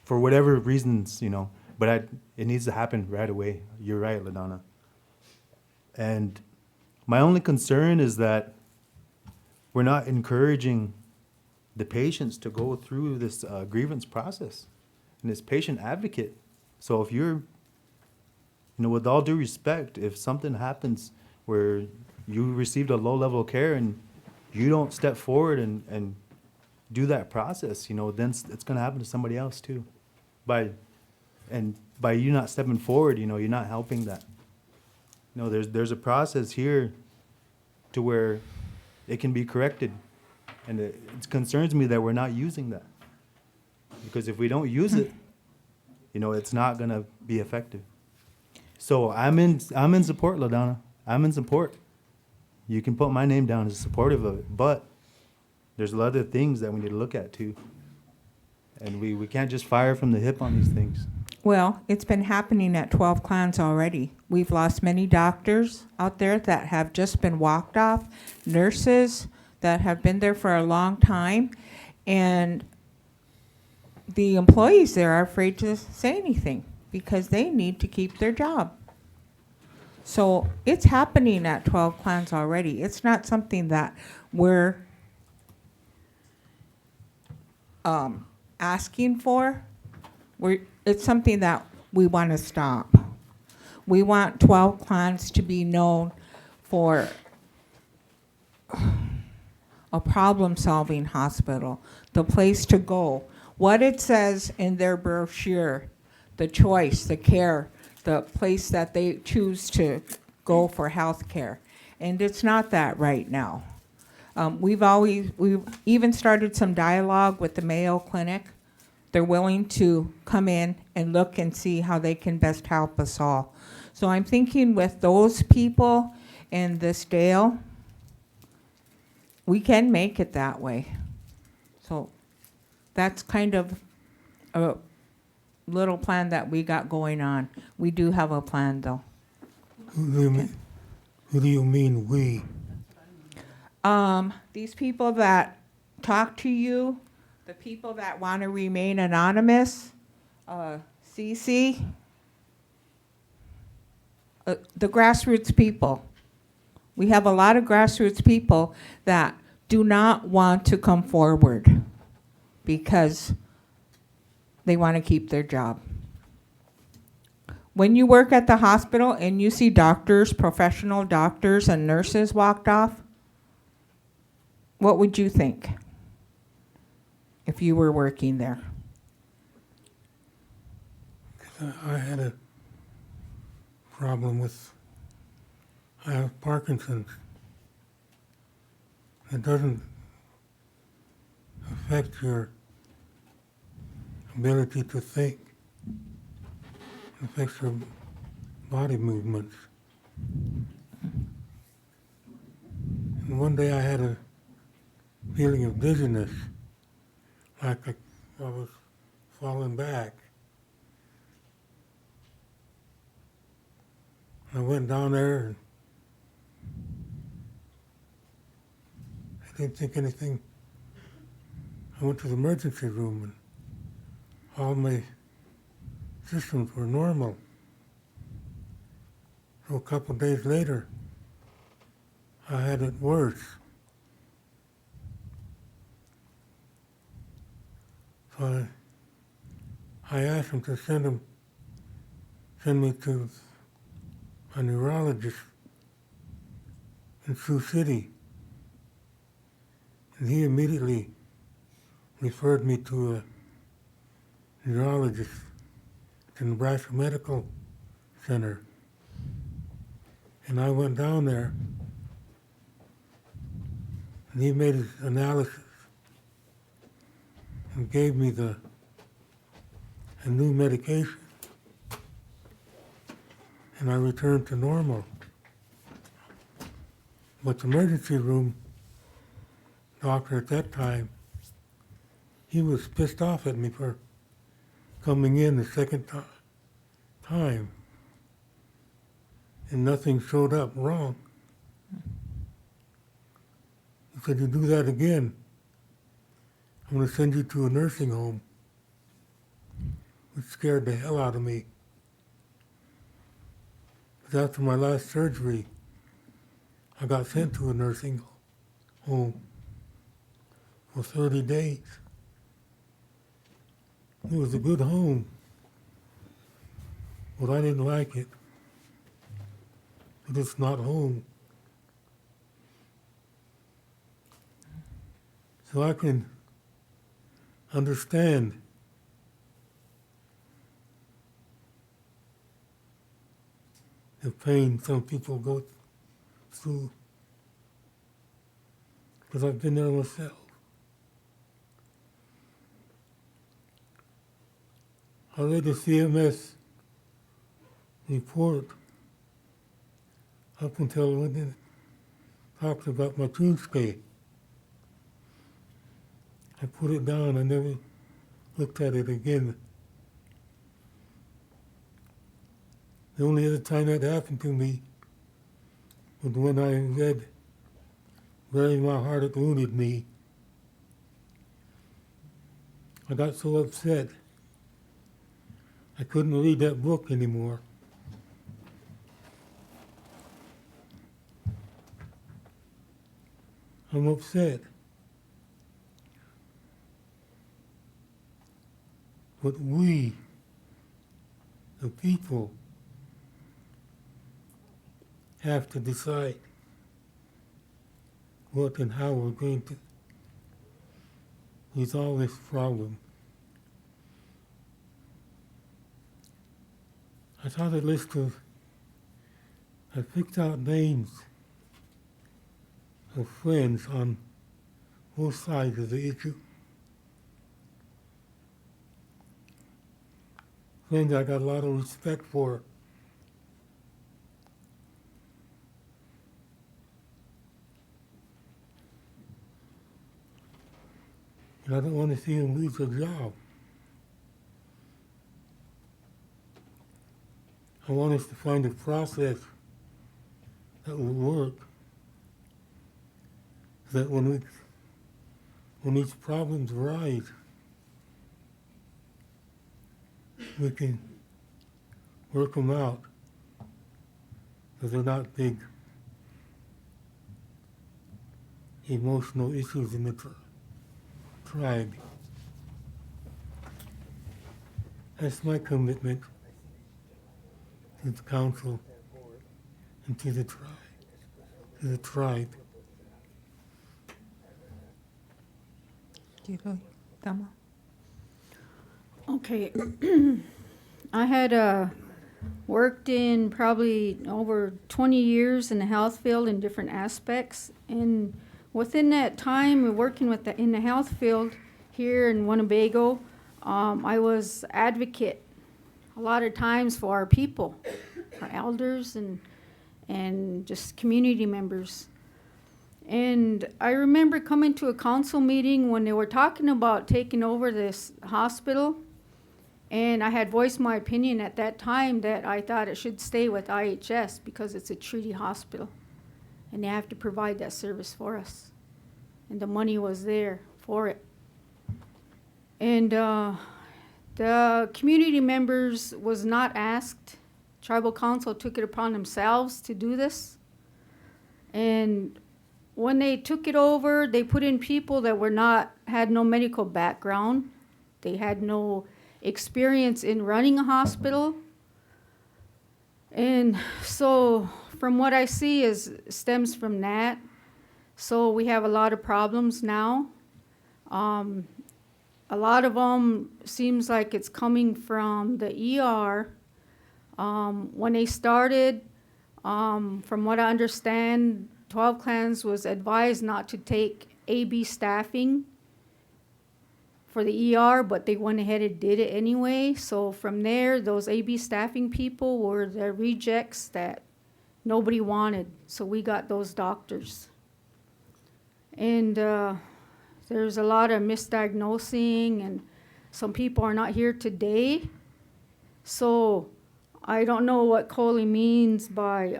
for whatever reasons, you know, but it needs to happen right away. You're right, LaDonna. And my only concern is that we're not encouraging the patients to go through this grievance process and this patient advocate. So if you're, you know, with all due respect, if something happens where you received a low level of care and you don't step forward and do that process, you know, then it's going to happen to somebody else too. By you not stepping forward, you know, you're not helping that. You know, there's a process here to where it can be corrected. And it concerns me that we're not using that. Because if we don't use it, you know, it's not going to be effective. So I'm in support, LaDonna. I'm in support. You can put my name down as supportive of it. But there's a lot of things that we need to look at too. And we can't just fire from the hip on these things.
Well, it's been happening at 12 Clans already. We've lost many doctors out there that have just been walked off, nurses that have been there for a long time, and the employees there are afraid to say anything because they need to keep their job. So it's happening at 12 Clans already. It's not something that we're asking for. It's something that we want to stop. We want 12 Clans to be known for a problem-solving hospital, the place to go. What it says in their brochure, the choice, the care, the place that they choose to go for health care. And it's not that right now. We've even started some dialogue with the Mayo Clinic. They're willing to come in and look and see how they can best help us all. So I'm thinking with those people in this Dale, we can make it that way. So that's kind of a little plan that we got going on. We do have a plan though.
Who do you mean we?
These people that talk to you, the people that want to remain anonymous, CC, the grassroots people. We have a lot of grassroots people that do not want to come forward because they want to keep their job. When you work at the hospital and you see doctors, professional doctors and nurses walked off, what would you think if you were working there?
I had a problem with, I have Parkinson's. It doesn't affect your ability to think. It affects your body movements. And one day I had a feeling of dizziness, like I was falling back. I went down there and I didn't think anything. I went to the emergency room and all my systems were normal. So a couple days later, I had it worse. So I asked him to send me to a neurologist in Sioux City. And he immediately referred me to a neurologist at the Nebraska Medical Center. And I went down there and he made his analysis and gave me the and new medication. And I returned to normal. But the emergency room doctor at that time, he was pissed off at me for coming in the second time. And nothing showed up wrong. He said, "You do that again, I'm going to send you to a nursing home," which scared the hell out of me. Because after my last surgery, I got sent to a nursing home for 30 days. It was a good home, but I didn't like it. But it's not home. So I can understand the pain some people go through, because I've been there myself. I read the CMS report up until when it talked about my Tuesday. I put it down, I never looked at it again. The only other time that happened to me was when I read "Burying My Heart at Wounded Knee." I got so upset, I couldn't read that book anymore. I'm upset. But we, the people, have to decide what and how we're going to resolve this problem. I saw the list I picked out names of friends on both sides of the issue. Friends I got a lot of respect for. And I don't want to see them lose their job. I want us to find a process that will work, so that when these problems arise, we can work them out, because they're not big emotional issues in the tribe. That's my commitment to the council and to the tribe.
Okay. I had worked in probably over 20 years in the health field in different aspects. And within that time, working in the health field here in Winnebago, I was advocate a lot of times for our people, our elders and just community members. And I remember coming to a council meeting when they were talking about taking over this hospital. And I had voiced my opinion at that time that I thought it should stay with IHS because it's a treaty hospital. And they have to provide that service for us. And the money was there for it. And the community members was not asked. Tribal council took it upon themselves to do this. And when they took it over, they put in people that had no medical background. They had no experience in running a hospital. And so from what I see stems from that. So we have a lot of problems now. A lot of them seems like it's coming from the ER. When they started, from what I understand, 12 Clans was advised not to take AB staffing for the ER, but they went ahead and did it anyway. So from there, those AB staffing people were the rejects that nobody wanted. So we got those doctors. And there's a lot of misdiagnosing, and some people are not here today. So I don't know what Coley means by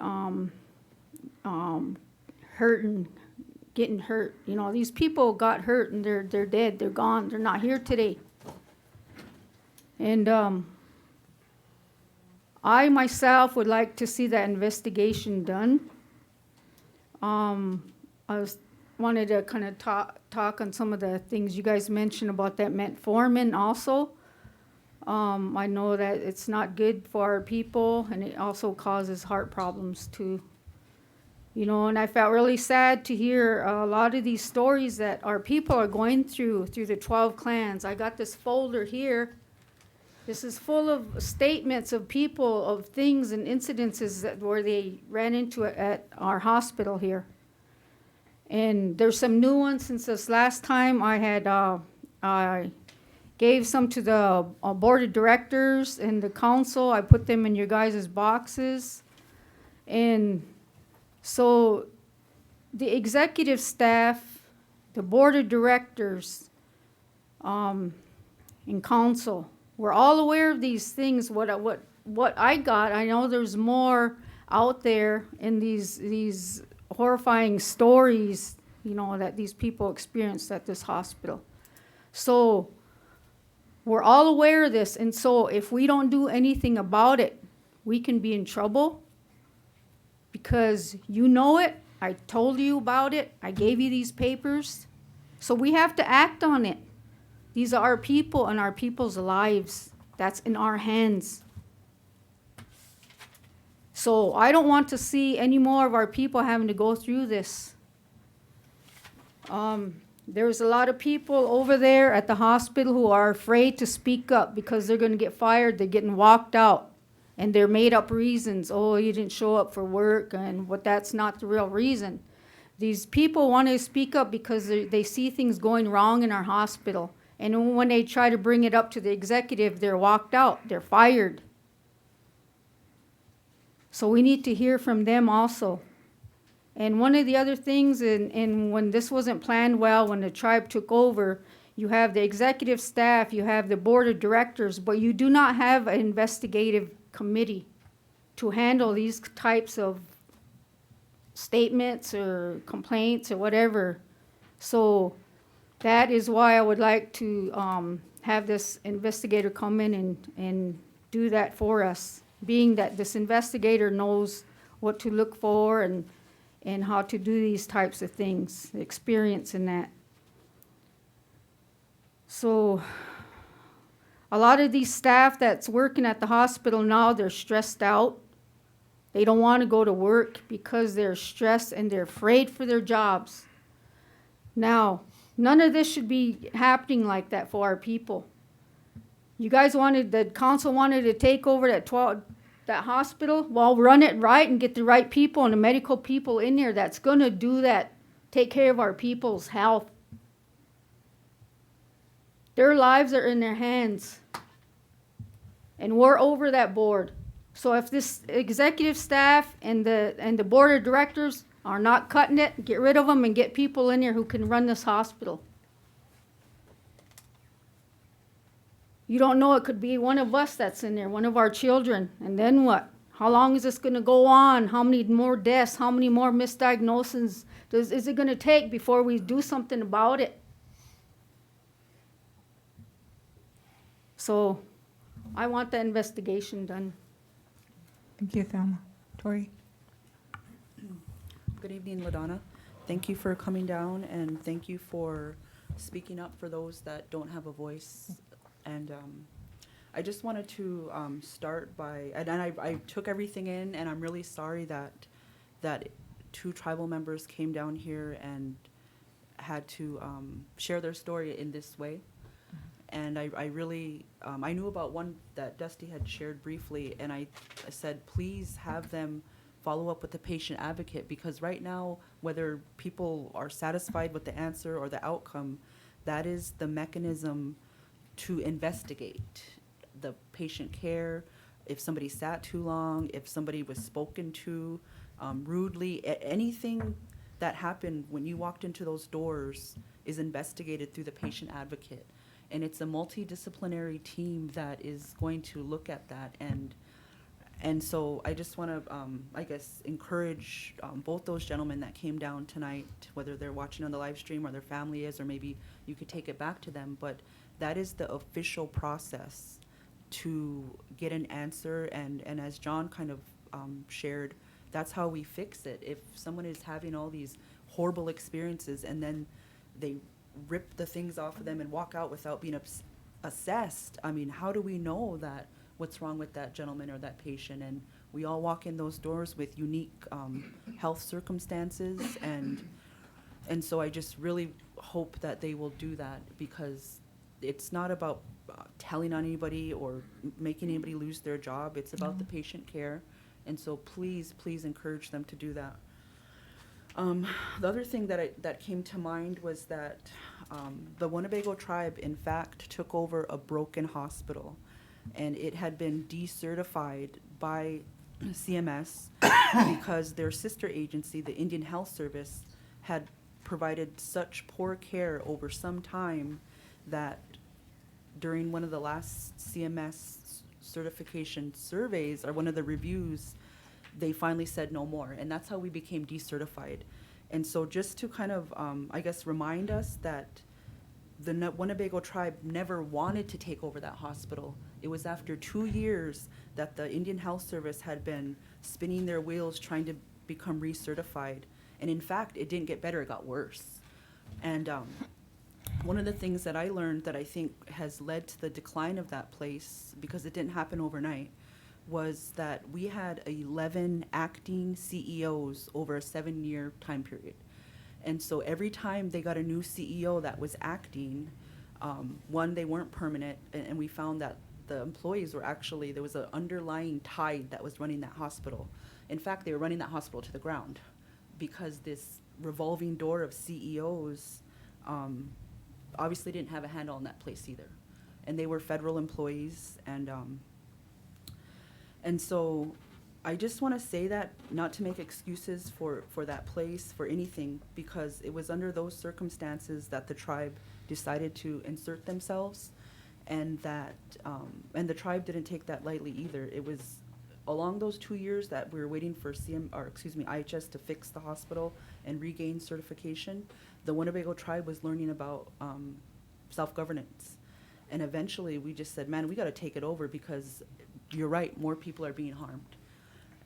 hurting, getting hurt. You know, these people got hurt and they're dead, they're gone, they're not here today. And I myself would like to see that investigation done. Wanted to kind of talk on some of the things you guys mentioned about that metformin also. I know that it's not good for our people, and it also causes heart problems too. You know, and I felt really sad to hear a lot of these stories that our people are going through the 12 clans. I got this folder here. This is full of statements of people, of things and incidences that where they ran into it at our hospital here. And there's some new ones since this last time. I had I gave some to the board of directors and the council. I put them in your guys' boxes. And so the executive staff, the board of directors, and council, we're all aware of these things. What I got, I know there's more out there in these horrifying stories, you know, that these people experienced at this hospital. So we're all aware of this, and so if we don't do anything about it, we can be in trouble, because you know it, I told you about it, I gave you these papers, so we have to act on it. These are our people and our people's lives. That's in our hands. So I don't want to see any more of our people having to go through this. There's a lot of people over there at the hospital who are afraid to speak up because they're going to get fired. They're getting walked out. And they're made up reasons. Oh, you didn't show up for work, and what, that's not the real reason. These people want to speak up because they see things going wrong in our hospital. And when they try to bring it up to the executive, they're walked out. They're fired. So we need to hear from them also. And one of the other things, and when this wasn't planned well, when the tribe took over, you have the executive staff, you have the board of directors, but you do not have an investigative committee to handle these types of statements or complaints or whatever. So that is why I would like to have this investigator come in and do that for us, being that this investigator knows what to look for and how to do these types of things, the experience in that. So a lot of these staff that's working at the hospital now, they're stressed out. They don't want to go to work because they're stressed and they're afraid for their jobs. Now, none of this should be happening like that for our people. You guys wanted, the council wanted to take over that hospital. Well, run it right and get the right people and the medical people in there that's going to do that, take care of our people's health. Their lives are in their hands. And we're over that board. So if this executive staff and the board of directors are not cutting it, get rid of them and get people in there who can run this hospital. You don't know, it could be one of us that's in there, one of our children. And then what? How long is this going to go on? How many more deaths? How many more misdiagnoses is it going to take before we do something about it? So I want the investigation done.
Thank you, Thelma. Tori?
Good evening, LaDonna. Thank you for coming down, and thank you for speaking up for those that don't have a voice. And I just wanted to start by, and I took everything in, and I'm really sorry that 2 tribal members came down here and had to share their story in this way. And I really, I knew about one that Dusty had shared briefly, and I said, please have them follow up with the patient advocate, because right now, whether people are satisfied with the answer or the outcome, that is the mechanism to investigate the patient care, if somebody sat too long, if somebody was spoken to rudely, anything that happened when you walked into those doors is investigated through the patient advocate. And it's a multidisciplinary team that is going to look at that. And so I just want to, I guess, encourage both those gentlemen that came down tonight, whether they're watching on the live stream or their family is, or maybe you could take it back to them. But that is the official process to get an answer. And as John kind of shared, that's how we fix it. If someone is having all these horrible experiences and then they rip the things off of them and walk out without being assessed, I mean, how do we know that what's wrong with that gentleman or that patient? And we all walk in those doors with unique health circumstances, and so I just really hope that they will do that, because it's not about telling on anybody or making anybody lose their job. It's about the patient care. And so please, please encourage them to do that. The other thing that came to mind was that the Winnebago tribe, in fact, took over a broken hospital, and it had been decertified by CMS because their sister agency, the Indian Health Service, had provided such poor care over some time that during one of the last CMS certification surveys, or one of the reviews, they finally said no more, and that's how we became decertified. And so just to kind of, I guess, remind us that the Winnebago tribe never wanted to take over that hospital. It was after 2 years that the Indian Health Service had been spinning their wheels trying to become recertified. And in fact, it didn't get better, it got worse. And one of the things that I learned that I think has led to the decline of that place, because it didn't happen overnight, was that we had 11 acting CEOs over a 7-year time period. And so every time they got a new CEO that was acting, one, they weren't permanent, and we found that the employees were actually, there was an underlying tide that was running that hospital. In fact, they were running that hospital to the ground, because this revolving door of CEOs obviously didn't have a handle on that place either. And they were federal employees, and so I just want to say that, not to make excuses for that place, for anything, because it was under those circumstances that the tribe decided to insert themselves, and that, and the tribe didn't take that lightly either. It was along those 2 years that we were waiting for IHS to fix the hospital and regain certification. The Winnebago tribe was learning about self-governance. And eventually we just said, man, we got to take it over, because you're right, more people are being harmed.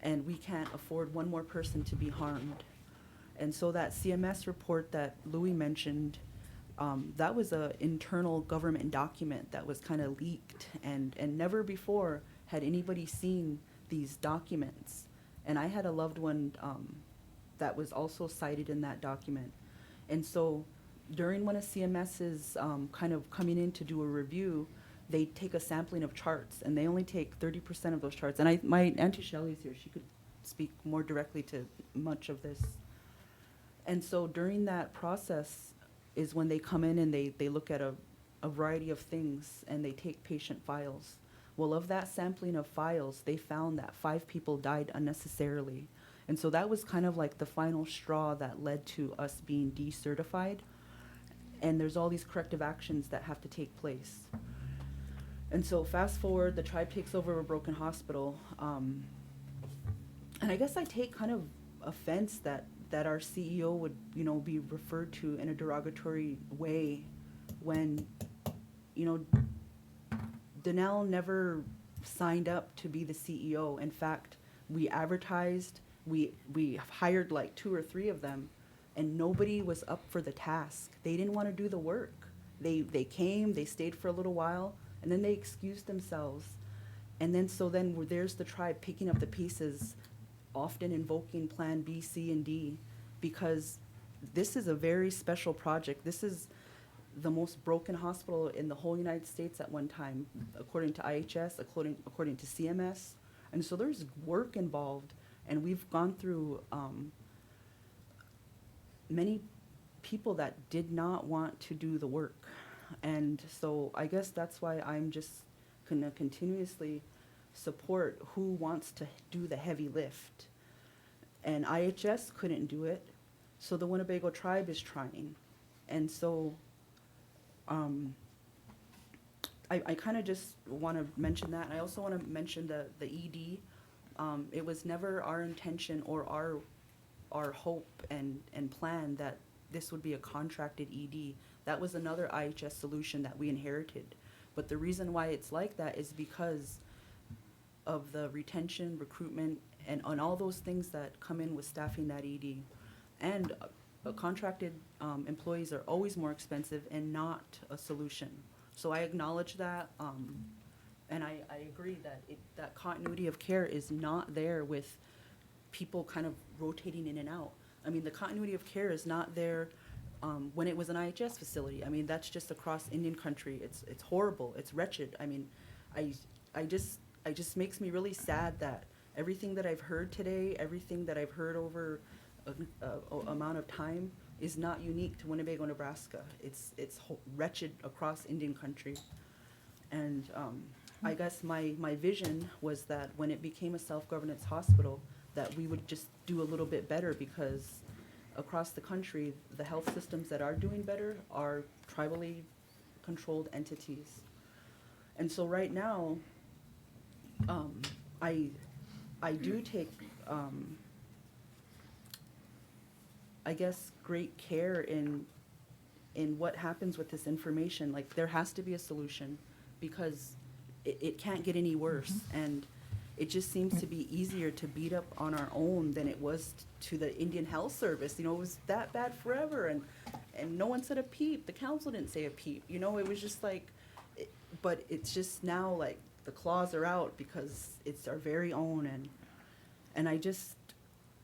And we can't afford one more person to be harmed. And so that CMS report that Louis mentioned, that was an internal government document that was kind of leaked, and never before had anybody seen these documents. And I had a loved one that was also cited in that document. And so during one of CMS's kind of coming in to do a review, they take a sampling of charts, and they only take 30% of those charts. And my Auntie Shelley's here, she could speak more directly to much of this. And so during that process is when they come in and they look at a variety of things, and they take patient files. Well, of that sampling of files, they found that 5 people died unnecessarily. And so that was kind of like the final straw that led to us being decertified. And there's all these corrective actions that have to take place. And so fast forward, the tribe takes over a broken hospital. And I guess I take kind of offense that our CEO would, be referred to in a derogatory way when, Donnell never signed up to be the CEO. In fact, we advertised, we hired like 2 or 3 of them, and nobody was up for the task. They didn't want to do the work. They came, they stayed for a little while, and then they excused themselves. And then there's the tribe picking up the pieces, often invoking Plan B, C, and D, because this is a very special project. This is the most broken hospital in the whole United States at one time, according to IHS, according to CMS. And so there's work involved, and we've gone through many people that did not want to do the work. And so I guess that's why I'm just gonna continuously support who wants to do the heavy lift. And IHS couldn't do it, so the Winnebago tribe is trying. And so I kind of just want to mention that. And I also want to mention the ED. It was never our intention or our hope and plan that this would be a contracted ED. That was another IHS solution that we inherited. But the reason why it's like that is because of the retention, recruitment, and on all those things that come in with staffing that ED. And contracted employees are always more expensive and not a solution. So I acknowledge that, and I agree that that continuity of care is not there with people kind of rotating in and out. I mean, the continuity of care is not there when it was an IHS facility. I mean, that's just across Indian country. It's horrible. It's wretched. I mean, it just makes me really sad that everything that I've heard today, everything that I've heard over a amount of time is not unique to Winnebago, Nebraska. It's wretched across Indian country. And I guess my vision was that when it became a self-governance hospital, that we would just do a little bit better, because across the country, the health systems that are doing better are tribally controlled entities. And so right now, I do take, I guess, great care in what happens with this information. Like, there has to be a solution, because it can't get any worse. And it just seems to be easier to beat up on our own than it was to the Indian Health Service. You know, it was that bad forever, and no one said a peep. The council didn't say a peep. You know, it was just like, but it's just now like the claws are out because it's our very own. And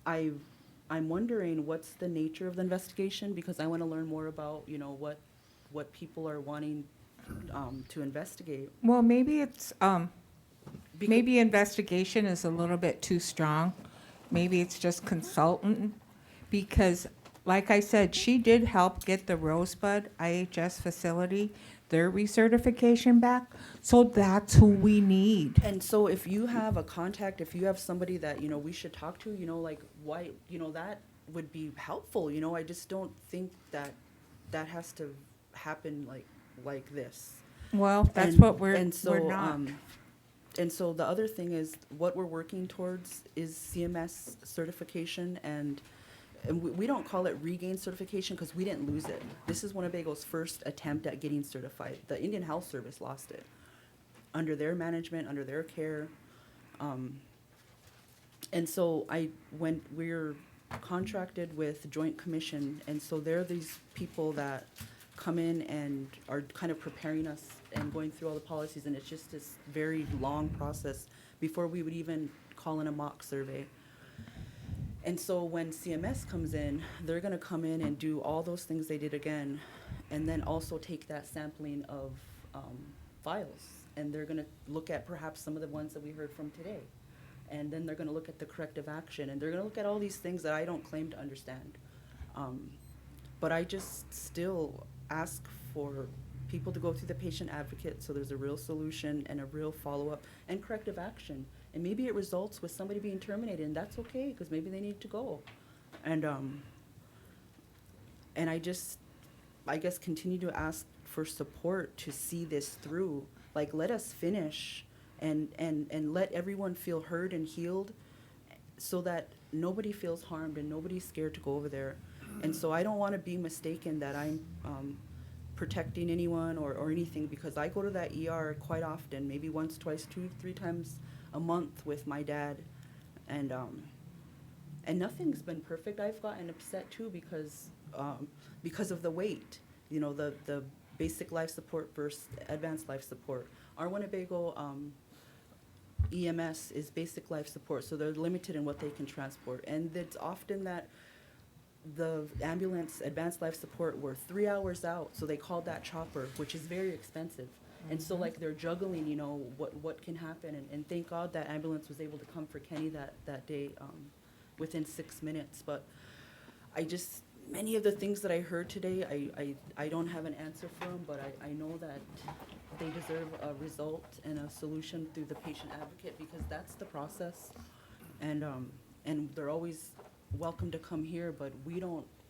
I'm wondering what's the nature of the investigation, because I want to learn more about, you know, what people are wanting to investigate.
Well, maybe it's, maybe investigation is a little bit too strong. Maybe it's just consultant, because like I said, she did help get the Rosebud IHS facility, their recertification back. So that's who we need.
And so if you have a contact, if you have somebody that, you know, we should talk to, you know, like, why, you know, that would be helpful. You know, I just don't think that has to happen like this.
Well, that's
And-
what we're not.
And so the other thing is, what we're working towards is CMS certification, and we don't call it regain certification because we didn't lose it. This is Winnebago's first attempt at getting certified. The Indian Health Service lost it under their management, under their care. And so when we're contracted with Joint Commission, and so they're these people that come in and are kind of preparing us and going through all the policies, and it's just this very long process before we would even call in a mock survey. And so when CMS comes in, they're gonna come in and do all those things they did again, and then also take that sampling of files, and they're gonna look at perhaps some of the ones that we heard from today. And then they're gonna look at the corrective action, and they're gonna look at all these things that I don't claim to understand. But I just still ask for people to go through the patient advocate, so there's a real solution and a real follow-up and corrective action. And maybe it results with somebody being terminated, and that's okay, because maybe they need to go. And I guess continue to ask for support to see this through. Like, let us finish and let everyone feel heard and healed, so that nobody feels harmed and nobody's scared to go over there. And so I don't want to be mistaken that I'm protecting anyone or anything, because I go to that ER quite often, maybe once, twice, 2-3 times a month with my dad, and nothing's been perfect. I've gotten upset too because of the wait, you know, the basic life support versus advanced life support. Our Winnebago EMS is basic life support, so they're limited in what they can transport, and it's often that the ambulance advanced life support were 3 hours out, so they called that chopper, which is very expensive. And so like they're juggling, you know, what can happen, and thank God that ambulance was able to come for Kenny that day within 6 minutes. But I just many of the things that I heard today, I don't have an answer for them, but I know that they deserve a result and a solution through the patient advocate, because that's the process. And they're always welcome to come here, but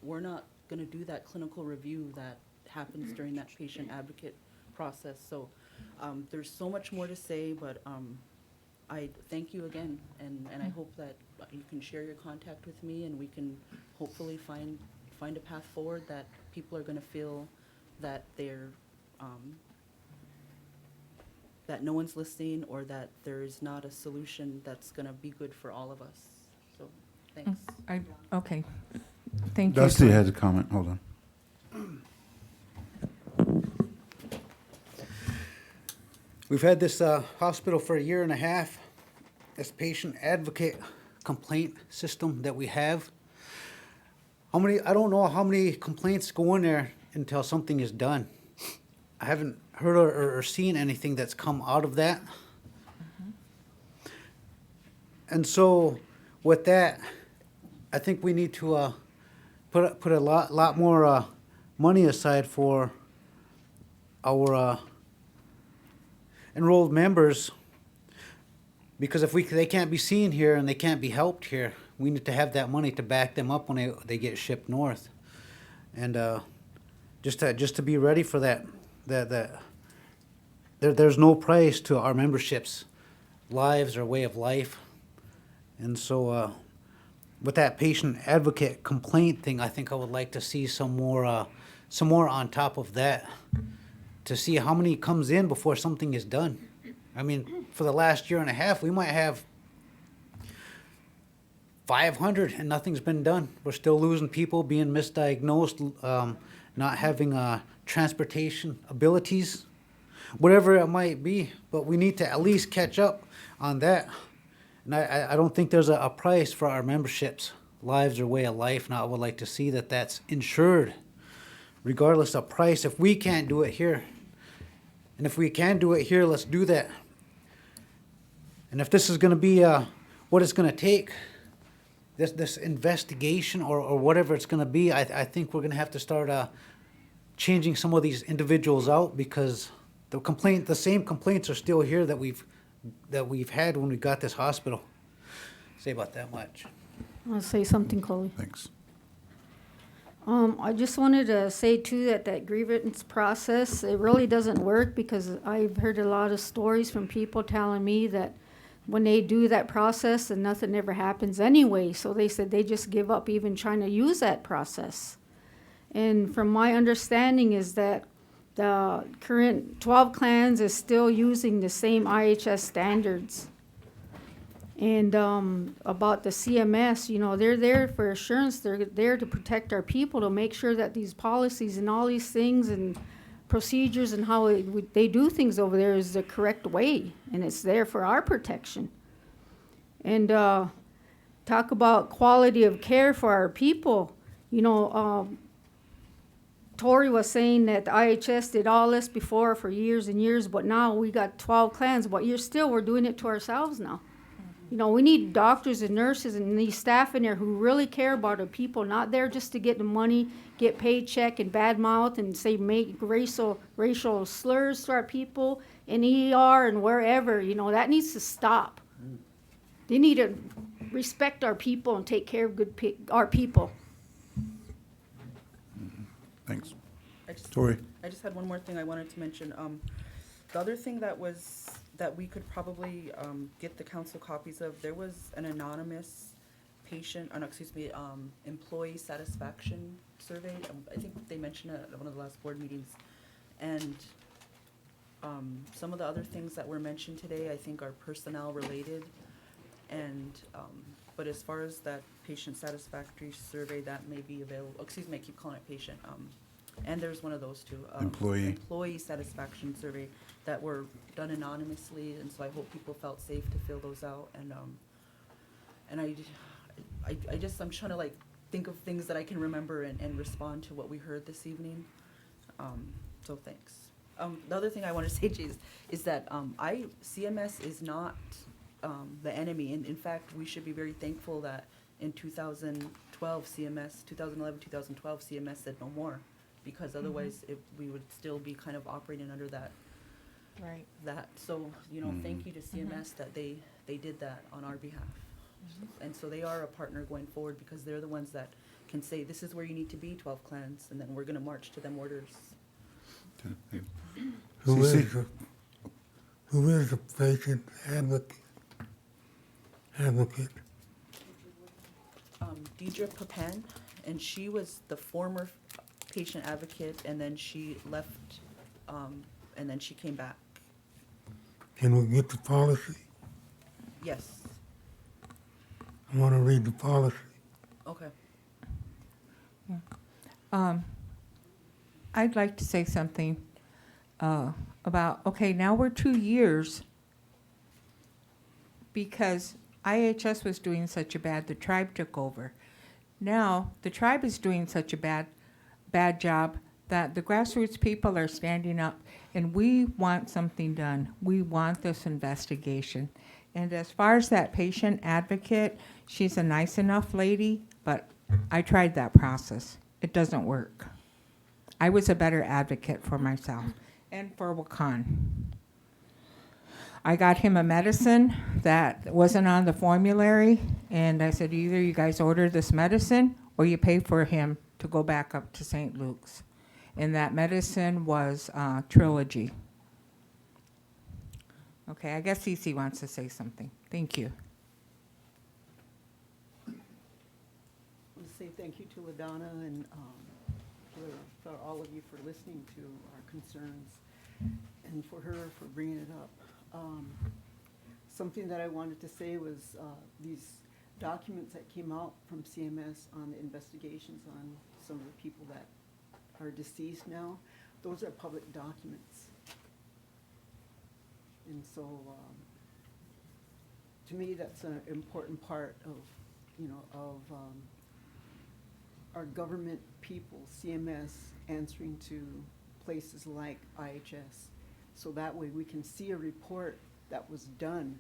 we're not gonna do that clinical review that happens during that patient advocate process. So, there's so much more to say, but, I thank you again, and I hope that you can share your contact with me, and we can hopefully find a path forward that people are gonna feel that they're, that no one's listening, or that there is not a solution that's gonna be good for all of us. So, thanks.
Okay. Thank you.
Dusty has a comment. Hold on.
We've had this hospital for a year and a half, this patient advocate complaint system that we have. I don't know how many complaints go in there until something is done. I haven't heard or seen anything that's come out of that. And so with that, I think we need to put a lot more money aside for our enrolled members, because if they can't be seen here and they can't be helped here, we need to have that money to back them up when they get shipped north, and just to be ready for that. There's no price to our memberships, lives or way of life, and so with that patient advocate complaint thing, I think I would like to see some more on top of that, to see how many comes in before something is done. I mean, for the last year and a half, we might have 500 and nothing's been done. We're still losing people, being misdiagnosed, not having transportation abilities, whatever it might be. But we need to at least catch up on that. And I don't think there's a price for our memberships, lives or way of life. Now I would like to see that that's insured, regardless of price, if we can't do it here. And if we can do it here, let's do that. And if this is going to be what it's going to take, this investigation or whatever it's going to be, I think we're going to have to start changing some of these individuals out, because the same complaints are still here that we've had when we got this hospital. Say about that much.
I'll say something, Chloe.
Thanks.
I just wanted to say too that grievance process, it really doesn't work, because I've heard a lot of stories from people telling me that when they do that process and nothing ever happens anyway. So they said they just give up even trying to use that process. And from my understanding is that the current 12 clans is still using the same IHS standards. And about the CMS, they're there for assurance. They're there to protect our people, to make sure that these policies and all these things and procedures and how they do things over there is the correct way. And it's there for our protection. And talk about quality of care for our people. Tori was saying that the IHS did all this before for years and years, but now we got 12 clans, but we're doing it to ourselves now. We need doctors and nurses and these staff in there who really care about our people, not there just to get the money, get paycheck and badmouth and say make racial slurs to our people in ER and wherever. That needs to stop. They need to respect our people and take care of our people.
Thanks.
I just-
Tori.
I just had one more thing I wanted to mention. The other thing that we could probably get the council copies of, there was an anonymous employee satisfaction survey. I think they mentioned it at one of the last board meetings. And some of the other things that were mentioned today, I think, are personnel related. And but as far as that patient satisfactory survey, that may be available. I keep calling it patient. And there's one of those too. Employee satisfaction survey that were done anonymously, and so I hope people felt safe to fill those out. And I'm trying to think of things that I can remember and respond to what we heard this evening. So thanks. The other thing I want to say, Jay, is that CMS is not the enemy. And in fact, we should be very thankful that in 2012 CMS, 2011, 2012 CMS said no more, because otherwise we would still be kind of operating under that.
Right.
So, thank you to CMS that they did that on our behalf. And so they are a partner going forward, because they're the ones that can say, this is where you need to be, 12 clans, and then we're gonna march to them orders.
Who
CC.
is the patient advocate?
Deidre Papan, and she was the former patient advocate, and then she left, and then she came back.
Can we get the policy?
Yes,
I want to read the policy.
okay.
I'd like to say something about, okay, now we're 2 years because IHS was doing such a the tribe took over. Now, the tribe is doing such a bad job that the grassroots people are standing up, and we want something done. We want this investigation. And as far as that patient advocate, she's a nice enough lady, but I tried that process. It doesn't work. I was a better advocate for myself and for Wakan. I got him a medicine that wasn't on the formulary, and I said, either you guys order this medicine or you pay for him to go back up to St. Luke's. And that medicine was Trilogy. Okay, I guess Cece wants to say something. Thank you.
I want to say thank you to LaDonna and for all of you for listening to our concerns, and for her for bringing it up. Something that I wanted to say was these documents that came out from CMS on the investigations on some of the people that are deceased now, those are public documents. And so, to me, that's an important part of our government people, CMS, answering to places like IHS. So that way we can see a report that was done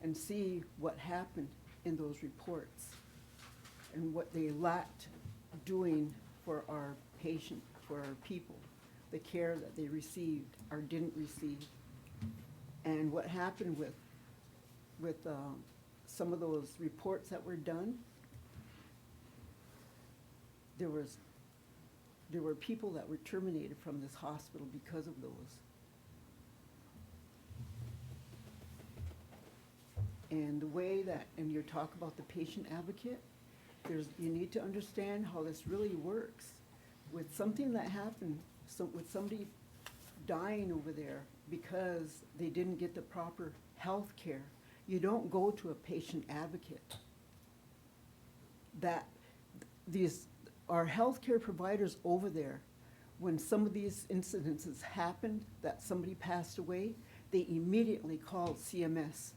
and see what happened in those reports and what they lacked doing for our patient, for our people, the care that they received or didn't receive, and what happened with some of those reports that were done. There were people that were terminated from this hospital because of those. And the way that, and you talk about the patient advocate, you need to understand how this really works. With something that happened, with somebody dying over there because they didn't get the proper health care, you don't go to a patient advocate. Our healthcare providers over there, when some of these incidences happened, that somebody passed away, they immediately called CMS,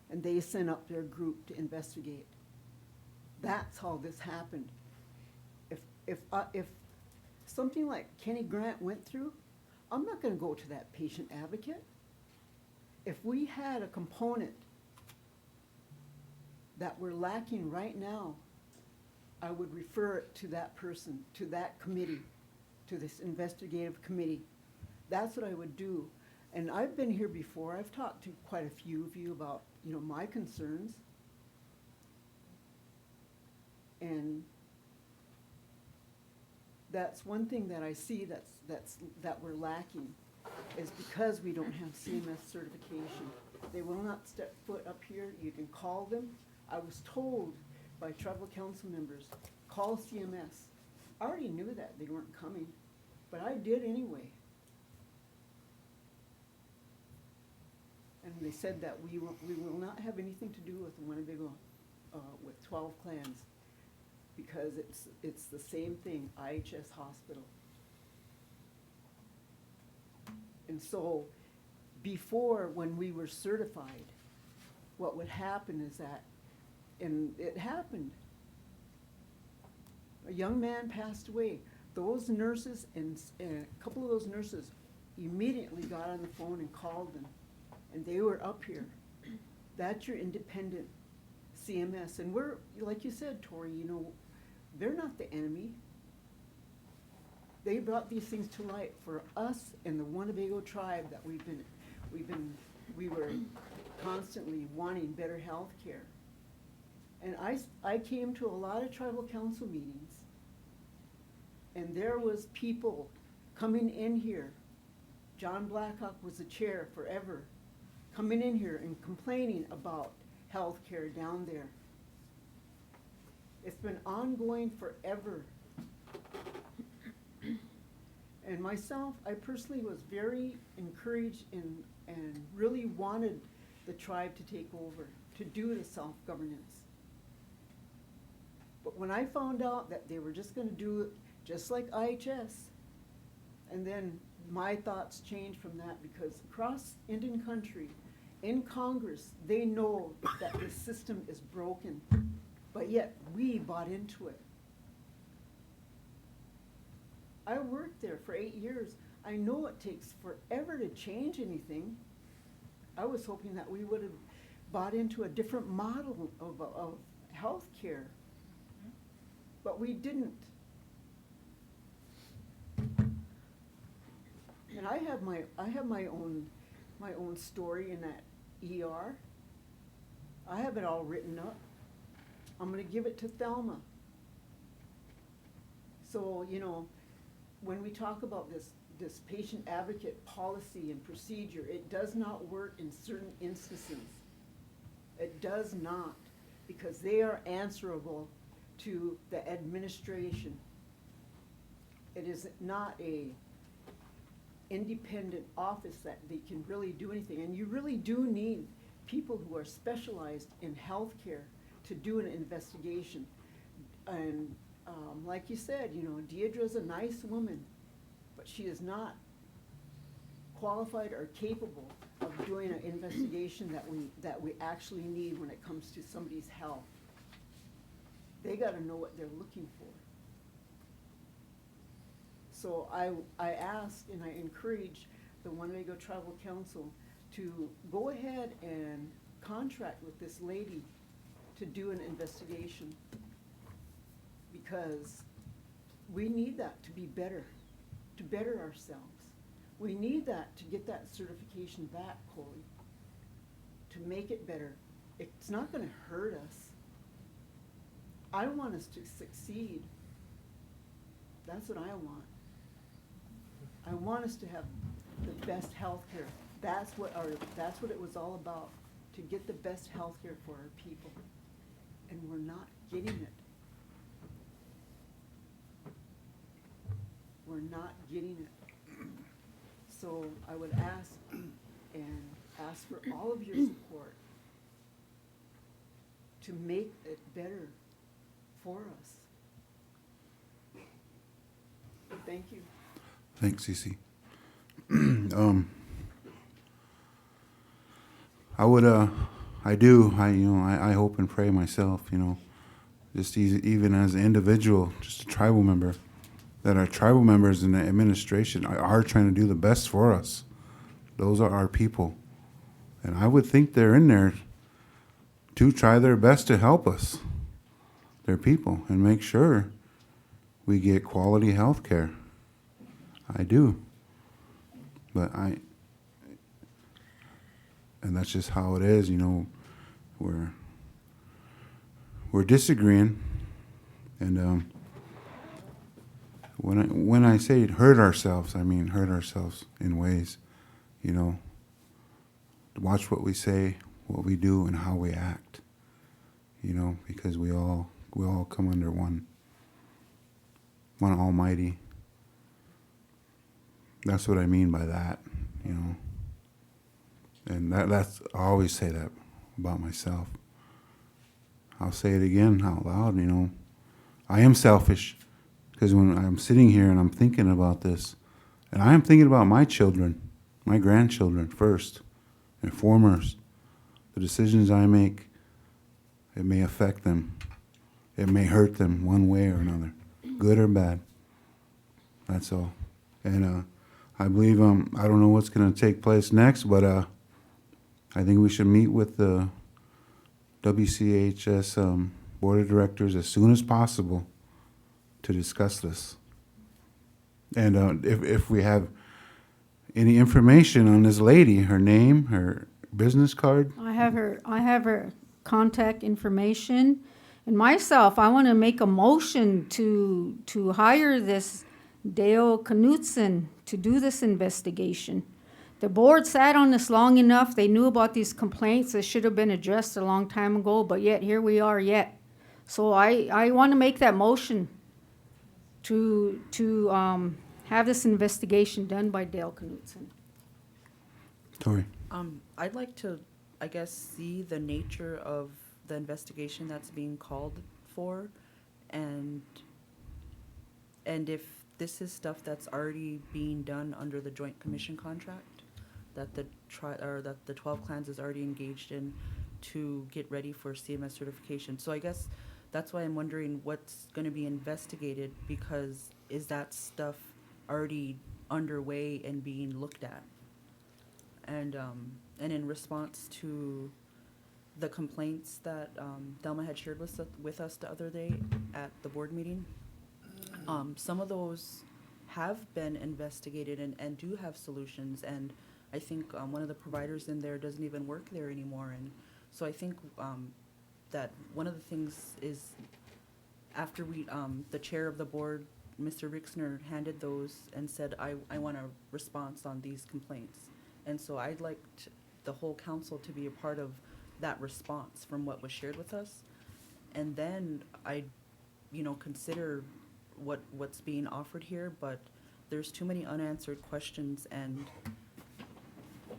and they sent up their group to investigate. That's how this happened. If something like Kenny Grant went through, I'm not going to go to that patient advocate. If we had a component that we're lacking right now, I would refer it to that person, to that committee, to this investigative committee. That's what I would do. And I've been here before. I've talked to quite a few of you about, my concerns. And that's one thing that I see that we're lacking, is because we don't have CMS certification. They will not step foot up here. You can call them. I was told by tribal council members, call CMS. I already knew that they weren't coming, but I did anyway. And they said that we will not have anything to do with the Winnebago, with 12 clans, because it's the same thing, IHS hospital. And so, before, when we were certified, what would happen is that, and it happened, a young man passed away. Those nurses, and a couple of those nurses immediately got on the phone and called them, and they were up here. That's your independent CMS, and we're, like you said, Tori, you know, they're not the enemy. They brought these things to light for us and the Winnebago tribe that we were constantly wanting better health care. And I came to a lot of tribal council meetings, and there was people coming in here. John Blackhawk was the chair forever, coming in here and complaining about health care down there. It's been ongoing forever. And myself, I personally was very encouraged and really wanted the tribe to take over, to do the self-governance. But when I found out that they were just gonna do it just like IHS, and then my thoughts changed from that, because across Indian country, in Congress, they know that this system is broken, but yet we bought into it. I worked there for 8 years. I know it takes forever to change anything. I was hoping that we would have bought into a different model of health care, but we didn't. And I have my own story in that ER. I have it all written up. I'm gonna give it to Thelma. So, you know, when we talk about this patient advocate policy and procedure, it does not work in certain instances. It does not, because they are answerable to the administration. It is not a independent office that they can really do anything. And you really do need people who are specialized in healthcare to do an investigation. And like you said, you know, Deidre's a nice woman, but she is not qualified or capable of doing an investigation that we actually need when it comes to somebody's health. They gotta know what they're looking for. So I asked and I encouraged the Winnebago Tribal Council to go ahead and contract with this lady to do an investigation, because we need that to be better, to better ourselves. We need that to get that certification back, Coley, to make it better. It's not gonna hurt us. I want us to succeed. That's what I want. I want us to have the best health care. That's what it was all about, to get the best health care for our people. And we're not getting it. We're not getting it. So I would ask for all of your support to make it better for us. Thank you.
Thanks, Cece. I hope and pray myself, you know, just even as an individual, just a tribal member, that our tribal members in the administration are trying to do the best for us. Those are our people. And I would think they're in there to try their best to help us, their people, and make sure we get quality health care. I do. But and that's just how it is, you know. We're disagreeing, and when I say hurt ourselves, I mean hurt ourselves in ways, you know. Watch what we say, what we do, and how we act, you know, because we all come under one Almighty. That's what I mean by that, you know. And that's I always say that about myself. I'll say it again out loud, you know. I am selfish, because when I'm sitting here and I'm thinking about this, and I am thinking about my children, my grandchildren first and foremost. The decisions I make, it may affect them. It may hurt them one way or another, good or bad. That's all. And I believe, I don't know what's going to take place next, but I think we should meet with the WCHS Board of Directors as soon as possible to discuss this. And if we have any information on this lady, her name, her business card,
I have her contact information. And myself, I want to make a motion to hire this Dale Knutson to do this investigation. The board sat on this long enough. They knew about these complaints that should have been addressed a long time ago, but yet here we are yet. So I want to make that motion to have this investigation done by Dale Knutson.
Tori.
I'd like to, I guess, see the nature of the investigation that's being called for, and if this is stuff that's already being done under the Joint Commission contract that the 12 clans is already engaged in to get ready for CMS certification. So I guess that's why I'm wondering what's going to be investigated, because is that stuff already underway and being looked at? And in response to the complaints that Delma had shared with us the other day at the board meeting, some of those have been investigated and do have solutions, and I think one of the providers in there doesn't even work there anymore. And so I think that one of the things is, after we, the chair of the board, Mr. Rixner, handed those and said, I want a response on these complaints. And so I'd like the whole council to be a part of that response from what was shared with us. And then I, consider what's being offered here, but there's too many unanswered questions,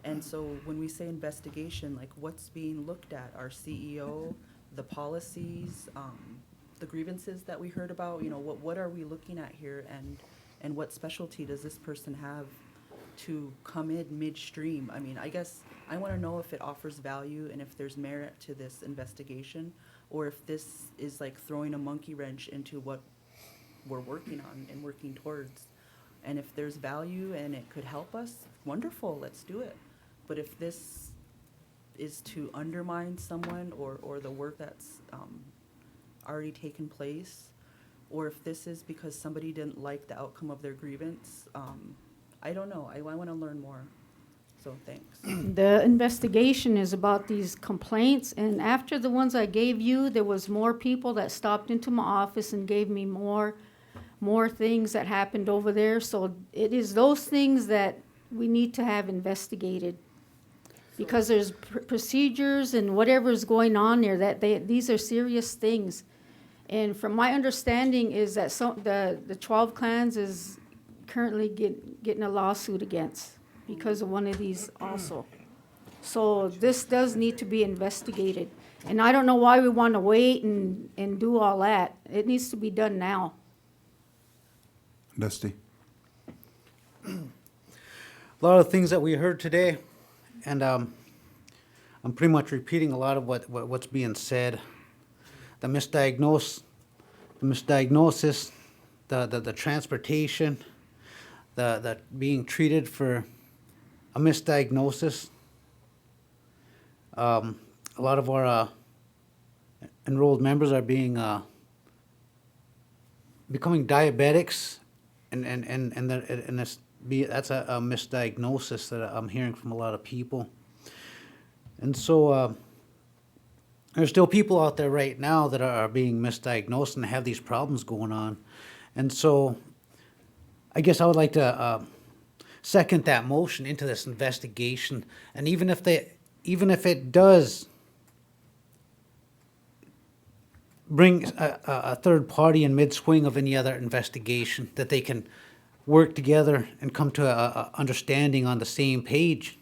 and so when we say investigation, like what's being looked at, our CEO, the policies, the grievances that we heard about, what are we looking at here, and what specialty does this person have to come in midstream? I mean, I guess I want to know if it offers value and if there's merit to this investigation, or if this is like throwing a monkey wrench into what we're working on and working towards. And if there's value and it could help us, wonderful, let's do it. But if this is to undermine someone or the work that's already taken place, or if this is because somebody didn't like the outcome of their grievance, I don't know. I want to learn more. So thanks.
The investigation is about these complaints, and after the ones I gave you, there was more people that stopped into my office and gave me more things that happened over there. So it is those things that we need to have investigated, because there's procedures and whatever's going on there, these are serious things. And from my understanding is that the 12 clans is currently getting a lawsuit against because of one of these also. So this does need to be investigated. And I don't know why we want to wait and do all that. It needs to be done now.
Dusty.
A lot of things that we heard today, and I'm pretty much repeating a lot of what's being said. The misdiagnosis, the transportation, the being treated for a misdiagnosis. A lot of our enrolled members are becoming diabetics, and that's a misdiagnosis that I'm hearing from a lot of people. And so there's still people out there right now that are being misdiagnosed and have these problems going on. And so I guess I would like to second that motion into this investigation. And even if it does bring a third party in mid-swing of any other investigation, that they can work together and come to a understanding on the same page.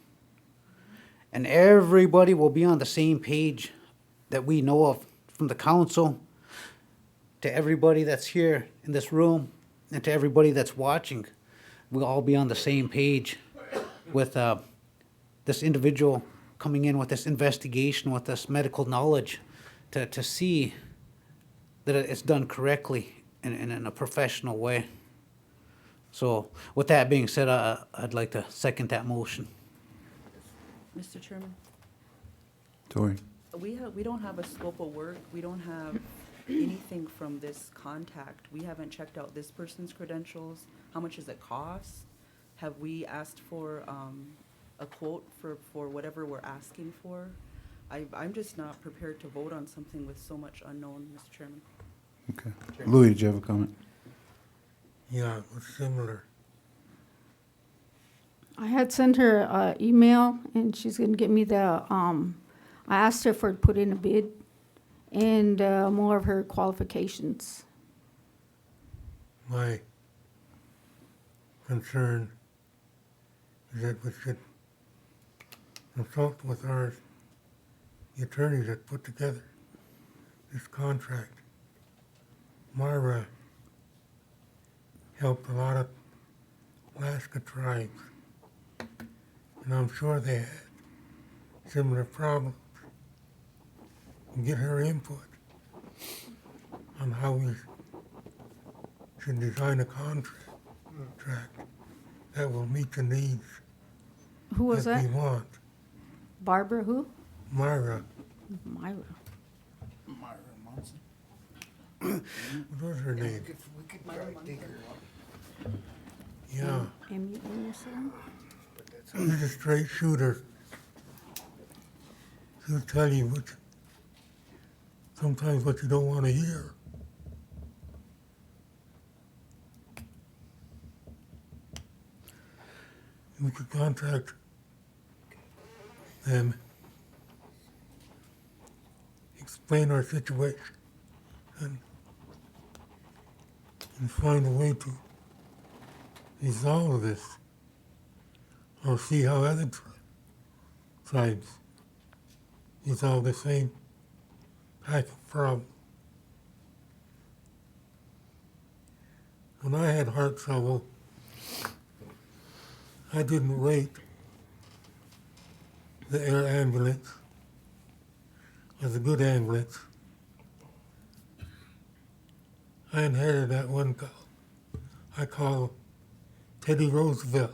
And everybody will be on the same page that we know of, from the council to everybody that's here in this room and to everybody that's watching. We'll all be on the same page with this individual coming in with this investigation, with this medical knowledge to see that it's done correctly and in a professional way. So with that being said, I'd like to second that motion.
Mr. Chairman?
Tori.
We don't have a scope of work. We don't have anything from this contact. We haven't checked out this person's credentials. How much does it cost? Have we asked for a quote for whatever we're asking for? I'm just not prepared to vote on something with so much unknown, Mr. Chairman.
Okay. Louis, did you have a comment?
Yeah, it was similar.
I had sent her an email, and she's gonna get me the, I asked her for to put in a bid and more of her qualifications.
My concern is that we should consult with our attorneys that put together this contract. Myra helped a lot of Alaska tribes, and I'm sure they had similar problems. And get her input on how we should design a contract that will meet the needs
Who was
that
that?
we want.
Barbara who?
Myra,
Myra.
what was her name? Yeah,
M-U-N or something?
she's a straight shooter. She'll tell you sometimes what you don't want to hear. We could contact them, explain our situation, and find a way to resolve this, or see how other tribes resolve the same type of problem. When I had heart trouble, I didn't rate the air ambulance as a good ambulance. I inherited that one call. I call Teddy Roosevelt,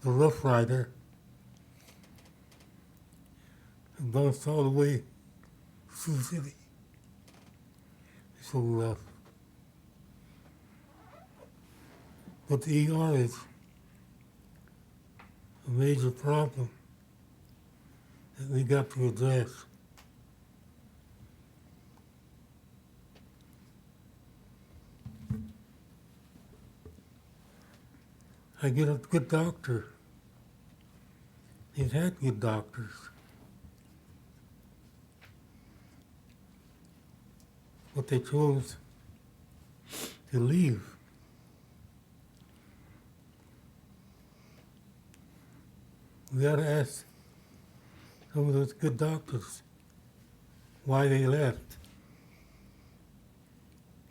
the Rough Rider, who bounced all the way to Sioux City. So, but the ER is a major problem that we got to address. I get a good doctor. They've had good doctors. But they chose to leave. We ought to ask some of those good doctors why they left.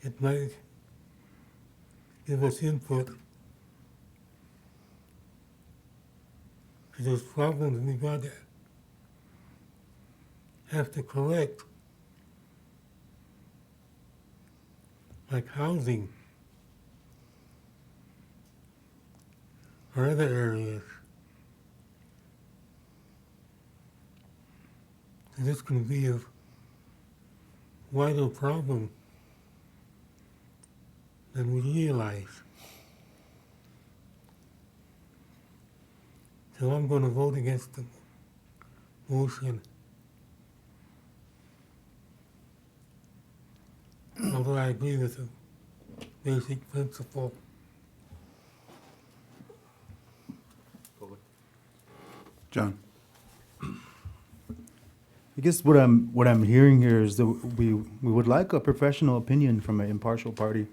It might give us input to those problems we got to have to correct, like housing or other areas. And this can be a wider problem than we realize. So I'm going to vote against the motion. Although I agree with the basic principle.
John?
I guess what I'm hearing here is that we would like a professional opinion from an impartial party.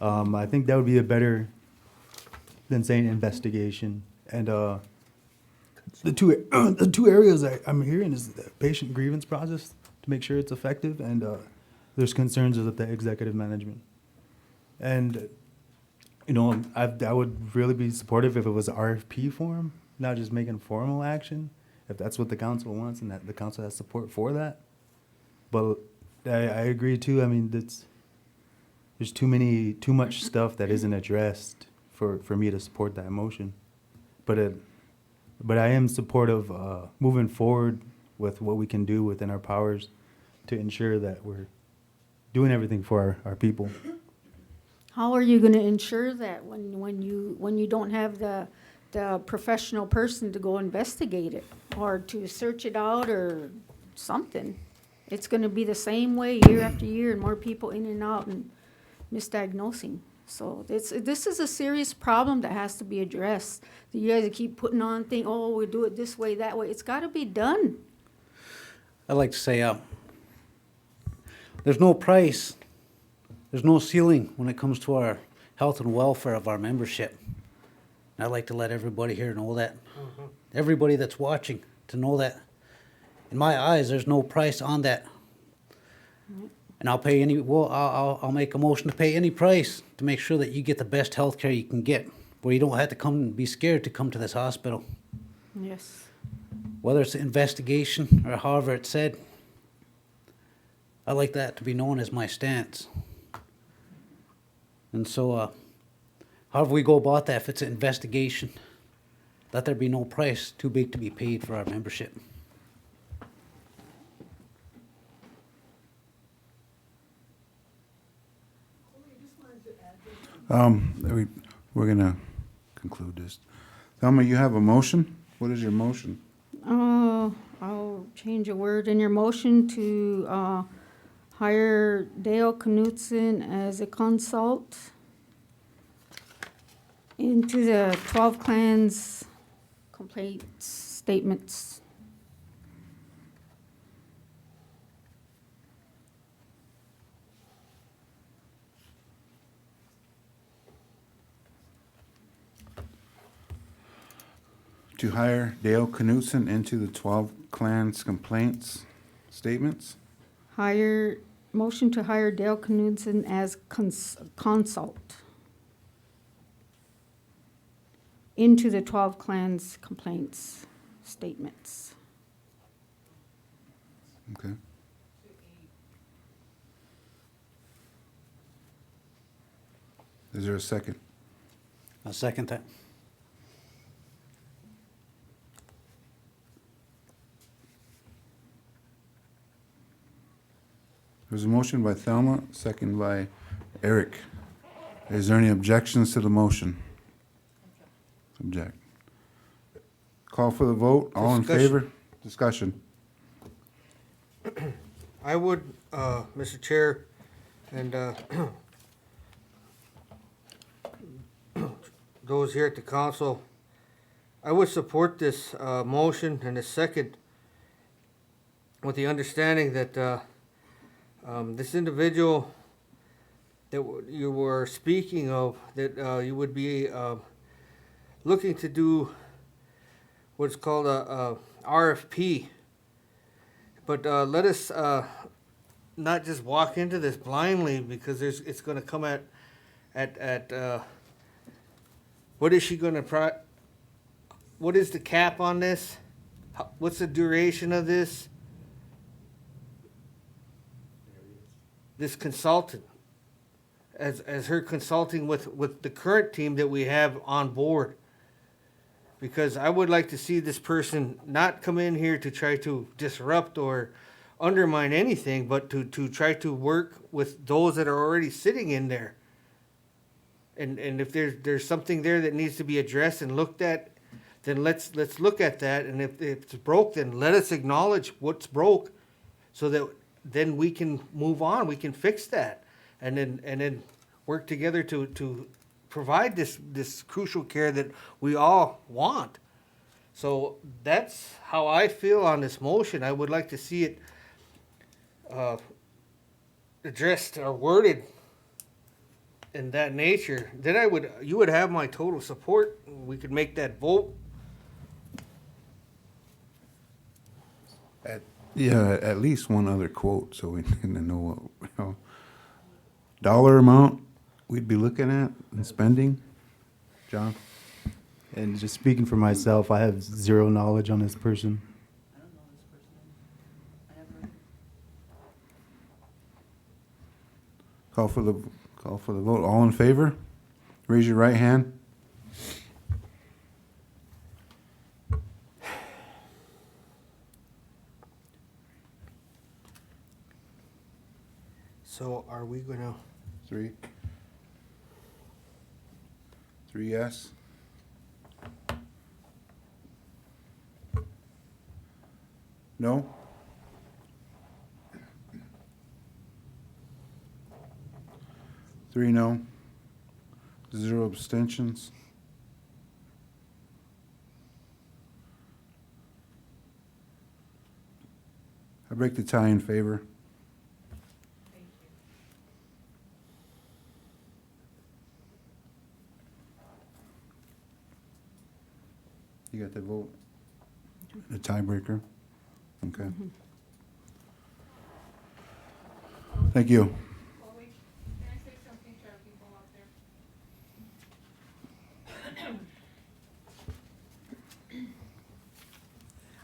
I think that would be a better than saying investigation. And the two areas I'm hearing is the patient grievance process to make sure it's effective, and there's concerns with the executive management. And you know, I would really be supportive if it was RFP form, not just making formal action, if that's what the council wants and that the council has support for that. But I agree too. I mean, there's too much stuff that isn't addressed for me to support that motion. But I am supportive moving forward with what we can do within our powers to ensure that we're doing everything for our people.
How are you gonna ensure that when you don't have the professional person to go investigate it or to search it out or something? It's gonna be the same way year after year and more people in and out and misdiagnosing. So this is a serious problem that has to be addressed. You guys keep putting on thing, oh, we do it this way, that way. It's gotta be done.
I'd like to say, there's no price, there's no ceiling when it comes to our health and welfare of our membership. And I'd like to let everybody here know that. Everybody that's watching to know that. In my eyes, there's no price on that. And I'll pay I'll make a motion to pay any price to make sure that you get the best health care you can get, where you don't have to come and be scared to come to this hospital.
Yes.
Whether it's an investigation or however it's said, I like that to be known as my stance. And so, however we go about that, if it's an investigation, let there be no price too big to be paid for our membership.
We're gonna conclude this. Thelma, you have a motion? What is your motion?
I'll change a word in your motion to hire Dale Knutson as a consult into the 12 clans complaints statements.
To hire Dale Knutson into the 12 clans complaints statements?
Motion to hire Dale Knudsen as consult into the 12 clans complaints statements.
Okay. Is there a second?
I'll second that.
There's a motion by Thelma, second by Eric. Is there any objections to the motion? Object. Call for the vote. All in
Discussion.
favor? Discussion.
I would, Mr. Chair, and those here at the council, I would support this motion and a second with the understanding that this individual that you were speaking of, that you would be looking to do what's called a RFP. But let us not just walk into this blindly, because it's going to come at what is she going to what is the cap on this? What's the duration of this? This consultant, as her consulting with the current team that we have on board. Because I would like to see this person not come in here to try to disrupt or undermine anything, but to try to work with those that are already sitting in there. And if there's something there that needs to be addressed and looked at, then let's look at that. And if it's broke, then let us acknowledge what's broke, so that then we can move on. We can fix that, and then work together to provide this crucial care that we all want. So that's how I feel on this motion. I would like to see it addressed or worded in that nature. Then you would have my total support. We could make that vote.
Yeah, at least one other quote, so we can know what, dollar amount we'd be looking at and spending. John?
And just speaking for myself, I have zero knowledge on this person.
I don't know this person. I never.
Call for the vote. All in favor? Raise your right hand.
So are we gonna,
3? 3 yes. No? 3 no. 0 abstentions. I break the tie in favor. You got the vote? The tiebreaker? Okay. Thank you.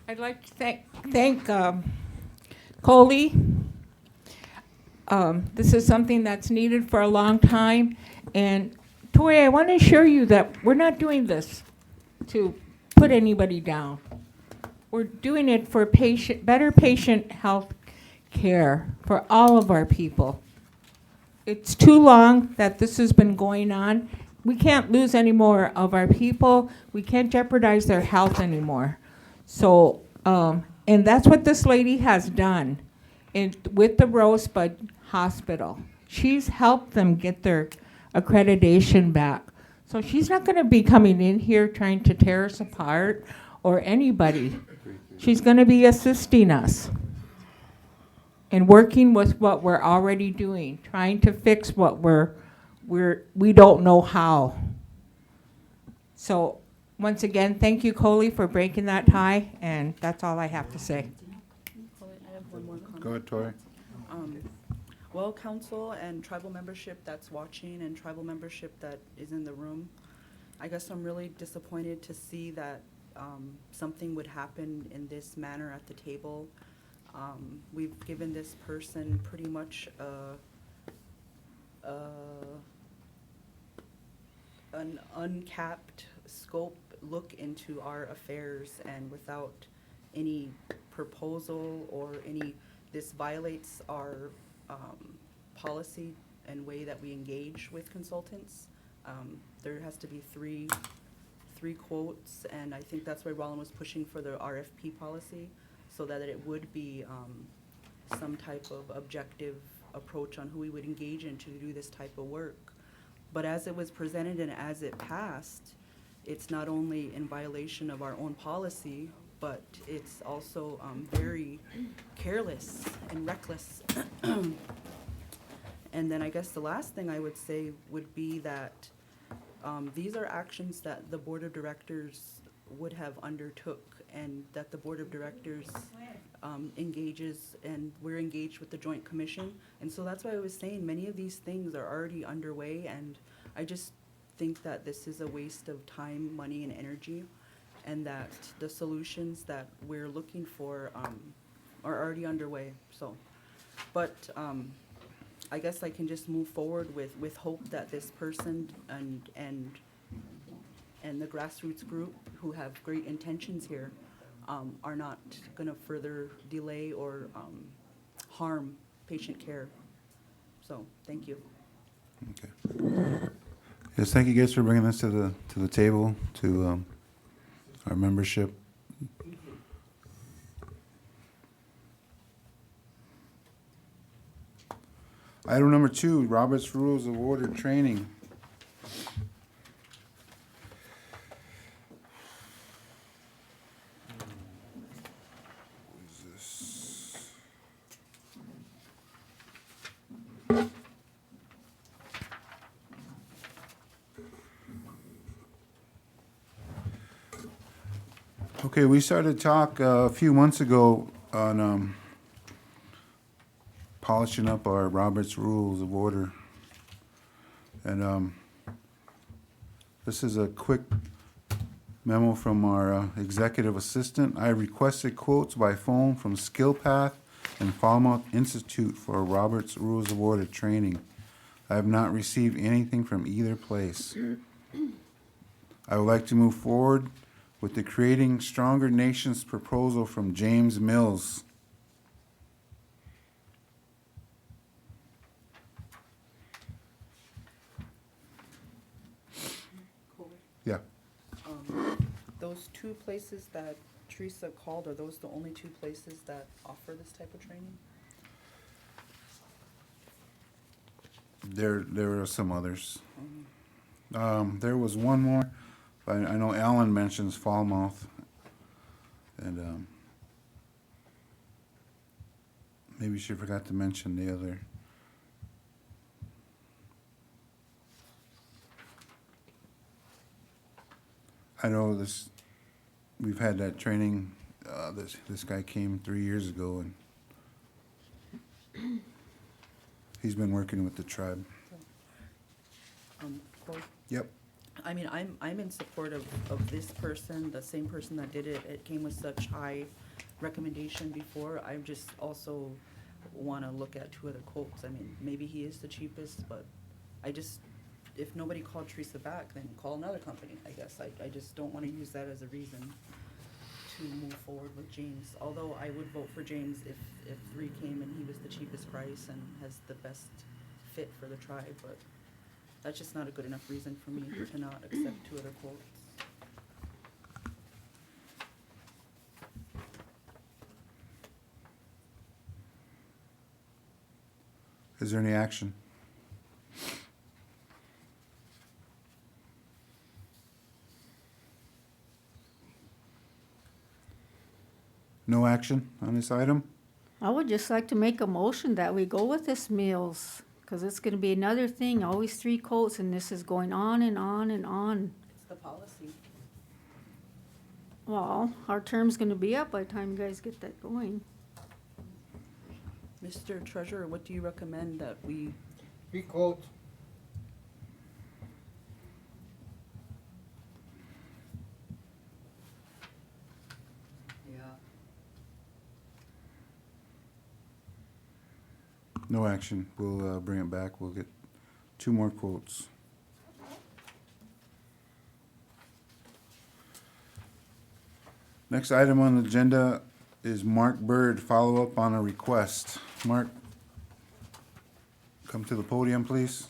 I'd like to thank Coley. This is something that's needed for a long time. And Tori, I want to assure you that we're not doing this to put anybody down. We're doing it for better patient health care for all of our people. It's too long that this has been going on. We can't lose any more of our people. We can't jeopardize their health anymore. So, and that's what this lady has done with the Rosebud Hospital. She's helped them get their accreditation back. So she's not going to be coming in here trying to tear us apart or anybody. She's going to be assisting us and working with what we're already doing, trying to fix what we don't know how. So once again, thank you, Coley, for breaking that tie, and that's all I have to say.
I have one more comment.
Go ahead, Tori.
Well, council and tribal membership that's watching and tribal membership that is in the room, I guess I'm really disappointed to see that something would happen in this manner at the table. We've given this person pretty much an uncapped scope look into our affairs, and without any proposal or this violates our policy and way that we engage with consultants. There has to be three quotes, and I think that's why Roland was pushing for the RFP policy, so that it would be some type of objective approach on who we would engage in to do this type of work. But as it was presented and as it passed, it's not only in violation of our own policy, but it's also very careless and reckless. And then I guess the last thing I would say would be that these are actions that the Board of Directors would have undertook, and that the Board of Directors engages, and we're engaged with the Joint Commission. And so that's why I was saying many of these things are already underway, and I just think that this is a waste of time, money, and energy, and that the solutions that we're looking for are already underway. So, but I guess I can just move forward with hope that this person and the grassroots group, who have great intentions here, are not going to further delay or harm patient care. So, thank you.
Okay. Yes, thank you guys for bringing this to the table, to our membership. Item number 2, Robert's Rules of Order Training. What is this? Okay, we started talk a few months ago on polishing up our Robert's Rules of Order. And this is a quick memo from our executive assistant. I requested quotes by phone from SkillPath and Falmouth Institute for Robert's Rules of Order training. I have not received anything from either place. I would like to move forward with the Creating Stronger Nations proposal from James Mills.
those two places that Teresa called, are those the only two places that offer this type of training?
There are some others. There was one more. I know Alan mentions Falmouth, and maybe she forgot to mention the other. I know this. We've had that training. This guy came 3 years ago, and he's been working with the tribe.
Well,
Yep.
I mean, I'm in support of this person, the same person that did it. It came with such high recommendation before. I just also wanna look at two other quotes. I mean, maybe he is the cheapest, but I just, if nobody called Teresa back, then call another company, I guess. I just don't wanna use that as a reason to move forward with James. Although I would vote for James if three came and he was the cheapest price and has the best fit for the tribe, but that's just not a good enough reason for me to not accept two other quotes.
Is there any action? No action on this item?
I would just like to make a motion that we go with this meals, because it's gonna be another thing, always 3 quotes, and this is going on and on and on.
It's the policy.
Well, our term's gonna be up by the time you guys get that going.
Mr. Treasurer, what do you recommend that we,
3 quotes.
No action. We'll bring it back. We'll get 2 more quotes. Next item on the agenda is Mark Bird, follow-up on a request. Mark, come to the podium, please.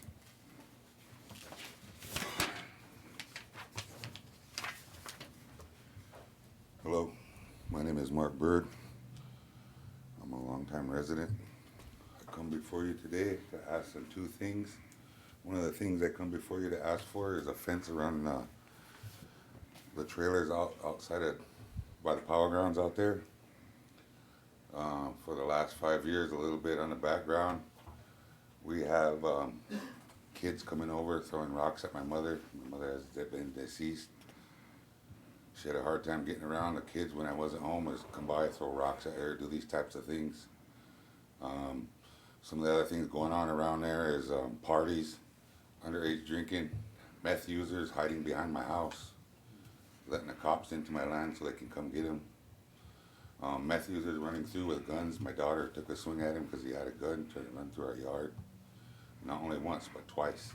Hello, my name is Mark Bird. I'm a longtime resident. I come before you today to ask them 2 things. One of the things I come before you to ask for is a fence around the trailers outside of, by the power grounds out there. For the last 5 years, a little bit on the background, we have kids coming over throwing rocks at my mother. My mother has been deceased. She had a hard time getting around. The kids, when I wasn't home, would come by, throw rocks at her, do these types of things. Some of the other things going on around there is parties, underage drinking, meth users hiding behind my house, letting the cops into my land so they can come get them. Meth users running through with guns. My daughter took a swing at him because he had a gun, tried to run through our yard. Not only once, but twice.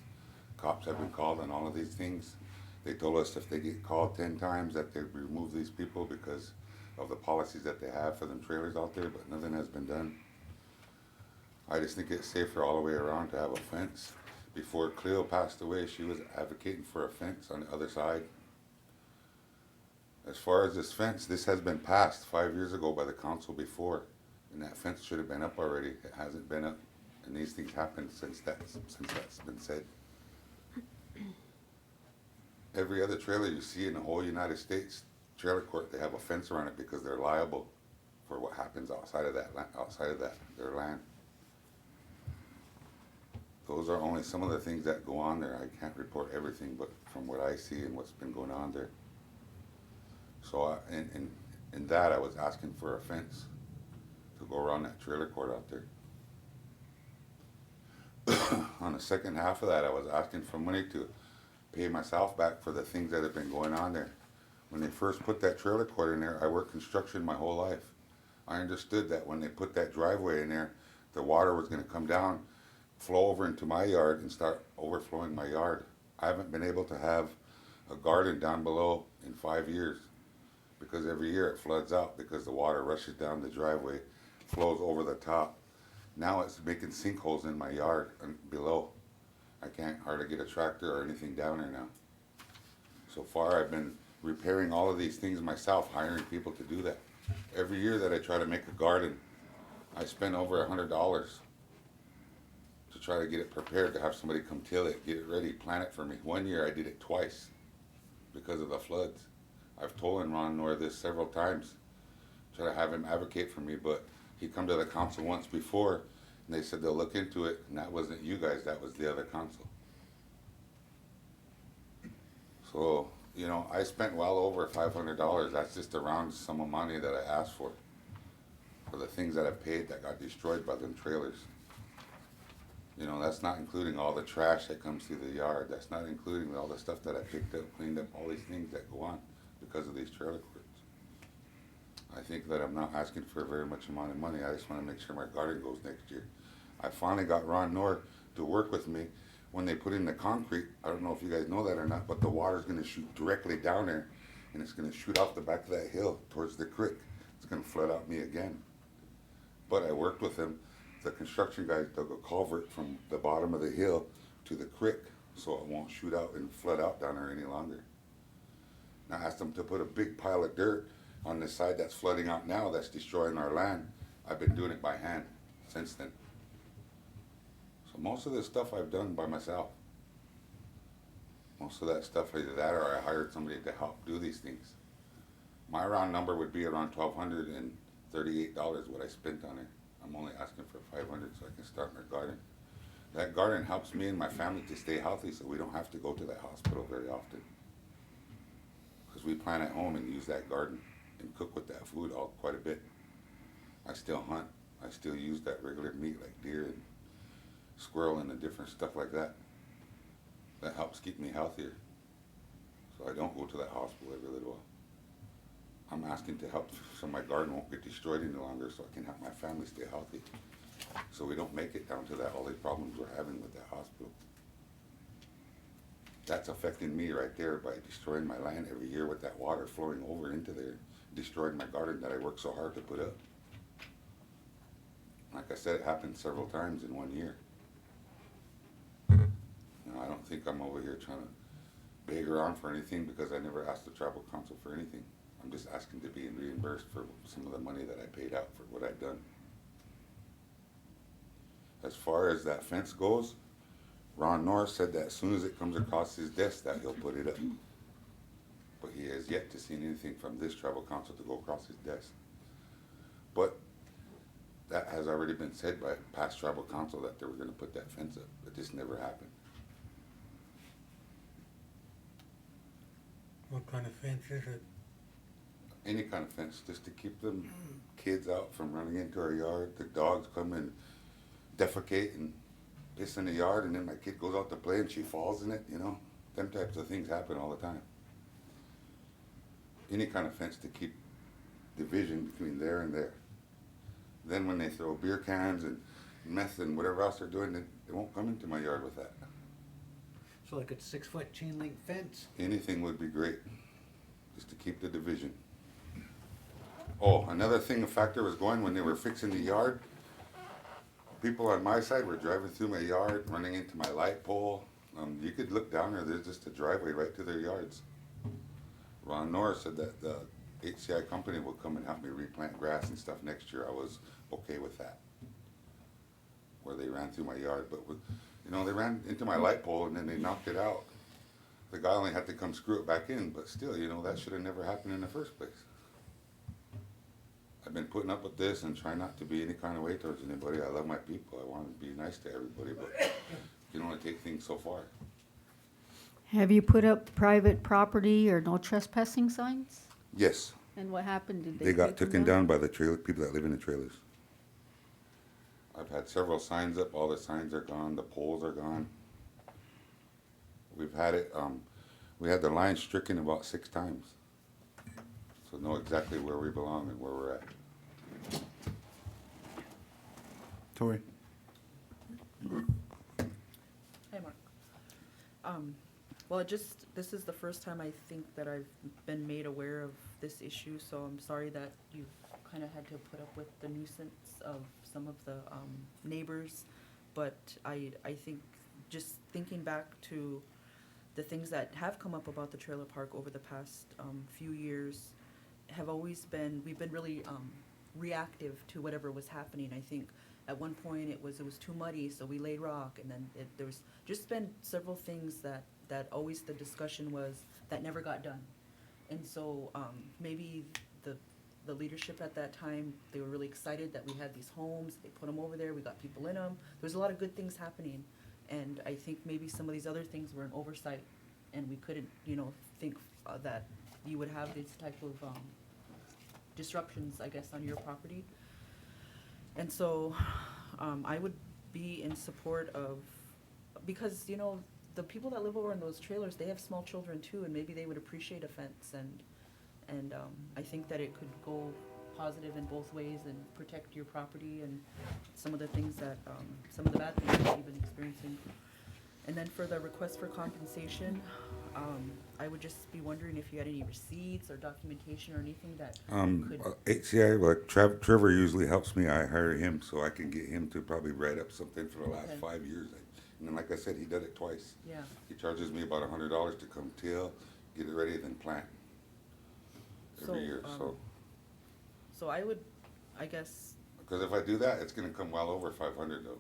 Cops have been called on all of these things. They told us if they get called 10 times that they remove these people because of the policies that they have for them trailers out there, but nothing has been done. I just think it's safer all the way around to have a fence. Before Cleo passed away, she was advocating for a fence on the other side. As far as this fence, this has been passed 5 years ago by the council before, and that fence should have been up already. It hasn't been up, and these things happened since that's been said. Every other trailer you see in the whole United States trailer court, they have a fence around it because they're liable for what happens outside of their land. Those are only some of the things that go on there. I can't report everything, but from what I see and what's been going on there. So in that, I was asking for a fence to go around that trailer court out there. On the second half of that, I was asking for money to pay myself back for the things that have been going on there. When they first put that trailer court in there, I worked construction my whole life. I understood that when they put that driveway in there, the water was going to come down, flow over into my yard and start overflowing my yard. I haven't been able to have a garden down below in 5 years because every year it floods out because the water rushes down the driveway, flows over the top. Now it's making sinkholes in my yard and below. I can't hardly get a tractor or anything down there now. So far I've been repairing all of these things myself, hiring people to do that. Every year that I try to make a garden, I spend over $100 to try to get it prepared, to have somebody come till it, get it ready, plant it for me. One year I did it twice because of the floods. I've told Ron Nor this several times, try to have him advocate for me, but he come to the council once before, and they said they'll look into it, and that wasn't you guys, that was the other council. So, you know, I spent well over $500. That's just a round sum of money that I asked for the things that I paid that got destroyed by them trailers. You know, that's not including all the trash that comes through the yard. That's not including all the stuff that I picked up, cleaned up, all these things that go on because of these trailer courts. I think that I'm not asking for a very much amount of money. I just want to make sure my garden goes next year. I finally got Ron Nor to work with me when they put in the concrete. I don't know if you guys know that or not, but the water's going to shoot directly down there, and it's going to shoot off the back of that hill towards the creek. It's going to flood out me again. But I worked with him. The construction guys dug a culvert from the bottom of the hill to the creek so it won't shoot out and flood out down there any longer. And I asked them to put a big pile of dirt on the side that's flooding out now, that's destroying our land. I've been doing it by hand since then. So most of this stuff I've done by myself. Most of that stuff, either that or I hired somebody to help do these things. My round number would be around $1,238 what I spent on it. I'm only asking for $500 so I can start my garden. That garden helps me and my family to stay healthy, so we don't have to go to that hospital very often. Because we plant at home and use that garden and cook with that food quite a bit. I still hunt. I still use that regular meat like deer and squirrel and the different stuff like that. That helps keep me healthier. So I don't go to that hospital every little while. I'm asking to help so my garden won't get destroyed any longer, so I can help my family stay healthy. So we don't make it down to that, all these problems we're having with that hospital. That's affecting me right there by destroying my land every year with that water flowing over into there, destroying my garden that I worked so hard to put up. Like I said, it happened several times in 1 year. Now, I don't think I'm over here trying to beg around for anything because I never asked the tribal council for anything. I'm just asking to be reimbursed for some of the money that I paid out for what I've done. As far as that fence goes, Ron Norris said that as soon as it comes across his desk that he'll put it up. But he has yet to see anything from this tribal council to go across his desk. But that has already been said by past tribal council that they were going to put that fence up, but this never happened.
What kind of fence is it?
Any kind of fence, just to keep them kids out from running into our yard. The dogs come and defecate and piss in the yard, and then my kid goes out to play and she falls in it, you know. Them types of things happen all the time. Any kind of fence to keep division between there and there. Then when they throw beer cans and meth and whatever else they're doing, they won't come into my yard with that.
So like a 6-foot chain link fence.
Anything would be great, just to keep the division. Oh, another thing, a factor was going when they were fixing the yard. People on my side were driving through my yard, running into my light pole. You could look down there, there's just a driveway right to their yards. Ron Norris said that the HCI company will come and help me replant grass and stuff next year. I was okay with that. Where they ran through my yard, but you know, they ran into my light pole and then they knocked it out. The guy only had to come screw it back in, but still, you know, that should have never happened in the first place. I've been putting up with this and trying not to be any kind of way towards anybody. I love my people. I want to be nice to everybody, but you can only take things so far.
Have you put up private property or no trespassing signs?
Yes.
And what happened? Did
They got
take them
taken down by the people that live in the trailers. I've had several signs up. All the signs are gone. The poles are gone. We've had it, we had the line stricken about 6 times. So know exactly where we belong and where we're at.
Tori?
Hey, Mark. Well, this is the first time I think that I've been made aware of this issue, so I'm sorry that you've kind of had to put up with the nuisance of some of the neighbors. But I think just thinking back to the things that have come up about the trailer park over the past few years have always been, we've been really reactive to whatever was happening. I think at one point it was too muddy, so we laid rock, and then there was just been several things that always the discussion was that never got done. And so maybe the leadership at that time, they were really excited that we had these homes, they put them over there, we got people in them. There was a lot of good things happening. And I think maybe some of these other things were an oversight, and we couldn't, think that you would have these type of disruptions, I guess, on your property. And so I would be in support of, because, the people that live over in those trailers, they have small children too, and maybe they would appreciate a fence, and I think that it could go positive in both ways and protect your property and some of the things that, some of the bad things that you've been experiencing. And then for the request for compensation, I would just be wondering if you had any receipts or documentation or anything that could.
HCI, well, Trevor usually helps me. I hire him so I can get him to probably write up something for the last
Okay.
5 years. And then, like I said, he did it twice.
Yeah.
He charges me about $100 to come till, get it ready, then plant every year.
So I would, I guess,
Because if I do that, it's going to come well over 500 though.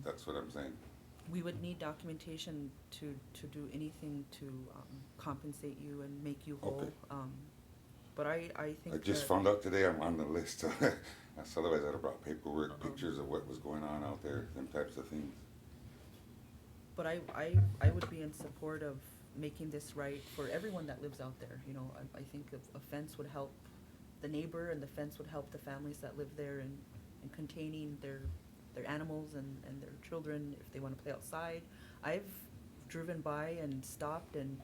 That's what I'm saying.
we would need documentation to do anything to compensate you and make you whole.
Okay.
But I think
I just
that-
found out today I'm on the list. Otherwise, I'd have brought paperwork, pictures of what was going on out there, them types of things.
But I would be in support of making this right for everyone that lives out there. I think a fence would help the neighbor, and the fence would help the families that live there in containing their animals and their children if they want to play outside. I've driven by and stopped, and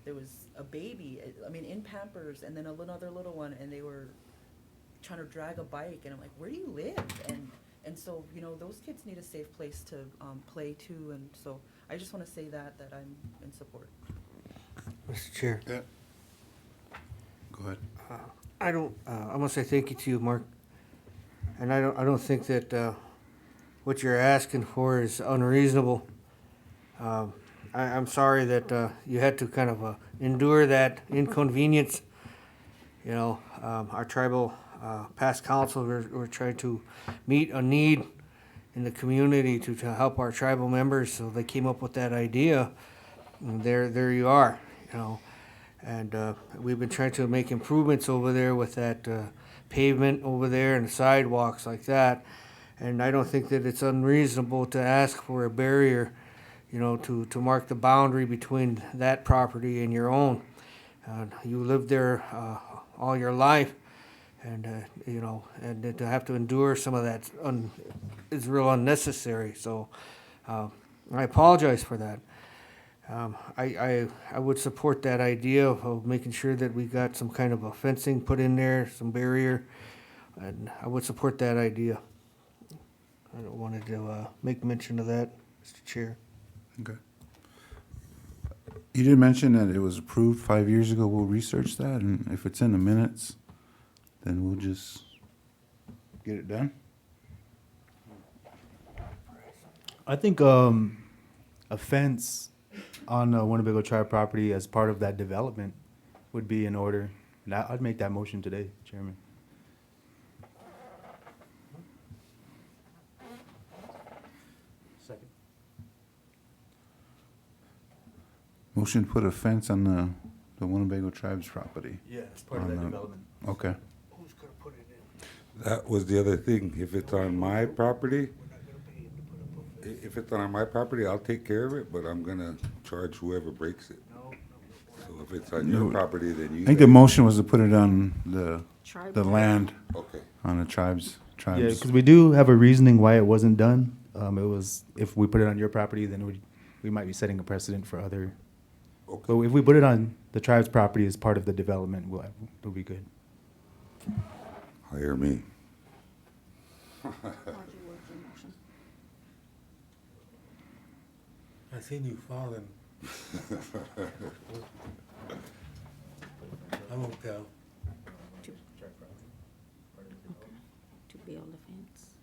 there was a baby, in Pampers, and then another little one, and they were trying to drag a bike, and I'm like, where do you live? And so, those kids need a safe place to play too, and so I just want to say that I'm in support.
Mr. Chair.
Yeah. Go ahead.
I want to say thank you to you, Mark. And I don't think that what you're asking for is unreasonable. I'm sorry that you had to kind of endure that inconvenience. Our tribal past council were trying to meet a need in the community to help our tribal members, so they came up with that idea. And there you are, And we've been trying to make improvements over there with that pavement over there and sidewalks like that. And I don't think that it's unreasonable to ask for a barrier, to mark the boundary between that property and your own. You lived there all your life, and and to have to endure some of that is real unnecessary. So I apologize for that. I would support that idea of making sure that we got some kind of a fencing put in there, some barrier, and I would support that idea. I wanted to make mention of that, Mr. Chair.
Okay. You did mention that it was approved 5 years ago. We'll research that, and if it's in the minutes, then we'll just get it done.
I think a fence on a Winnebago Tribe property as part of that development would be in order. And I'd make that motion today, Chairman. Second.
Motion to put a fence on the Winnebago Tribe's property.
Yeah, as part of that development.
Okay.
Who's gonna put it in?
That was the other thing. If it's on my property, if it's on my property, I'll take care of it, but I'm gonna charge whoever breaks it. So if it's on your property, then you.
I think the motion was to put it on the
Tribal.
land,
Okay.
on the tribes.
Yeah, because we do have a reasoning why it wasn't done. It was, if we put it on your property, then we might be setting a precedent for other.
Okay.
So if we put it on the tribe's property as part of the development, we'll be good.
Hire me.
I seen you falling. I won't tell.
To build a fence.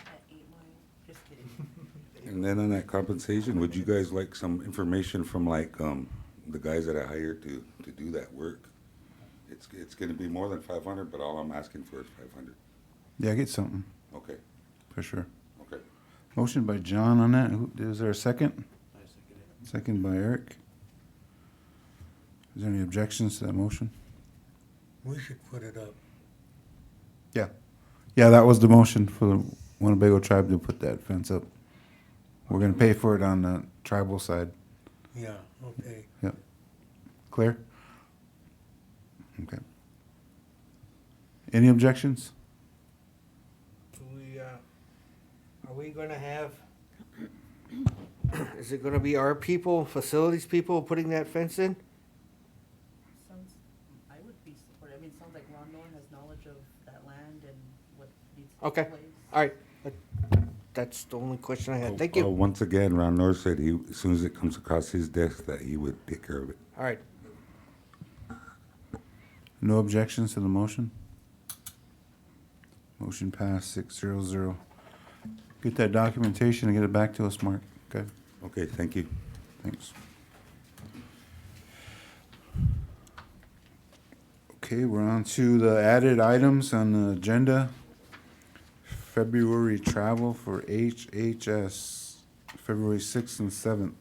At 8 Mile, just kidding.
And then on that compensation, would you guys like some information from like, the guys that I hired to do that work? It's gonna be more than 500, but all I'm asking for is 500.
Yeah, get something,
Okay,
for sure.
okay.
Motion by John on that. Is there a second? Second by Eric. Is there any objections to that motion?
We should put it up.
Yeah. Yeah, that was the motion for the Winnebago tribe to put that fence up. We're gonna pay for it on the tribal side.
Yeah, okay.
Yep. Clear? Okay. Any objections?
Are we gonna have, is it gonna be our people, facilities people putting that fence in?
Sounds, I would be supportive. I mean, it sounds like Ron Norn has knowledge of that land and what needs to
Okay.
take place.
All right, that's the only question I had. Thank you.
Once again, Ron North said as soon as it comes across his desk, that he would take care of it.
All right,
No objections to the motion? Motion passed 6-0-0. Get that documentation and get it back to us, Mark. Okay,
Okay, thank you.
thanks. Okay, we're on to the added items on the agenda. February travel for HHS, February 6th and 7th.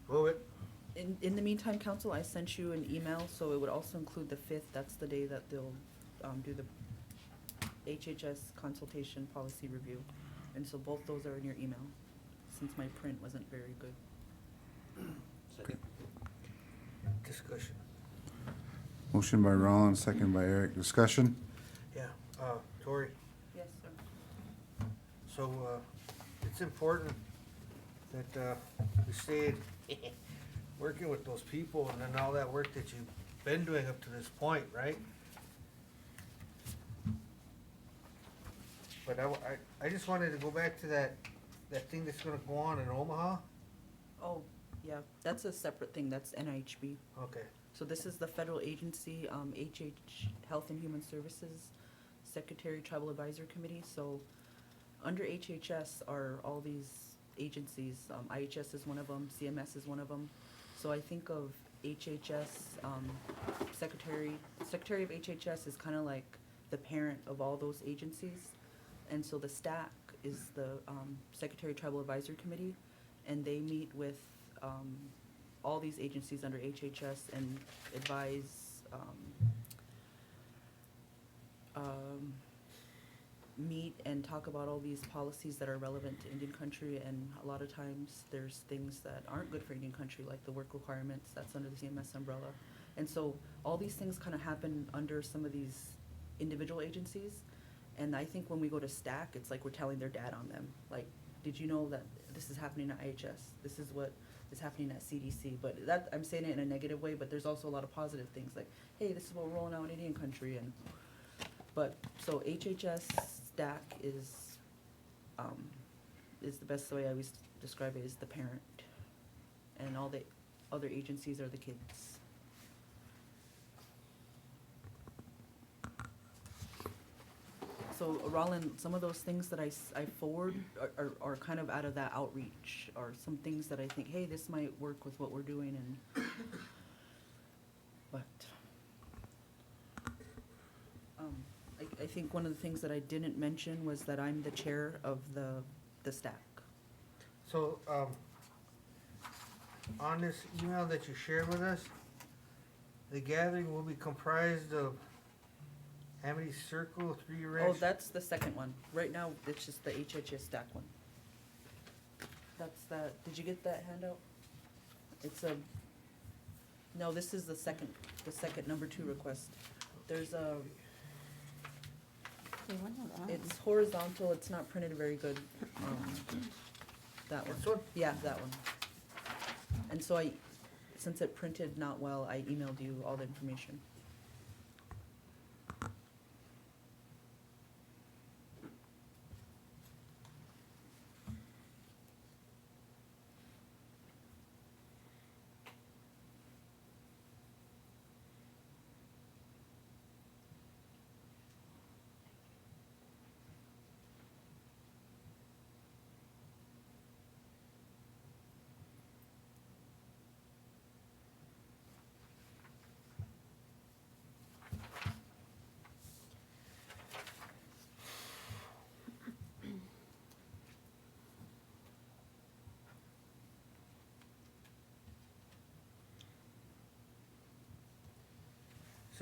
move it.
In the meantime, council, I sent you an email, so it would also include the 5th. That's the day that they'll do the HHS consultation policy review. And so both those are in your email, since my print wasn't very good.
Discussion.
Motion by Rollins, second by Eric. Discussion?
Yeah, Tori,
Yes, sir.
so, it's important that, we stayed working with those people and then all that work that you've been doing up to this point, right? But I just wanted to go back to that thing that's gonna go on in Omaha.
Oh, yeah, that's a separate thing. That's NIHB.
Okay.
So this is the federal agency, Health and Human Services, Secretary Tribal Advisor Committee. So under HHS are all these agencies. IHS is one of them, CMS is one of them. So I think of HHS, Secretary of HHS is kind of like the parent of all those agencies. And so the STAC is the Secretary Tribal Advisor Committee, and they meet with all these agencies under HHS and advise, meet and talk about all these policies that are relevant to Indian country, and a lot of times there's things that aren't good for Indian country, like the work requirements, that's under the CMS umbrella. And so all these things kind of happen under some of these individual agencies, and I think when we go to STAC, it's like we're telling their dad on them, like, did you know that this is happening at IHS? This is what is happening at CDC, but that, I'm saying it in a negative way, but there's also a lot of positive things, like, hey, this is what we're rolling out in Indian country, and, but, so HHS STAC is the best way I always describe it, is the parent, and all the other agencies are the kids. So, Roland, some of those things that I forward are kind of out of that outreach, or some things that I think, hey, this might work with what we're doing, and, but, I think one of the things that I didn't mention was that I'm the chair of the STAC.
So, on this email that you shared with us, the gathering will be comprised of Amity Circle, 3 Ranch.
Oh, that's the second one. Right now, it's just the HHS STAC one. That's that, did you get that handout? It's a, no, this is the second number 2 request. There's a, it's horizontal, it's not printed very good. That one.
This one?
Yeah, that one. And so since it printed not well, I emailed you all the information.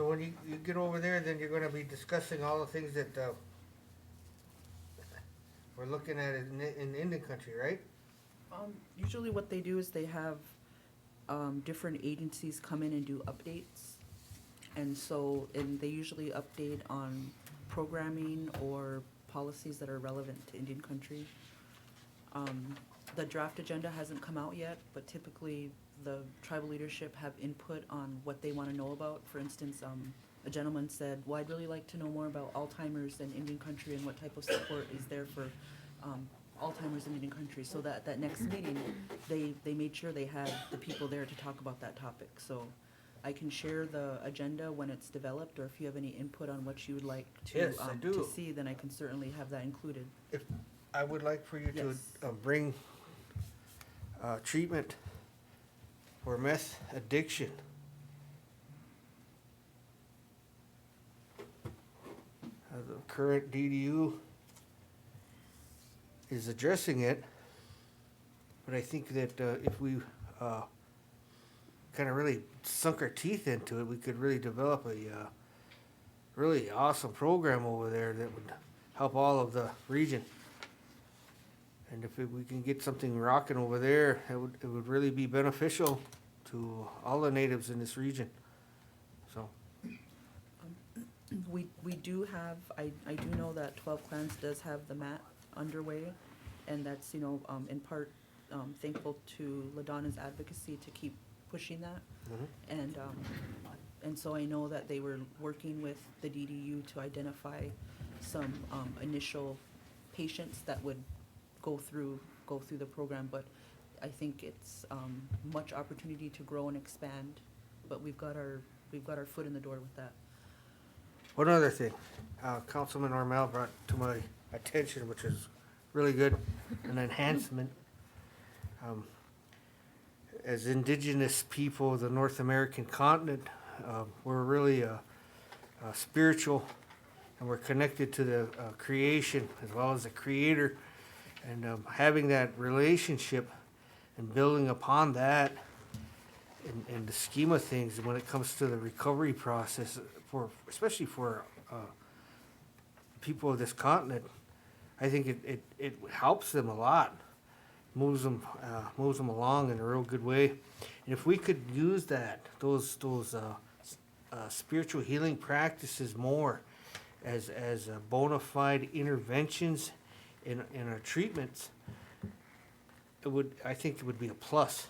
So when you get over there, then you're gonna be discussing all the things that, we're looking at in Indian country, right?
Usually what they do is they have, different agencies come in and do updates. And they usually update on programming or policies that are relevant to Indian country. The draft agenda hasn't come out yet, but typically the tribal leadership have input on what they wanna know about. For instance, a gentleman said, well, I'd really like to know more about Alzheimer's and Indian country and what type of support is there for, Alzheimer's in Indian country. So that next meeting, they made sure they had the people there to talk about that topic. So I can share the agenda when it's developed, or if you have any input on what you would like to,
Yes, I do.
to see, then I can certainly have that included.
If, I would like for you to,
Yes.
bring, treatment for meth addiction. The current DDU is addressing it, but I think that, if we, kinda really sunk our teeth into it, we could really develop a, really awesome program over there that would help all of the region. And if we can get something rocking over there, it would really be beneficial to all the natives in this region. So,
We do have, I do know that 12 Clans does have the MAT underway, and that's, in part, thankful to LaDonna's advocacy to keep pushing that. And so I know that they were working with the DDU to identify some, initial patients that would go through the program, but I think it's, much opportunity to grow and expand, but we've got our foot in the door with that.
one other thing, Councilman Ormel brought to my attention, which is really good, an enhancement. As indigenous people of the North American continent, we're really spiritual, and we're connected to the creation as well as the creator. And having that relationship and building upon that in the scheme of things, when it comes to the recovery process, especially for people of this continent, I think it helps them a lot, moves them along in a real good way. And if we could use those spiritual healing practices more as bona fide interventions in our treatments, I think it would be a plus.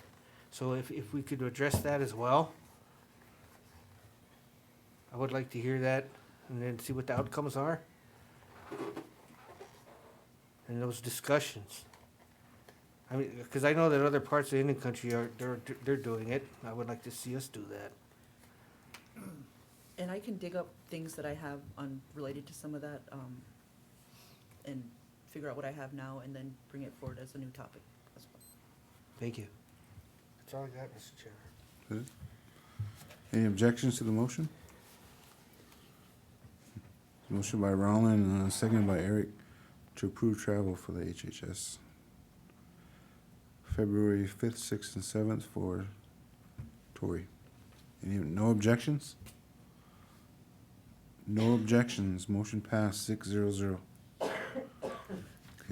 So if we could address that as well, I would like to hear that and then see what the outcomes are. And those discussions. I mean, because I know that other parts of Indian country they're doing it. I would like to see us do that.
And I can dig up things that I have related to some of that, and figure out what I have now and then bring it forward as a new topic as well.
Thank you. That's all I got, Mr. Chair.
Good. Any objections to the motion? Motion by Roland, seconded by Eric, to approve travel for the HHS. February 5th, 6th, and 7th for Tory. No objections? No objections. Motion passed 6-0-0.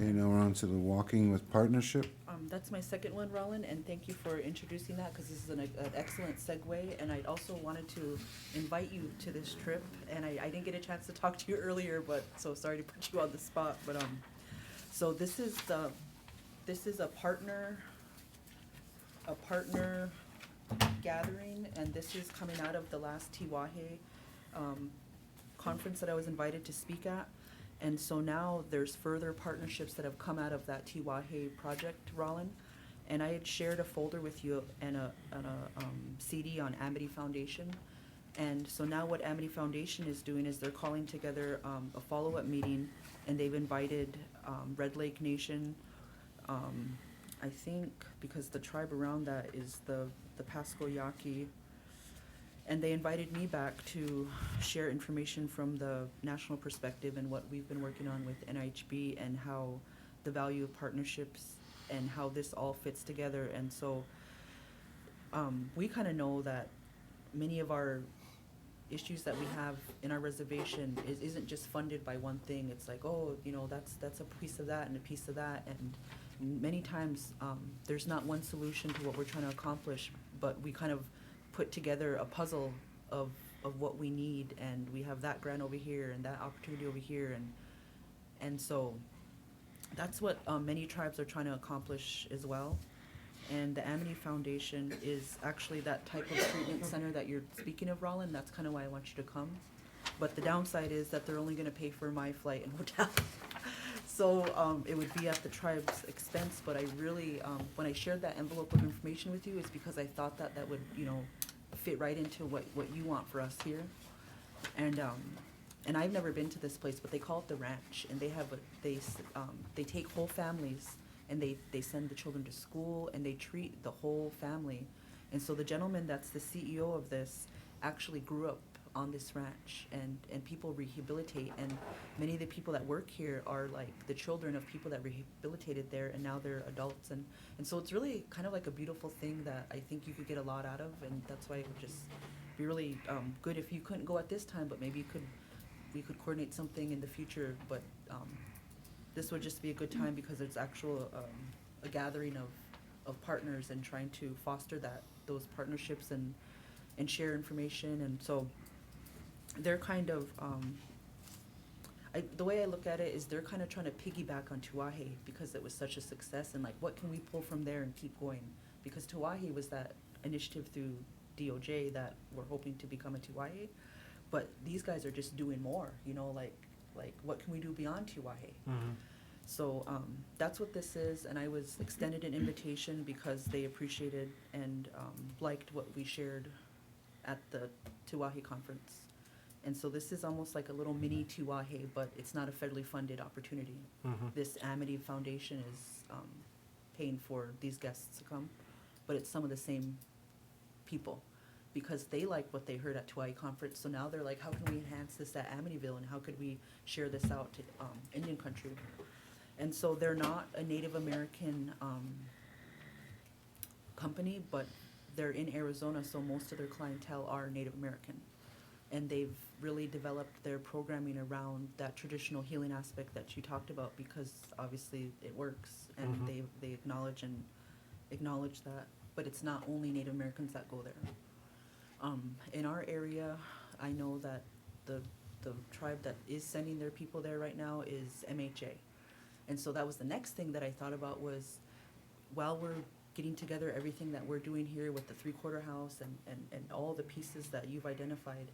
Okay, now we're on to the Walking with Partnership.
That's my second one, Roland, and thank you for introducing that, because this is an excellent segue. And I also wanted to invite you to this trip, and I didn't get a chance to talk to you earlier, but, so sorry to put you on the spot, but, so this is a partner gathering, and this is coming out of the last Tiwahe, conference that I was invited to speak at. And so now there's further partnerships that have come out of that Tiwahe project, Roland. And I had shared a folder with you and a CD on Amity Foundation. And so now what Amity Foundation is doing is they're calling together a follow-up meeting, and they've invited Red Lake Nation, I think because the tribe around that is the Pasco Yaqui. And they invited me back to share information from the national perspective and what we've been working on with NIHB and how the value of partnerships and how this all fits together. And so we kind of know that many of our issues that we have in our reservation isn't just funded by one thing. It's like, oh, you know, that's a piece of that and a piece of that, and many times there's not one solution to what we're trying to accomplish, but we kind of put together a puzzle of what we need, and we have that grant over here and that opportunity over here, and so that's what many tribes are trying to accomplish as well. And the Amity Foundation is actually that type of treatment center that you're speaking of, Roland. That's kind of why I want you to come. But the downside is that they're only going to pay for my flight and hotel. So it would be at the tribe's expense. But I really, when I shared that envelope of information with you, is because I thought that that would, you know, fit right into what you want for us here. And I've never been to this place, but they call it the ranch, and they have they take whole families, and they send the children to school, and they treat the whole family. And so the gentleman that's the CEO of this actually grew up on this ranch, and people rehabilitate, and many of the people that work here are like the children of people that rehabilitated there, and now they're adults, and so it's really kind of like a beautiful thing that I think you could get a lot out of, and that's why it would just be really good if you couldn't go at this time, but maybe we could coordinate something in the future, but this would just be a good time because it's actual a gathering of partners and trying to foster those partnerships and share information. And so they're kind of the way I look at it is they're kind of trying to piggyback on Tuahe because it was such a success, and like what can we pull from there and keep going, because Tuahe was that initiative through DOJ that we're hoping to become a Tuahe, but these guys are just doing more, you know, like what can we do beyond Tuahe?
Mm-hmm.
So that's what this is, and I was extended an invitation because they appreciated and liked what we shared at the Tuahe conference. And so this is almost like a little mini Tuahe, but it's not a federally funded opportunity.
Mm-hmm.
This Amity Foundation is paying for these guests to come, but it's some of the same people because they liked what they heard at Tuahe conference. So now they're like, how can we enhance this at Amityville, and how could we share this out to Indian country? And so they're not a Native American company, but they're in Arizona, so most of their clientele are Native American. And they've really developed their programming around that traditional healing aspect that you talked about, because obviously it works, and
Mhm.
they acknowledge that. But it's not only Native Americans that go there. In our area, I know that the tribe that is sending their people there right now is MHA. And so that was the next thing that I thought about was, while we're getting together everything that we're doing here with the three-quarter house and all the pieces that you've identified,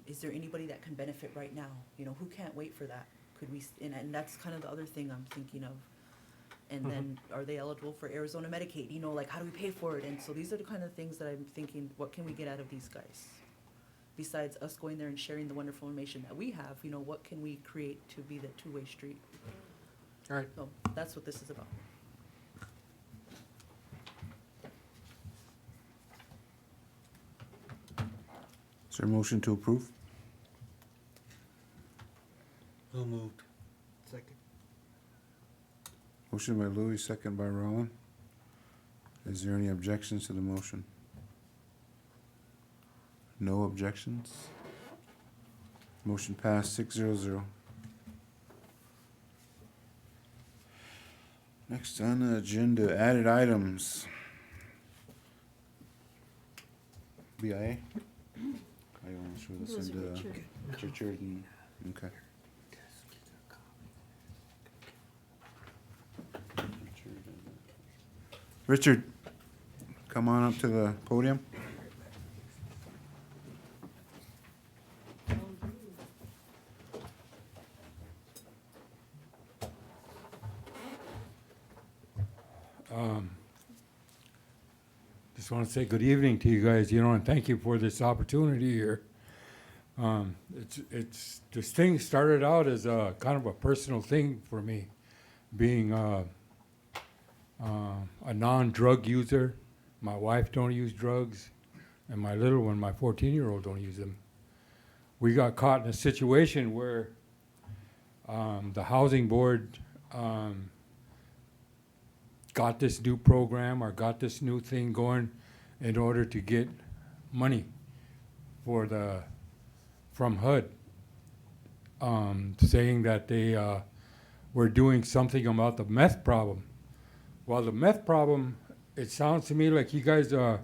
is there anybody that can benefit right now? You know, who can't wait for that? Could we, and that's kind of the other thing I'm thinking of. And then, are they eligible for Arizona Medicaid? You know, like, how do we pay for it? And so these are the kind of things that I'm thinking, what can we get out of these guys? Besides us going there and sharing the wonderful information that we have, you know, what can we create to be the two-way street?
All right.
So that's what this is about.
Is there a motion to approve?
So moved. Second.
Motion by Louis, second by Roland. Is there any objections to the motion? No objections? Motion passed 6-0. Next on the agenda, added items. BIA? I want to show this
Those are
into
Richard.
Richard and, okay. Richard, come on up to the podium.
Just want to say good evening to you guys, and thank you for this opportunity here. This thing started out as a kind of a personal thing for me, being a non-drug user. My wife don't use drugs, and my little one, my 14-year-old, don't use them. We got caught in a situation where the housing board got this new program or got this new thing going in order to get money from HUD, saying that they were doing something about the meth problem. Well, the meth problem, it sounds to me like you guys are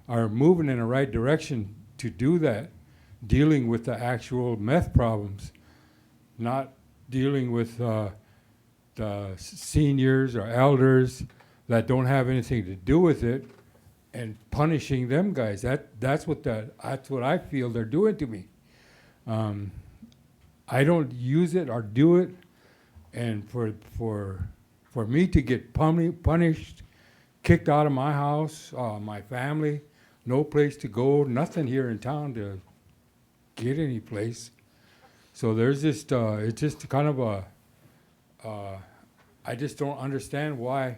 moving in the right direction to do that, dealing with the actual meth problems, not dealing with the seniors or elders that don't have anything to do with it, and punishing them guys. That's what I feel they're doing to me. I don't use it or do it, and for me to get punished, kicked out of my house, my family, no place to go, nothing here in town to get any place. So there's just it's just kind of I just don't understand why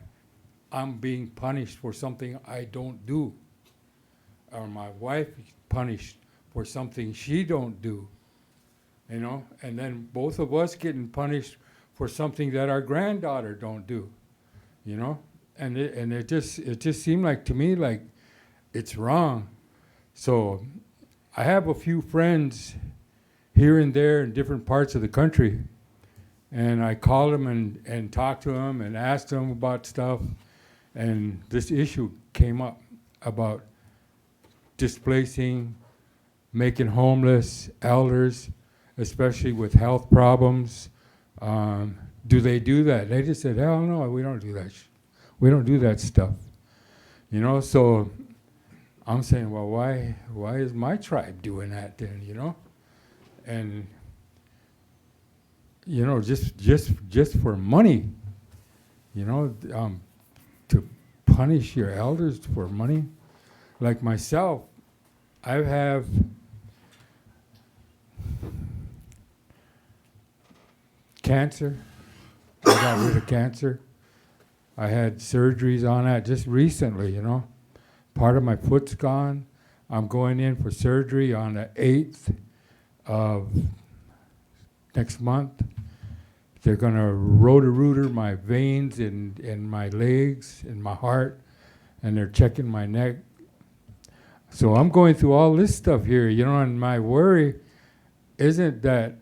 I'm being punished for something I don't do, or my wife is punished for something she don't do, you know, and then both of us getting punished for something that our granddaughter don't do, you know, and it just seemed like to me like it's wrong. So I have a few friends here and there in different parts of the country, and I called them and talked to them and asked them about stuff, and this issue came up about displacing, making homeless elders, especially with health problems. Do they do that? They just said, hell no, we don't do that. We don't do that stuff. You know, so I'm saying, well, why is my tribe doing that then, you know? And, you know, just for money, you know, to punish your elders for money. Like myself, I have cancer. I got rid of cancer. I had surgeries on that just recently, you know. Part of my foot's gone. I'm going in for surgery on the 8th of next month. They're going to rotor my veins in my legs, in my heart, and they're checking my neck. So I'm going through all this stuff here, you know, and my worry isn't that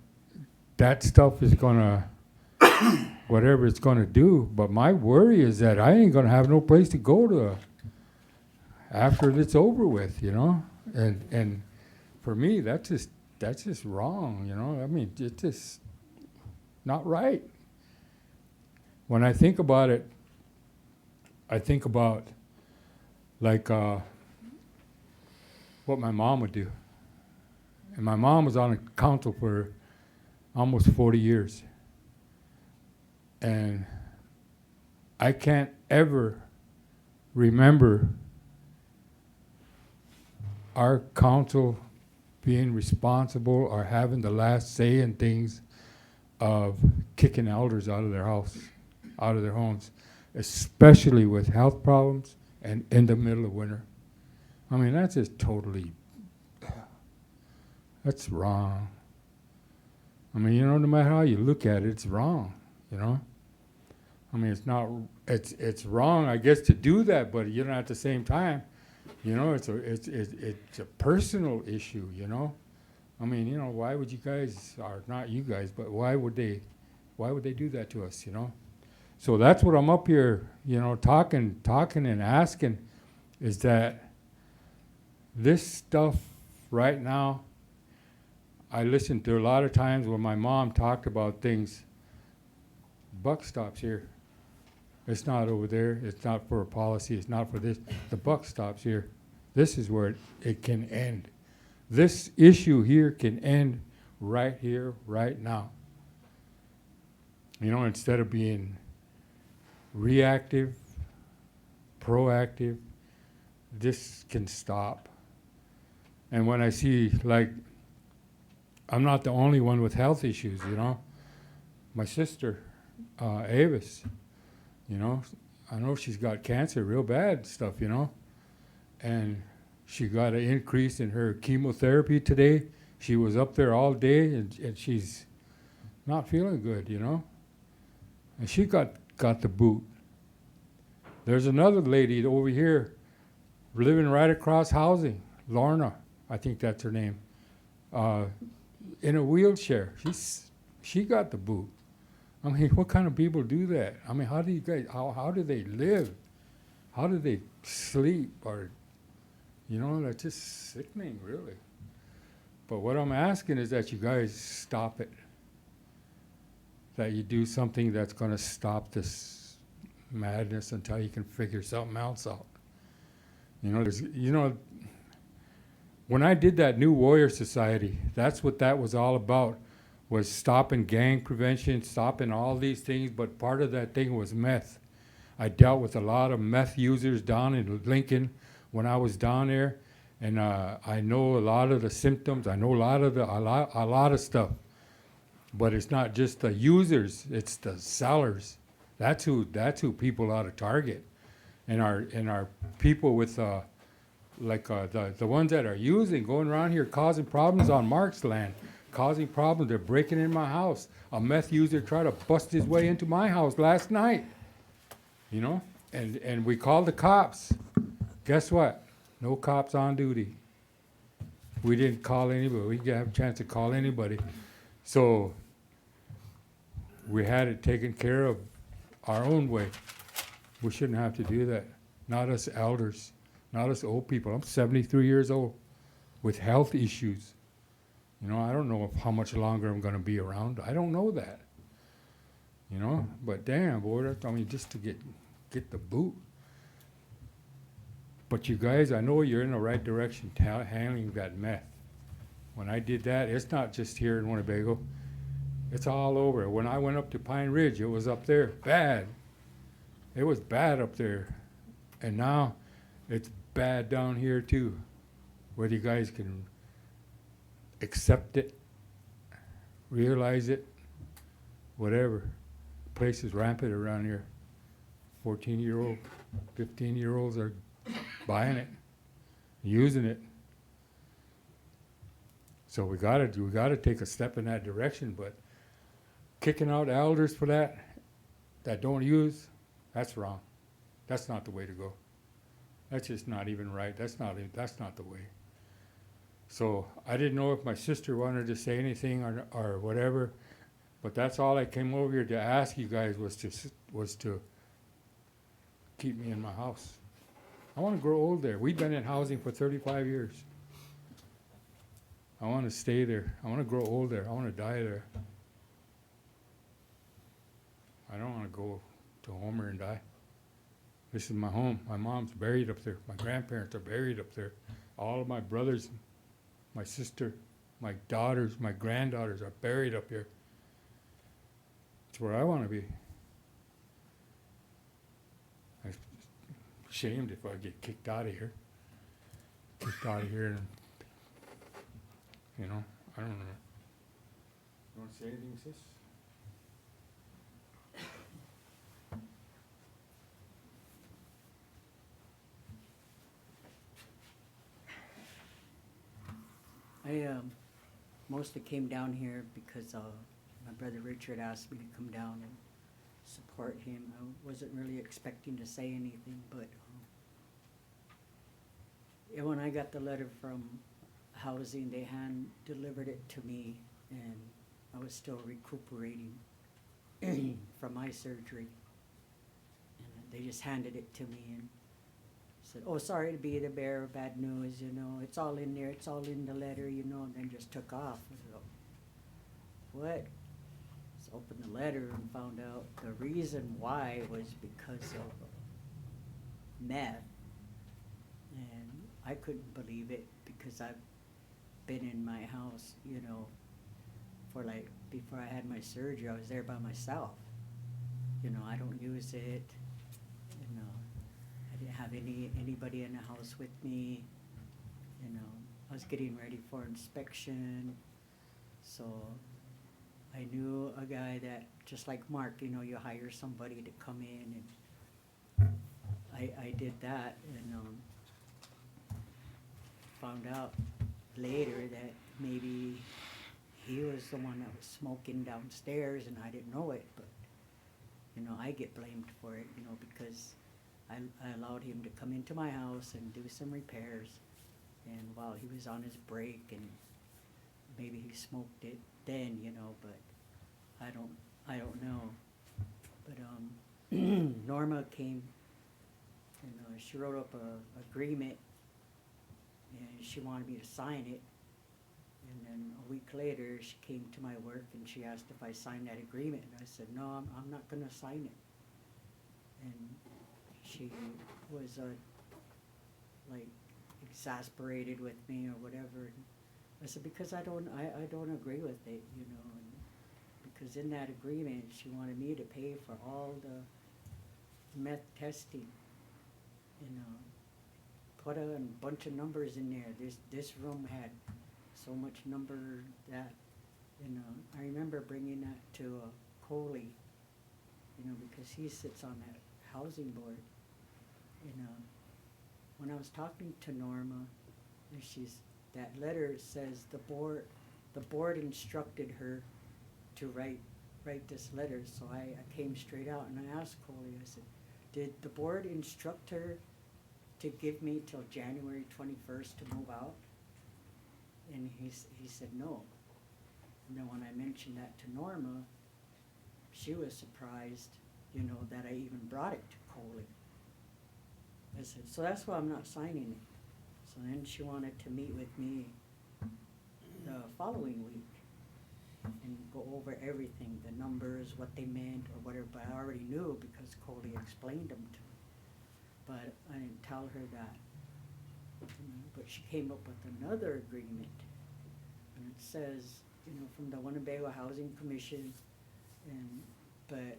stuff is going to, whatever it's going to do, but my worry is that I ain't going to have no place to go to after it's over with, you know? And for me, that's just wrong, you know? I mean, it's just not right. When I think about it, I think about like what my mom would do. And my mom was on a council for almost 40 years. And I can't ever remember our council being responsible or having the last say in things of kicking elders out of their house, out of their homes, especially with health problems and in the middle of winter. I mean, that's just totally, that's wrong. I mean, you know, no matter how you look at it, it's wrong, you know? I mean, it's wrong, I guess, to do that, but, you know, at the same time, you know, it's a personal issue, you know? I mean, you know, why would you guys, or not you guys, but why would they do that to us, you know? So that's what I'm up here, you know, talking and asking, is that this stuff right now, I listened to a lot of times when my mom talked about things, buck stops here. It's not over there. It's not for a policy. It's not for this. The buck stops here. This is where it can end. This issue here can end right here, right now. You know, instead of being reactive, proactive, this can stop. And when I see, like, I'm not the only one with health issues, you know. My sister, Avis, you know, I know she's got cancer, real bad stuff, you know. And she got an increase in her chemotherapy today. She was up there all day, and she's not feeling good, you know. And she got the boot. There's another lady over here living right across housing, Lorna. I think that's her name, in a wheelchair. She got the boot. I mean, what kind of people do that? I mean, how do you guys, how do they live? How do they sleep? Or, you know, that's just sickening, really. But what I'm asking is that you guys stop it. That you do something that's going to stop this madness until you can figure something else out. You know, when I did that New Warrior Society, that's what that was all about, was stopping gang prevention, stopping all these things, but part of that thing was meth. I dealt with a lot of meth users down in Lincoln when I was down there, and I know a lot of the symptoms. I know a lot of stuff, but it's not just the users; it's the sellers. That's who people ought to target, and our people with the ones that are using, going around here causing problems on Mark's land, causing problems. They're breaking in my house. A meth user tried to bust his way into my house last night. You know, and we called the cops. Guess what? No cops on duty. We didn't call anybody. We didn't have a chance to call anybody. So we had it taken care of our own way. We shouldn't have to do that. Not us elders, not us old people. I'm 73 years old with health issues. You know, I don't know how much longer I'm going to be around. I don't know that. You know, but damn, boy, I mean, just to get the boot. But you guys, I know you're in the right direction handling that meth. When I did that, it's not just here in Winnebago. It's all over. When I went up to Pine Ridge, it was up there bad. It was bad up there. And now it's bad down here too. Whether you guys can accept it, realize it, whatever. Place is rampant around here. 14-year-old, 15-year-olds are buying it, using it. So we gotta take a step in that direction. But kicking out elders for that don't use, that's wrong. That's not the way to go. That's just not even right. That's not the way. So I didn't know if my sister wanted to say anything or whatever. But that's all I came over here to ask you guys was to keep me in my house. I want to grow old there. We've been in housing for 35 years. I want to stay there. I want to grow old there. I want to die there. I don't want to go to Homer and die. This is my home. My mom's buried up there. My grandparents are buried up there. All of my brothers, my sister, my daughters, my granddaughters are buried up here. It's where I want to be. I'm ashamed if I get kicked out of here. And, you know, I don't know. You want to say anything, sis?
I mostly came down here because my brother Richard asked me to come down and support him. I wasn't really expecting to say anything, but when I got the letter from housing, they delivered it to me, and I was still recuperating from my surgery. And they just handed it to me and said, "Oh, sorry to be the bearer of bad news, you know, it's all in there, it's all in the letter, you know," and then just took off. So, what? So opened the letter and found out the reason why was because of meth. And I couldn't believe it because I've been in my house, you know, for like, before I had my surgery, I was there by myself. You know, I don't use it, you know. I didn't have anybody in the house with me, you know. I was getting ready for inspection, so I knew a guy that, just like Mark, you know, you hire somebody to come in, and I did that, and found out later that maybe he was the one that was smoking downstairs, and I didn't know it, but, you know, I get blamed for it, you know, because I allowed him to come into my house and do some repairs, And while he was on his break, and maybe he smoked it then, you know, but I don't know. But Norma came, and she wrote up a agreement, and she wanted me to sign it. And then a week later, she came to my work and she asked if I signed that agreement, and I said, no, I'm not gonna sign it. And she was like exasperated with me or whatever. And I said, because I don't agree with it, you know. And because in that agreement, she wanted me to pay for all the meth testing, you know. Put a bunch of numbers in there. This room had so much number that, you know. I remember bringing that to Coley, you know, because he sits on that housing board. You know, when I was talking to Norma, and that letter says the board instructed her to write this letter. So I came straight out and I asked Coley, I said, did the board instruct her to give me till January 21st to move out? And he said no. And then when I mentioned that to Norma, she was surprised, you know, that I even brought it to Coley. I said, so that's why I'm not signing it. So then she wanted to meet with me the following week and go over everything, the numbers, what they meant or whatever, but I already knew because Coley explained them to me. But I didn't tell her that. But she came up with another agreement, and it says, you know, from the Winnebago Housing Commission, but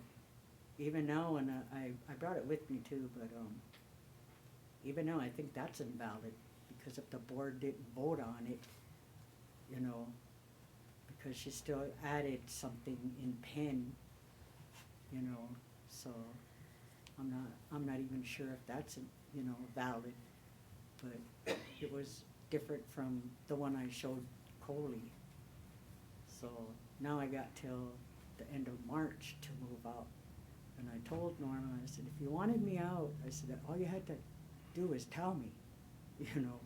even now, and I brought it with me too, but even now I think that's invalid, because if the board didn't vote on it, you know, because she still added something in pen, you know, so I'm not even sure if that's, you know, valid, but it was different from the one I showed Coley. So now I got till the end of March to move out. And I told Norma, I said, if you wanted me out, I said, all you had to do is tell me, you know,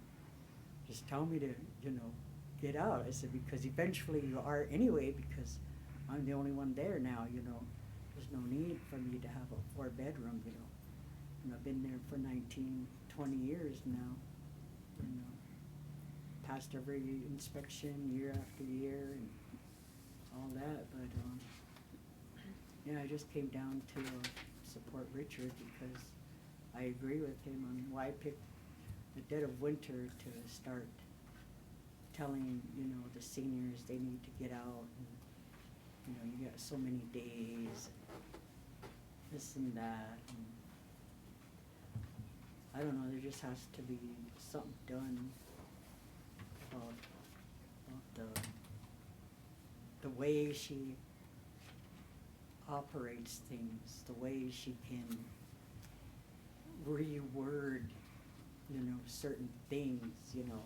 just tell me to, you know, get out. I said, because eventually you are anyway, because I'm the only one there now, you know. There's no need for me to have a 4-bedroom, you know. And I've been there for 20 years now, you know. Passed every inspection year after year and all that, but yeah, I just came down to support Richard because I agree with him on why I picked the dead of winter to start telling, you know, the seniors they need to get out, and, you know, you got so many days, and this and that, and I don't know, there just has to be something done about the way she operates things, the way she can reword, you know, certain things, you know,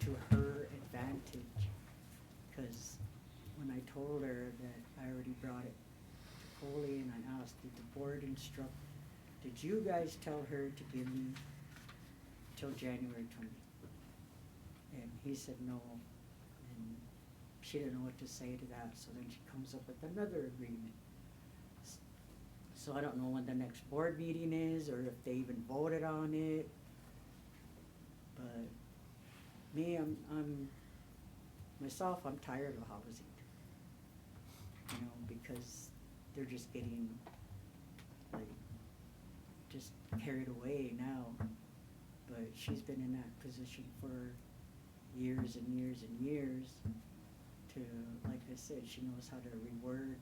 to her advantage. Because when I told her that I already brought it to Coley and I asked, did the board instruct, did you guys tell her to give me till January 20th? And he said no, and she didn't know what to say to that, so then she comes up with another agreement. So I don't know when the next board meeting is, or if they even voted on it. But me, I'm tired of housing. You know, because they're just getting, like, just carried away now. But she's been in that position for years and years and years to, like I said, she knows how to reword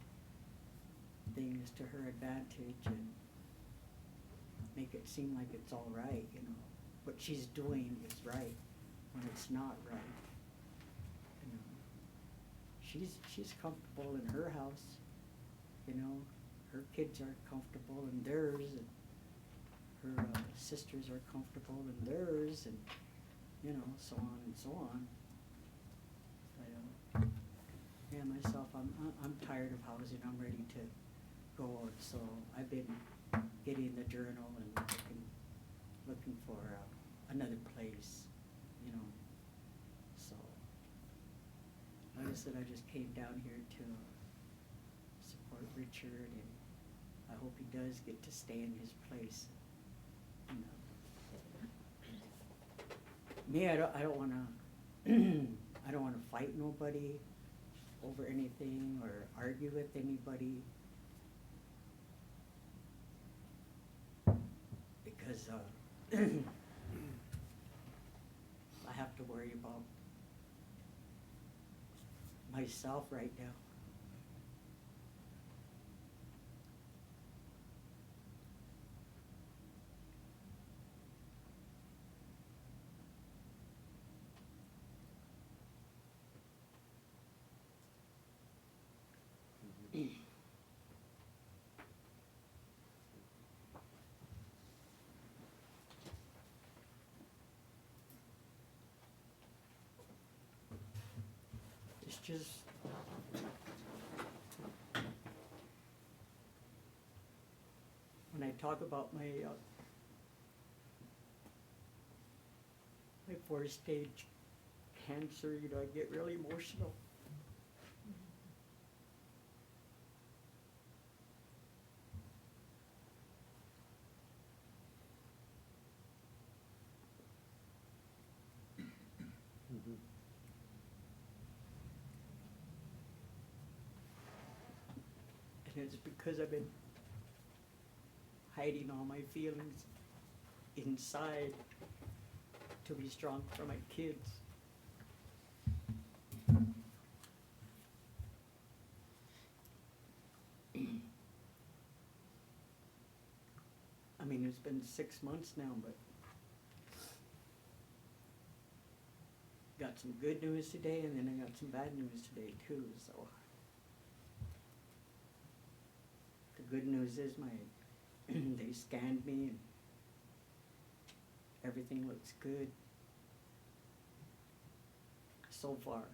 things to her advantage and make it seem like it's all right, you know. What she's doing is right when it's not right. You know, she's comfortable in her house, you know. Her kids are comfortable in theirs, and her sisters are comfortable in theirs, and, you know, so on and so on. But, yeah, myself, I'm tired of housing. I'm ready to go. So I've been getting the journal and looking for another place, you know. I said, I just came down here to support Richard, and I hope he does get to stay in his place. You know. Me, I don't wanna, I don't wanna fight nobody over anything or argue with anybody. Because, I have to worry about myself right now. It's just when I talk about my 4-stage cancer, you know, I get really emotional. And it's because I've been hiding all my feelings inside to be strong for my kids. I mean, it's been 6 months now, but got some good news today, and then I got some bad news today too, so. The good news is they scanned me and everything looks good so far.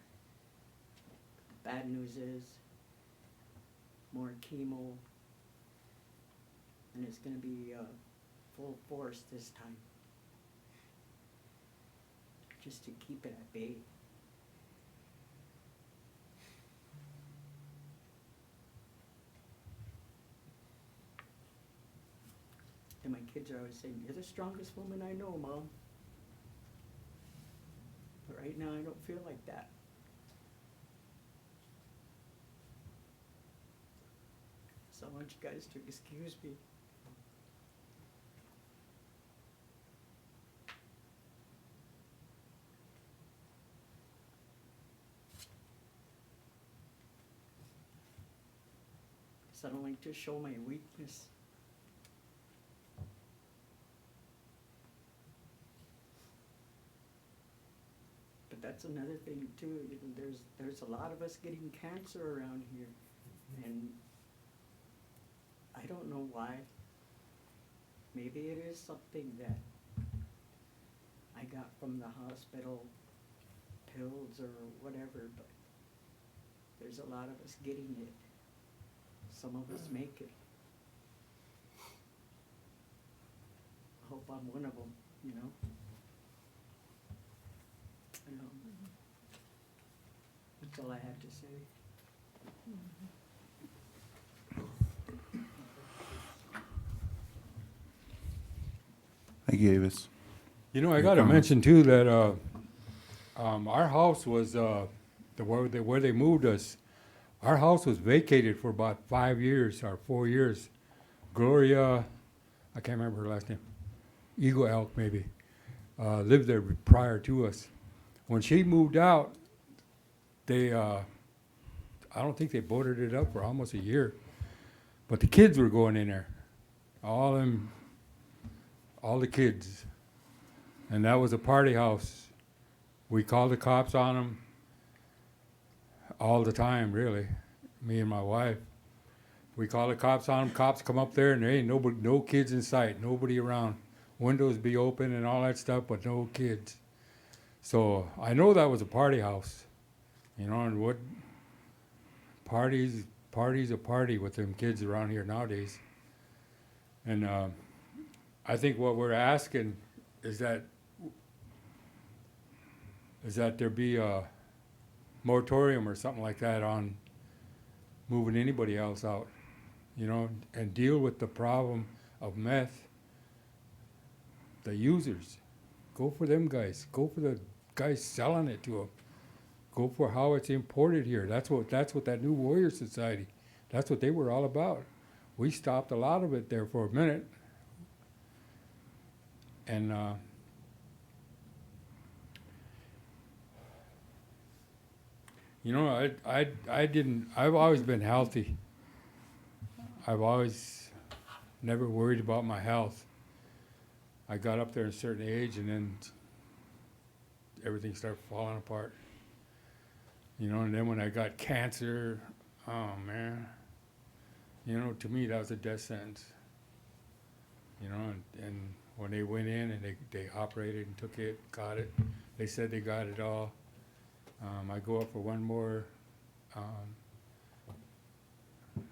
Bad news is more chemo, and it's gonna be full force this time, just to keep it at bay. And my kids are always saying, "You're the strongest woman I know, Mom." But right now, I don't feel like that. So I want you guys to excuse me. So I don't like to show my weakness. But that's another thing too, you know, there's a lot of us getting cancer around here, and I don't know why. Maybe it is something that I got from the hospital pills or whatever, but there's a lot of us getting it. Some of us make it. I hope I'm one of them, you know? That's all I have to say.
Thank you, Avis.
You know, I
Your
gotta
comments?
mention too that, our house was, where they moved us, our house was vacated for about 5 years or 4 years. Gloria, I can't remember her last name, Eagle Elk maybe, lived there prior to us. When she moved out, they, I don't think they boarded it up for almost a year, but the kids were going in there, all the kids, and that was a party house. We called the cops on them all the time, really, me and my wife. We call the cops on them, cops come up there and there ain't nobody, no kids in sight, nobody around. Windows be open and all that stuff, but no kids. So I know that was a party house, you know, and what parties a party with them kids around here nowadays. And I think what we're asking is that there be moratorium or something like that on moving anybody else out, and deal with the problem of meth, the users. Go for them guys. Go for the guys selling it to them. Go for how it's imported here. That's what that New Warrior Society, that's what they were all about. We stopped a lot of it there for a minute. And I've always been healthy. I've always never worried about my health. I got up there at a certain age and then everything started falling apart. And then when I got cancer, oh man, to me that was a death sentence. And when they went in and they operated and took it, got it, they said they got it all. I go up for one more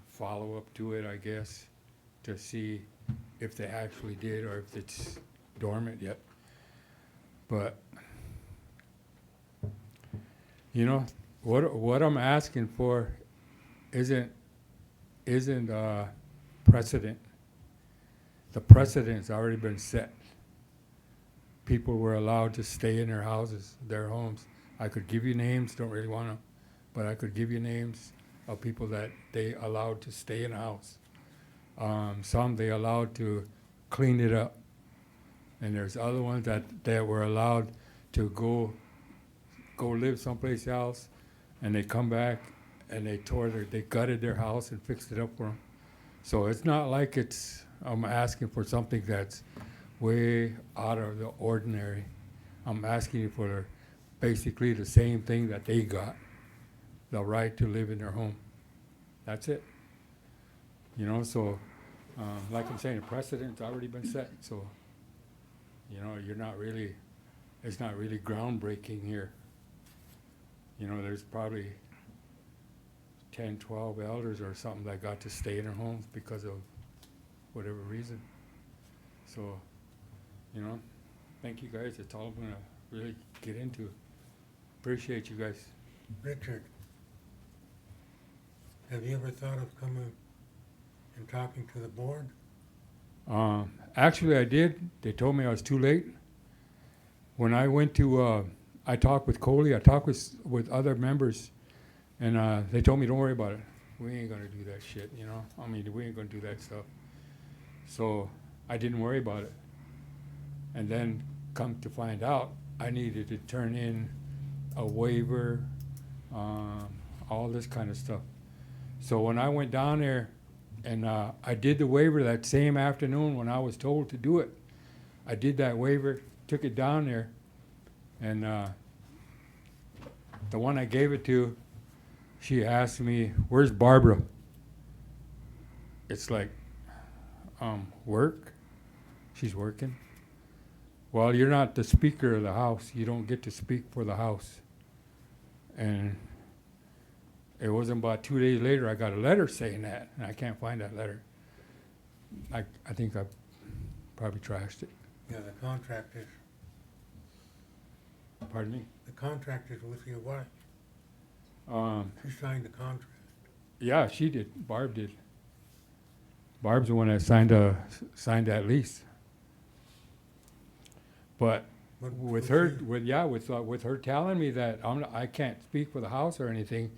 follow-up to it, I guess, to see if they actually did or if it's dormant yet. But, what I'm asking for isn't precedent. The precedent's already been set. People were allowed to stay in their houses, their homes. I could give you names, don't really want to, but I could give you names of people that they allowed to stay in a house. Some they allowed to clean it up. And there's other ones that were allowed to go live someplace else, and they come back and they gutted their house and fixed it up for them. So it's not like I'm asking for something that's way out of the ordinary. I'm asking for basically the same thing that they got, the right to live in their home. That's it. So like I'm saying, the precedent's already been set. So, it's not really groundbreaking here. There's probably 10, 12 elders or something that got to stay in their homes because of whatever reason. So, thank you guys. That's all I'm going to really get into. Appreciate you guys.
Richard, have you ever thought of coming and talking to the board?
Actually, I did. They told me I was too late. When I went to, I talked with Coley, I talked with other members, and they told me, don't worry about it. We ain't going to do that shit, we ain't going to do that stuff. So I didn't worry about it. And then come to find out, I needed to turn in a waiver, all this kind of stuff. So when I went down there, and I did the waiver that same afternoon when I was told to do it. I did that waiver, took it down there, and the one I gave it to, she asked me, where's Barbara? It's like, work? She's working. Well, you're not the speaker of the house. You don't get to speak for the house. And it wasn't about 2 days later I got a letter saying that, and I can't find that letter. I think I probably trashed it.
Yeah, the contract is.
Pardon me?
The contract is with your wife. She signed the contract.
Yeah, she did. Barb did. Barb's the one that signed that lease. But with her telling me that I can't speak for the house or anything,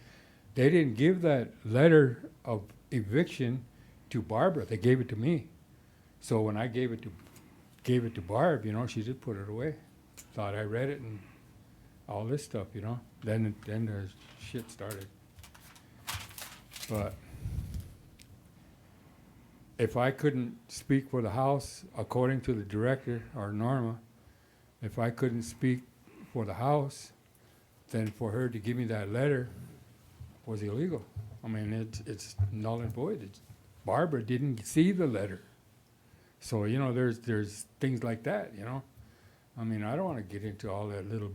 they didn't give that letter of eviction to Barbara. They gave it to me. So when I gave it to Barb, she just put it away. Thought I read it and all this stuff, Then the shit started. But if I couldn't speak for the house, according to the director or Norma, if I couldn't speak for the house, then for her to give me that letter was illegal. It's null and void. Barbara didn't see the letter. So, there's things like that, I don't want to get into all that little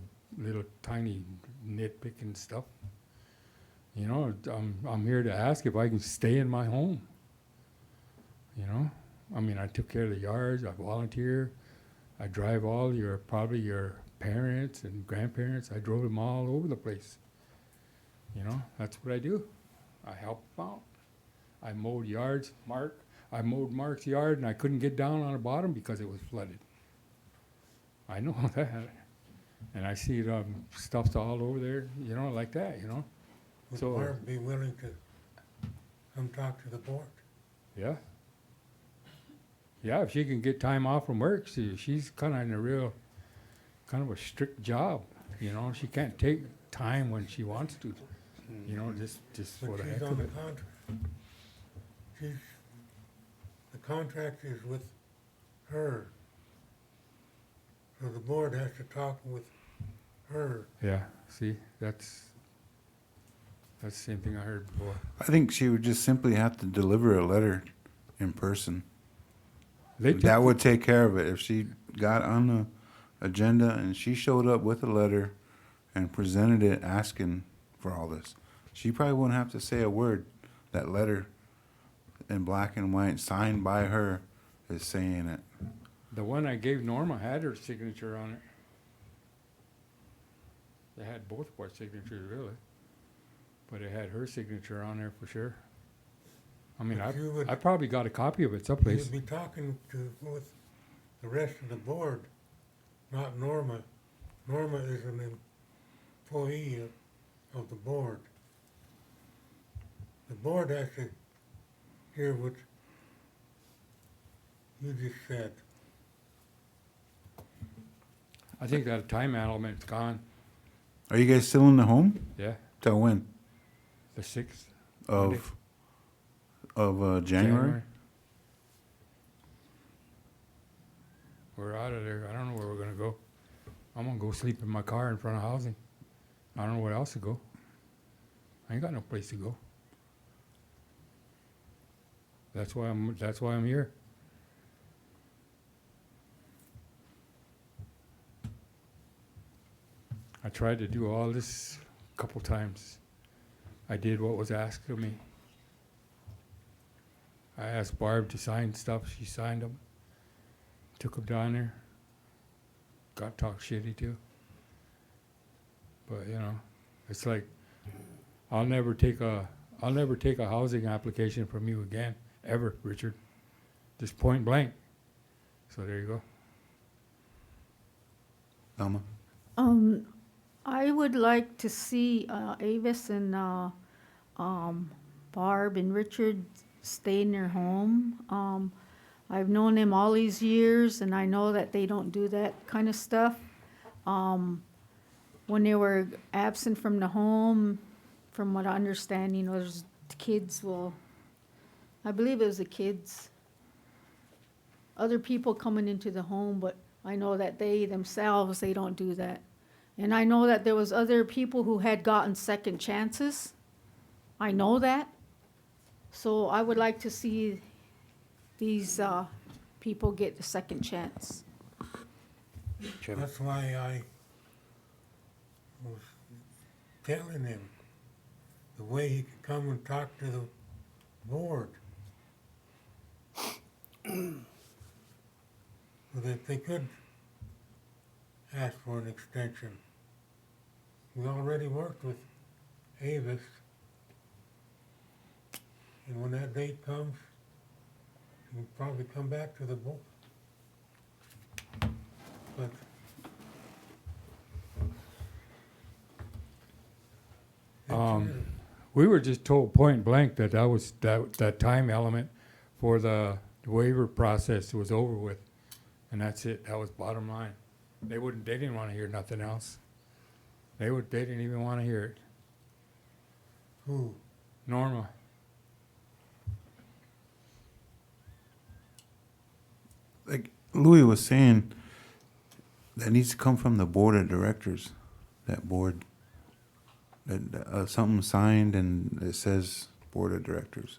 tiny nitpicking stuff. I'm here to ask if I can stay in my home. I took care of the yards, I volunteer, I drive all probably your parents and grandparents, I drove them all over the place. You know, that's what I do. I help them out. I mowed yards, I mowed Mark's yard and I couldn't get down on the bottom because it was flooded. I know that. And I see stuff's all over there, you know, like that, you know.
Would
So,
Barb be willing to come talk to the board?
yeah. Yeah, if she can get time off from work, she's kind of in a real, kind of a strict job, you know. She can't take time when she wants to, you know, just for
But
the
she's
heck
on
of
the
it.
contract. The contract is with her. So the board has to talk with her.
Yeah, see, that's the same thing I heard before.
I think she would just simply have to deliver a letter in person. That would take care of it. If she got on the agenda and she showed up with a letter and presented it asking for all this, she probably wouldn't have to say a word. That letter in black and white signed by her is saying it.
The one I gave Norma had her signature on it. They had both of our signatures, really. But it had her signature on there for sure. I mean, I probably got a copy of it someplace.
You'd be talking with the rest of the board, not Norma. Norma is an employee of the board. The board has to hear what you just said.
I think that time element's gone.
Are you guys still in the home?
Yeah,
Till when?
the 6th. Monday.
Of January?
We're out of there. I don't know where we're gonna go. I'm gonna go sleep in my car in front of housing. I don't know where else to go. I ain't got no place to go. That's why I'm here. I tried to do all this a couple times. I did what was asked of me. I asked Barb to sign stuff. She signed them. Took them down there. Got talked shitty too. But you know, it's like I'll never take a housing application from you again, ever, Richard. Just point blank. So there you go.
Alma?
I would like to see Avis and Barb and Richard stay in their home. I've known them all these years, and I know that they don't do that kind of stuff. When they were absent from the home, from what I understand, you know, there's the kids will, I believe it was the kids, other people coming into the home, but I know that they themselves, they don't do that. And I know that there was other people who had gotten second chances. I know that. So I would like to see these people get the second chance.
That's why I was telling him the way he could come and talk to the board. So that they could ask for an extension. We already worked with Avis. And when that date comes, we'll probably come back to the board. But
We were just told point blank that was that time element for the waiver process was over with, and that's it. That was bottom line. They didn't want to hear nothing else. They didn't even want to hear it.
who?
Norma.
Like Louis was saying, that needs to come from the board of directors. That board, that something signed and it says board of directors.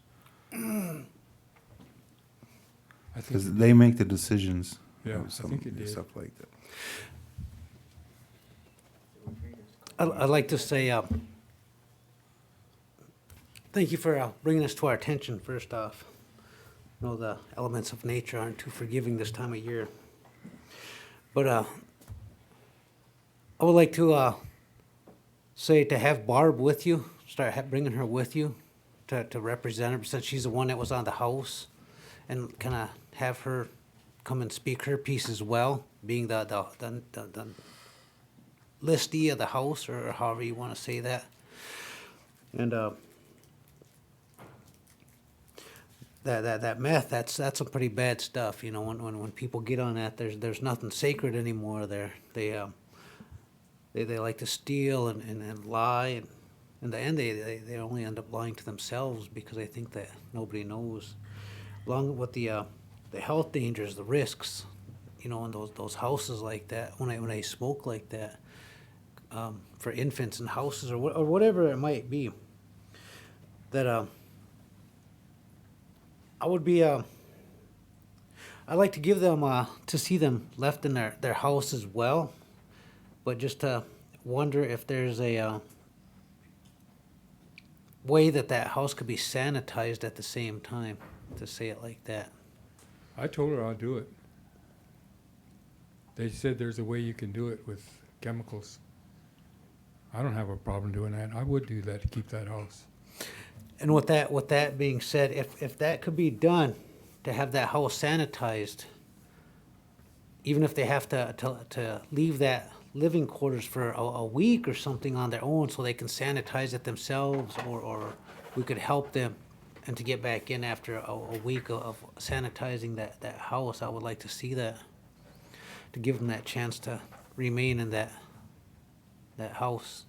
Because they make the decisions.
Yeah,
of
I think it did.
stuff like that.
I'd like to say thank you for bringing this to our attention, first off. I know the elements of nature aren't too forgiving this time of year. But I would like to say to have Barb with you start bringing her with you to represent her, since she's the one that was on the house, and kind of have her come and speak her piece as well, being the listee of the house, or however you want to say that. And that meth, that's some pretty bad stuff. You know, when people get on that, there's nothing sacred anymore. They like to steal and lie, and in the end they only end up lying to themselves, because they think that nobody knows. Along with the health dangers, the risks, you know, in those houses like that, when I smoke like that, for infants in houses or whatever it might be, that I would be I'd like to give them to see them left in their house as well, but just to wonder if there's a way that house could be sanitized at the same time, to say it like that.
I told her I'll do it. They said there's a way you can do it with chemicals. I don't have a problem doing that. I would do that to keep that house.
And with that being said, if that could be done, to have that house sanitized, even if they have to leave that living quarters for a week or something on their own, so they can sanitize it themselves, or we could help them, and to get back in after a week of sanitizing that house, I would like to see that, to give them that chance to remain in that house.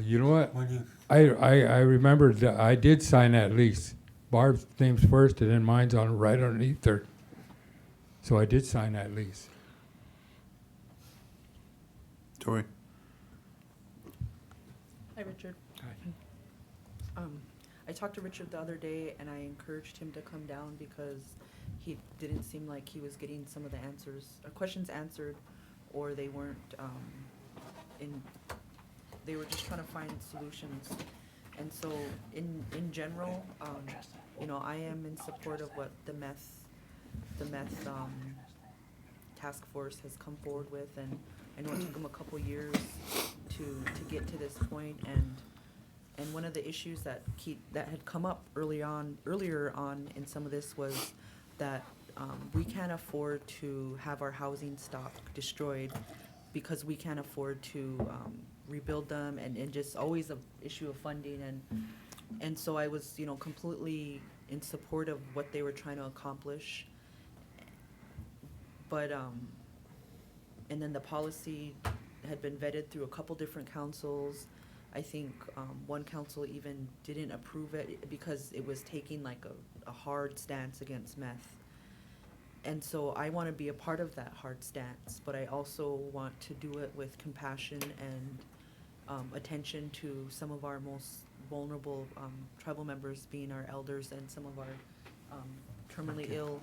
You know what?
When you,
I remembered that I did sign that lease. Barb's name's first, and then mine's on right underneath her. So I did sign that lease.
Tori?
Hi, Richard.
Hi.
I talked to Richard the other day, and I encouraged him to come down because he didn't seem like he was getting some of the questions answered, or they weren't, they were just trying to find solutions. And so, in general, you know, I am in support of what the meth task force has come forward with, and I know it took them a couple years to get to this point, and one of the issues that had come up earlier on in some of this was that we can't afford to have our housing stock destroyed, because we can't afford to rebuild them, and just always a issue of funding, and so I was, you know, completely in support of what they were trying to accomplish. But and then the policy had been vetted through a couple different councils. I think one council even didn't approve it because it was taking like a hard stance against meth. And so I want to be a part of that hard stance, but I also want to do it with compassion and attention to some of our most vulnerable tribal members, being our elders and some of our terminally ill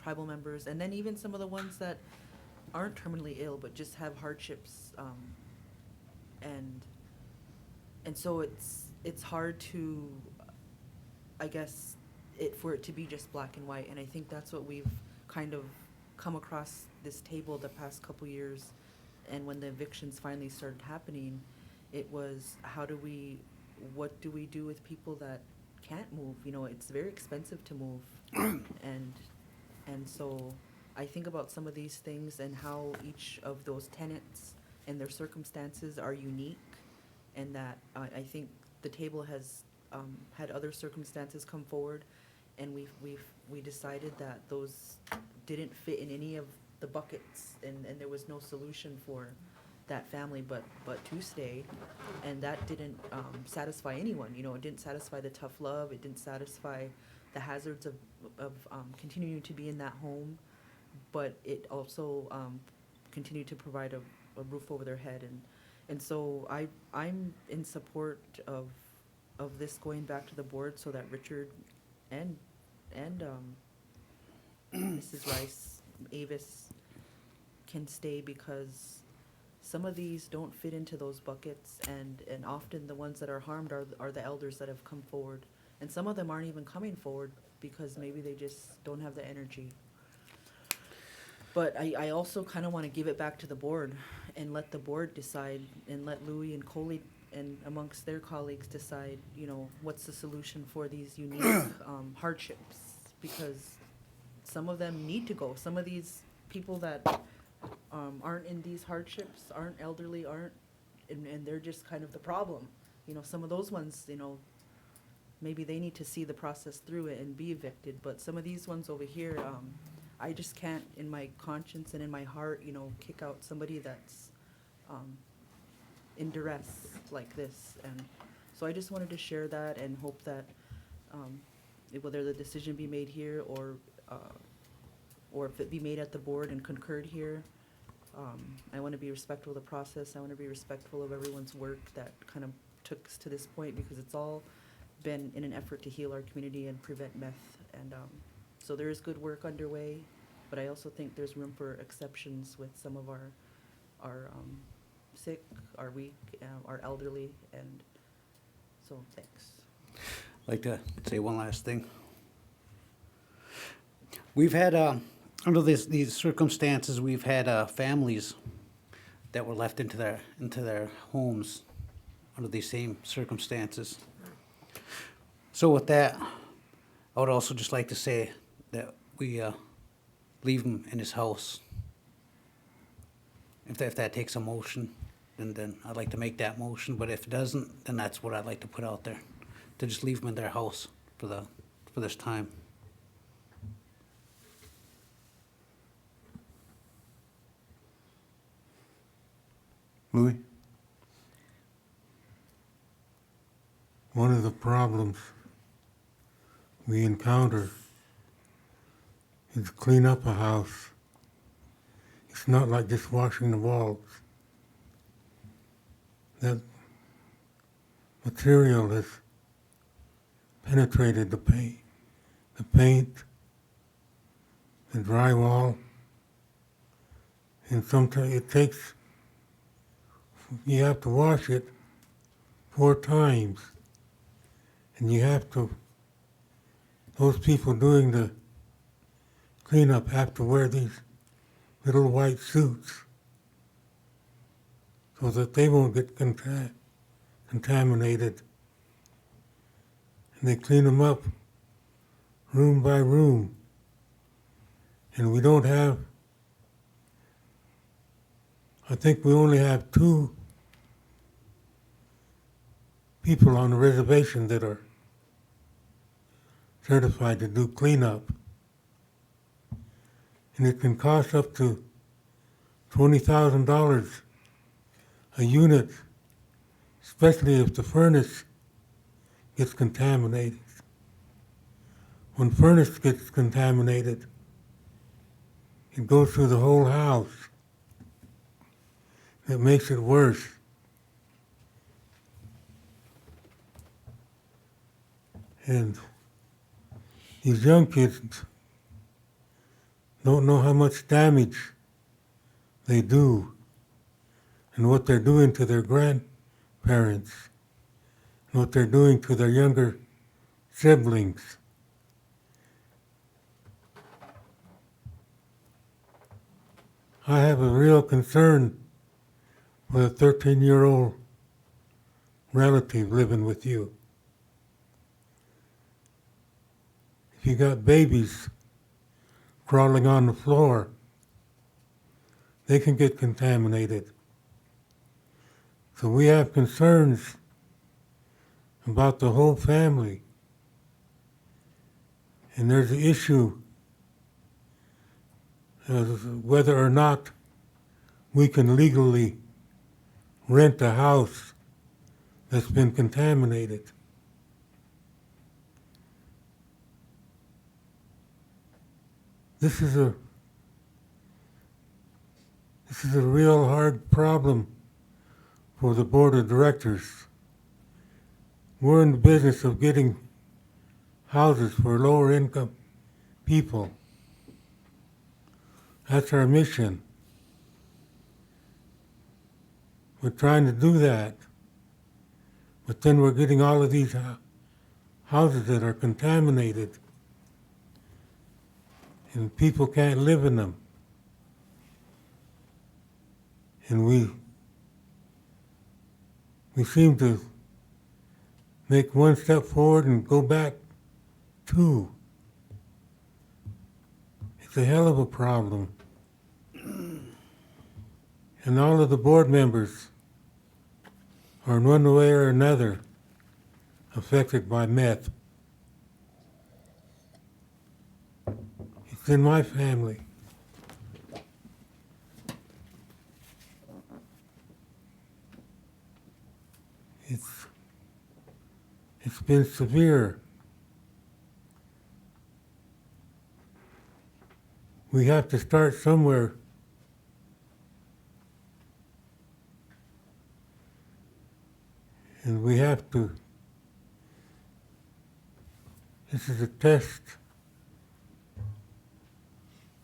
tribal members, and then even some of the ones that aren't terminally ill but just have hardships, and so it's hard to, I guess, for it to be just black and white, and I think that's what we've kind of come across this table the past couple years. And when the evictions finally started happening, it was, what do we do with people that can't move? You know, it's very expensive to move. And so I think about some of these things and how each of those tenants and their circumstances are unique, and that I think the table has had other circumstances come forward, and we decided that those didn't fit in any of the buckets, and there was no solution for that family but to stay, and that didn't satisfy anyone. You know, it didn't satisfy the tough love, it didn't satisfy the hazards of continuing to be in that home, but it also continued to provide a roof over their head, and so I'm in support of this going back to the board so that Richard and Mrs. Rice, Avis can stay, because some of these don't fit into those buckets, and often the ones that are harmed are the elders that have come forward, and some of them aren't even coming forward because maybe they just don't have the energy. But I also kind of want to give it back to the board and let the board decide, and let Louis and Coley and amongst their colleagues decide, you know, what's the solution for these unique hardships? Because some of them need to go. Some of these people that aren't in these hardships, aren't elderly, and they're just kind of the problem. You know, some of those ones, you know, maybe they need to see the process through it and be evicted. But some of these ones over here, I just can't, in my conscience and in my heart, you know, kick out somebody that's in duress like this. And so I just wanted to share that and hope that whether the decision be made here or if it be made at the board and concurred here, I want to be respectful of the process. I want to be respectful of everyone's work that kind of took us to this point, because it's all been in an effort to heal our community and prevent meth. And so there is good work underway, but I also think there's room for exceptions with some of our sick, our weak, our elderly, and so thanks.
I'd like to say one last thing. We've had, under these circumstances, we've had families that were left into their homes under these same circumstances. So with that, I would also just like to say that we leave him in his house. If that takes a motion, then I'd like to make that motion. But if it doesn't, then that's what I'd like to put out there, to just leave them in their house for this time.
Louis?
One of the problems we encounter is to clean up a house. It's not like just washing the walls. That material has penetrated the paint, the drywall, and sometimes it takes, you have to wash it 4 times. And you have to, those people doing the cleanup have to wear these little white suits so that they won't get contaminated. And they clean them up room by room. And we don't have, I think we only have 2 people on the reservation that are certified to do cleanup. And it can cost up to $20,000 a unit, especially if the furnace gets contaminated. When furnace gets contaminated, it goes through the whole house. It makes it worse. And these young kids don't know how much damage they do and what they're doing to their grandparents and what they're doing to their younger siblings. I have a real concern with a 13-year-old relative living with you. If you got babies crawling on the floor, they can get contaminated. So we have concerns about the whole family. And there's the issue of whether or not we can legally rent a house that's been contaminated. This is a real hard problem for the board of directors. We're in the business of getting houses for lower income people. That's our mission. We're trying to do that. But then we're getting all of these houses that are contaminated and people can't live in them. And we seem to make one step forward and go back two. It's a hell of a problem. And all of the board members are in one way or another affected by meth. It's in my family. It's been severe. We have to start somewhere. And we have to, this is a test.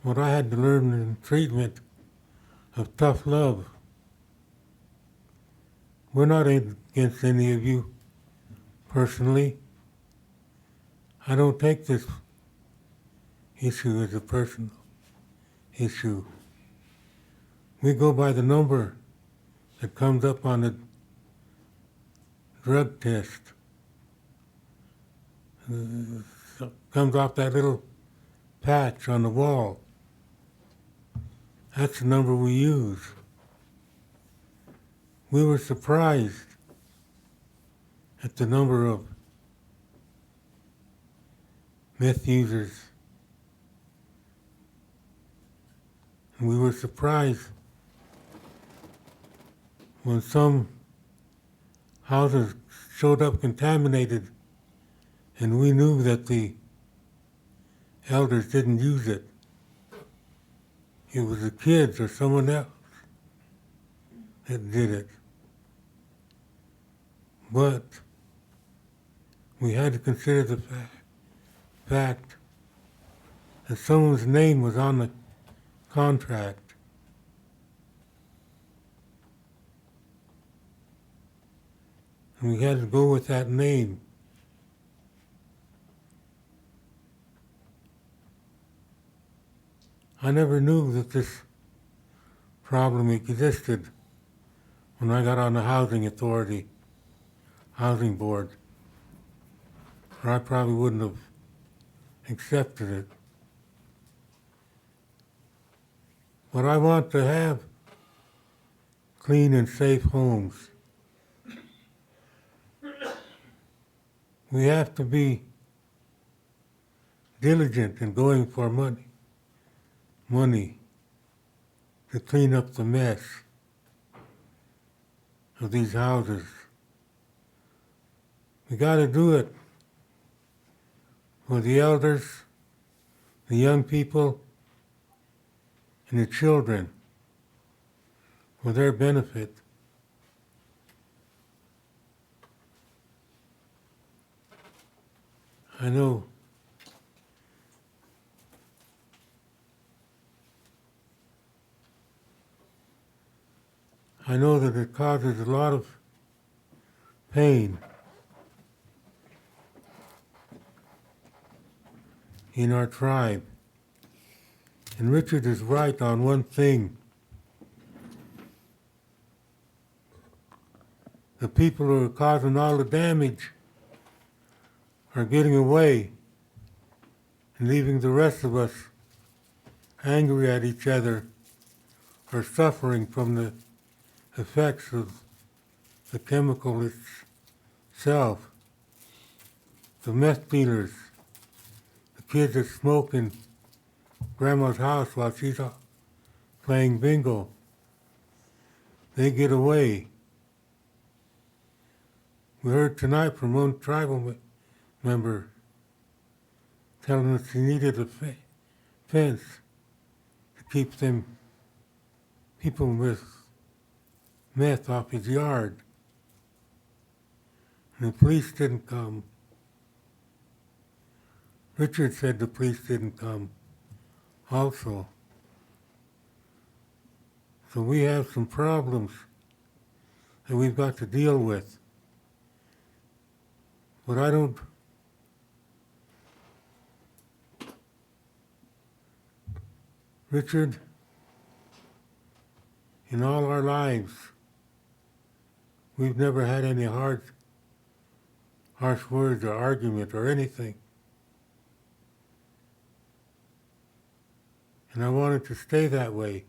What I had to learn in treatment of tough love. We're not against any of you personally. I don't take this issue as a personal issue. We go by the number that comes up on the drug test. Comes off that little patch on the wall. That's the number we use. We were surprised at the number of meth users. And we were surprised when some houses showed up contaminated and we knew that the elders didn't use it. It was the kids or someone else that did it. But we had to consider the fact that someone's name was on the contract. And we had to go with that name. I never knew that this problem existed when I got on the housing board, or I probably wouldn't have accepted it. But I want to have clean and safe homes. We have to be diligent in going for money to clean up the mess of these houses. We got to do it for the elders, the young people, and the children, for their benefit. I know that it causes a lot of pain in our tribe. And Richard is right on one thing. The people who are causing all the damage are getting away and leaving the rest of us angry at each other or suffering from the effects of the chemical itself. The meth dealers, the kids that smoke in Grandma's house while she's playing bingo, they get away. We heard tonight from one tribal member telling us he needed a fence to keep them people with meth off his yard. And the police didn't come. Richard said the police didn't come also. So we have some problems that we've got to deal with. But I don't Richard, in all our lives, we've never had any harsh words or argument or anything. And I want it to stay that way.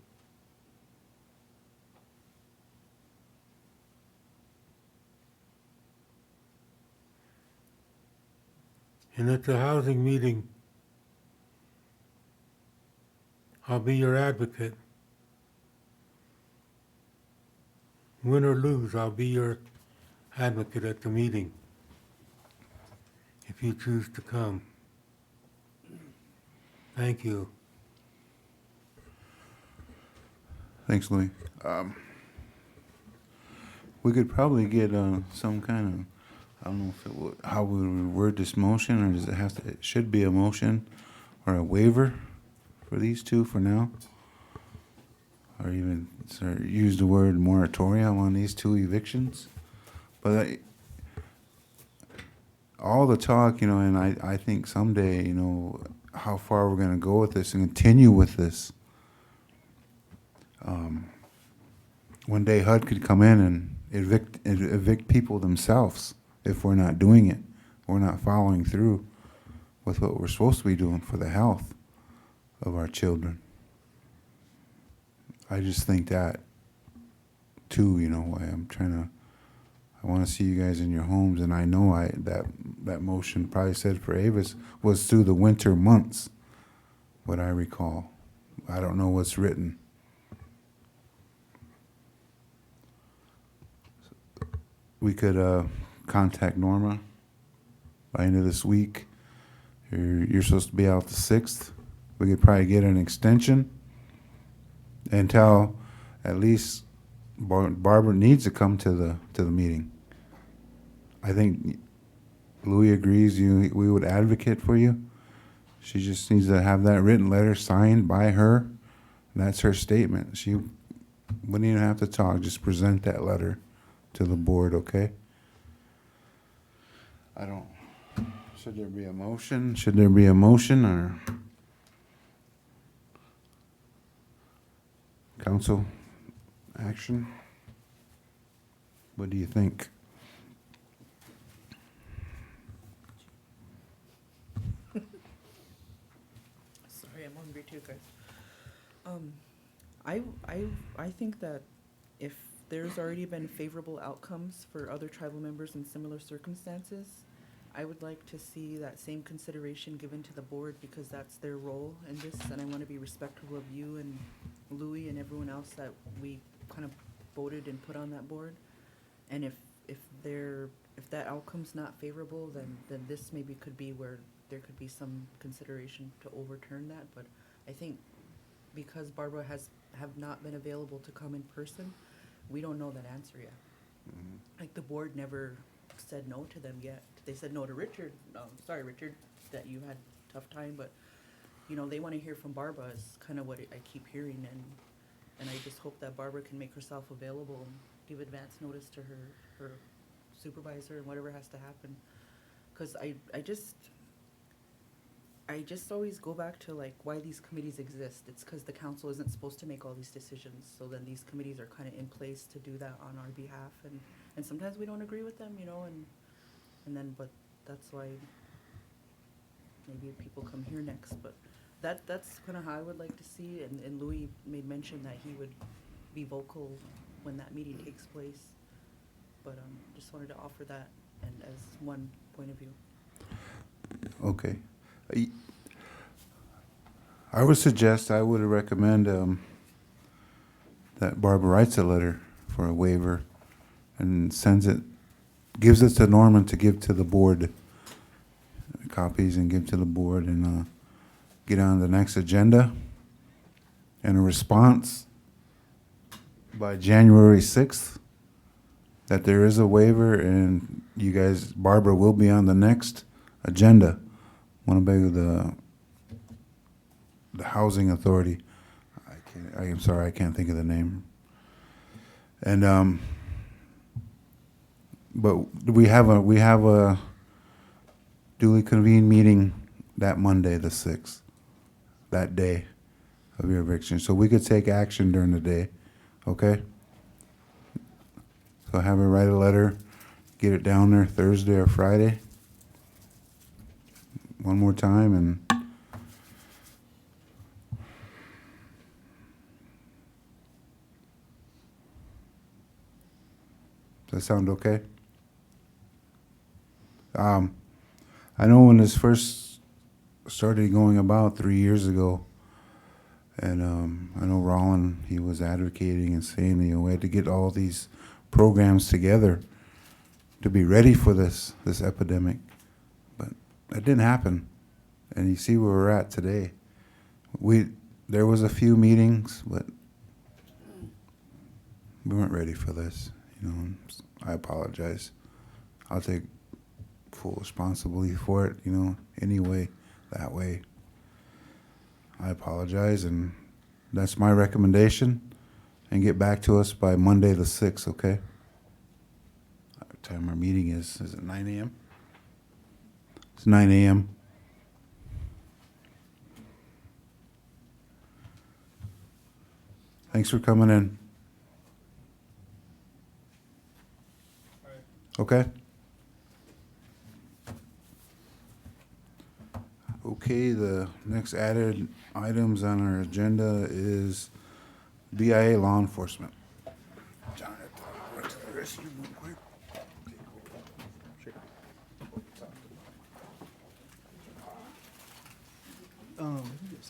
And at the housing meeting, I'll be your advocate. Win or lose, I'll be your advocate at the meeting, if you choose to come. Thank you.
Thanks, Louis. We could probably get some kind of, I don't know if it would, how we would word this motion, or does it have to, it should be a motion or a waiver for these two for now? Or even use the word moratorium on these two evictions? But all the talk, and I think someday, how far we're going to go with this and continue with this. One day HUD could come in and evict people themselves if we're not doing it. We're not following through with what we're supposed to be doing for the health of our children. I just think that, too, I want to see you guys in your homes, and I know that motion probably said for Avis was through the winter months, what I recall. I don't know what's written. We could contact Norma by end of this week. You're supposed to be out the 6th. We could probably get an extension until at least Barbara needs to come to the meeting. I think Louis agrees we would advocate for you. She just needs to have that written letter signed by her. And that's her statement. She wouldn't even have to talk, just present that letter to the board, okay? Should there be a motion? Should there be a motion, or council action? What do you think?
Sorry, I'm hungry too, guys. I think that if there's already been favorable outcomes for other tribal members in similar circumstances, I would like to see that same consideration given to the board, because that's their role in this, and I want to be respectful of you and Louis and everyone else that we kind of voted and put on that board. And if that outcome's not favorable, then this maybe could be where there could be some consideration to overturn that. But I think because Barbara have not been available to come in person, we don't know that answer yet.
Mm-hmm.
Like, the board never said no to them yet. They said no to Richard. Sorry, Richard, that you had a tough time, but they want to hear from Barbara is kind of what I keep hearing, and I just hope that Barbara can make herself available and give advance notice to her supervisor and whatever has to happen. Because I just always go back to, like, why these committees exist. It's because the council isn't supposed to make all these decisions, so then these committees are kind of in place to do that on our behalf, and sometimes we don't agree with them, but that's why maybe people come here next. But that's kind of how I would like to see it, and Louis made mention that he would be vocal when that meeting takes place. But just wanted to offer that and as one point of view.
Okay. I would recommend that Barbara writes a letter for a waiver and gives it to Norman to give to the board, copies, and give to the board, and get on the next agenda, and a response by January 6th that there is a waiver, and you guys, Barbara will be on the next agenda. Winnebago, the housing authority. I'm sorry, I can't think of the name. And but we have a duly convened meeting that Monday, the 6th, that day of your eviction. So we could take action during the day, okay? So have her write a letter, get it down there Thursday or Friday. One more time, and does that sound okay? I know when this first started going about 3 years ago, and I know Rollin, he was advocating and saying, you know, we had to get all these programs together to be ready for this epidemic. But that didn't happen. And you see where we're at today. There was a few meetings, but we weren't ready for this. You know, I apologize. I'll take full responsibility for it, you know, anyway, that way. I apologize, and that's my recommendation. And get back to us by Monday the 6th, okay? What time our meeting is it 9 a.m.? It's 9 a.m. Thanks for coming in. Okay? Okay, the next added items on our agenda is BIA law enforcement. John, I have to run to the restroom real quick.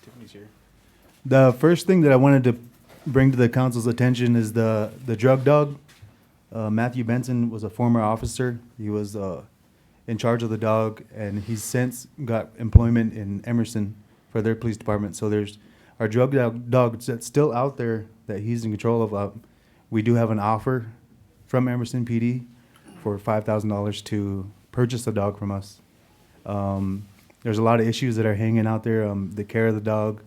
Tiffany's here. The first thing that I wanted to bring to the council's attention is the drug dog. Matthew Benson was a former officer. He was in charge of the dog, and he's since got employment in Emerson for their police department. So there's our drug dog that's still out there that he's in control of. We do have an offer from Emerson PD for $5,000 to purchase the dog from us. There's a lot of issues that are hanging out there. The care of the dog,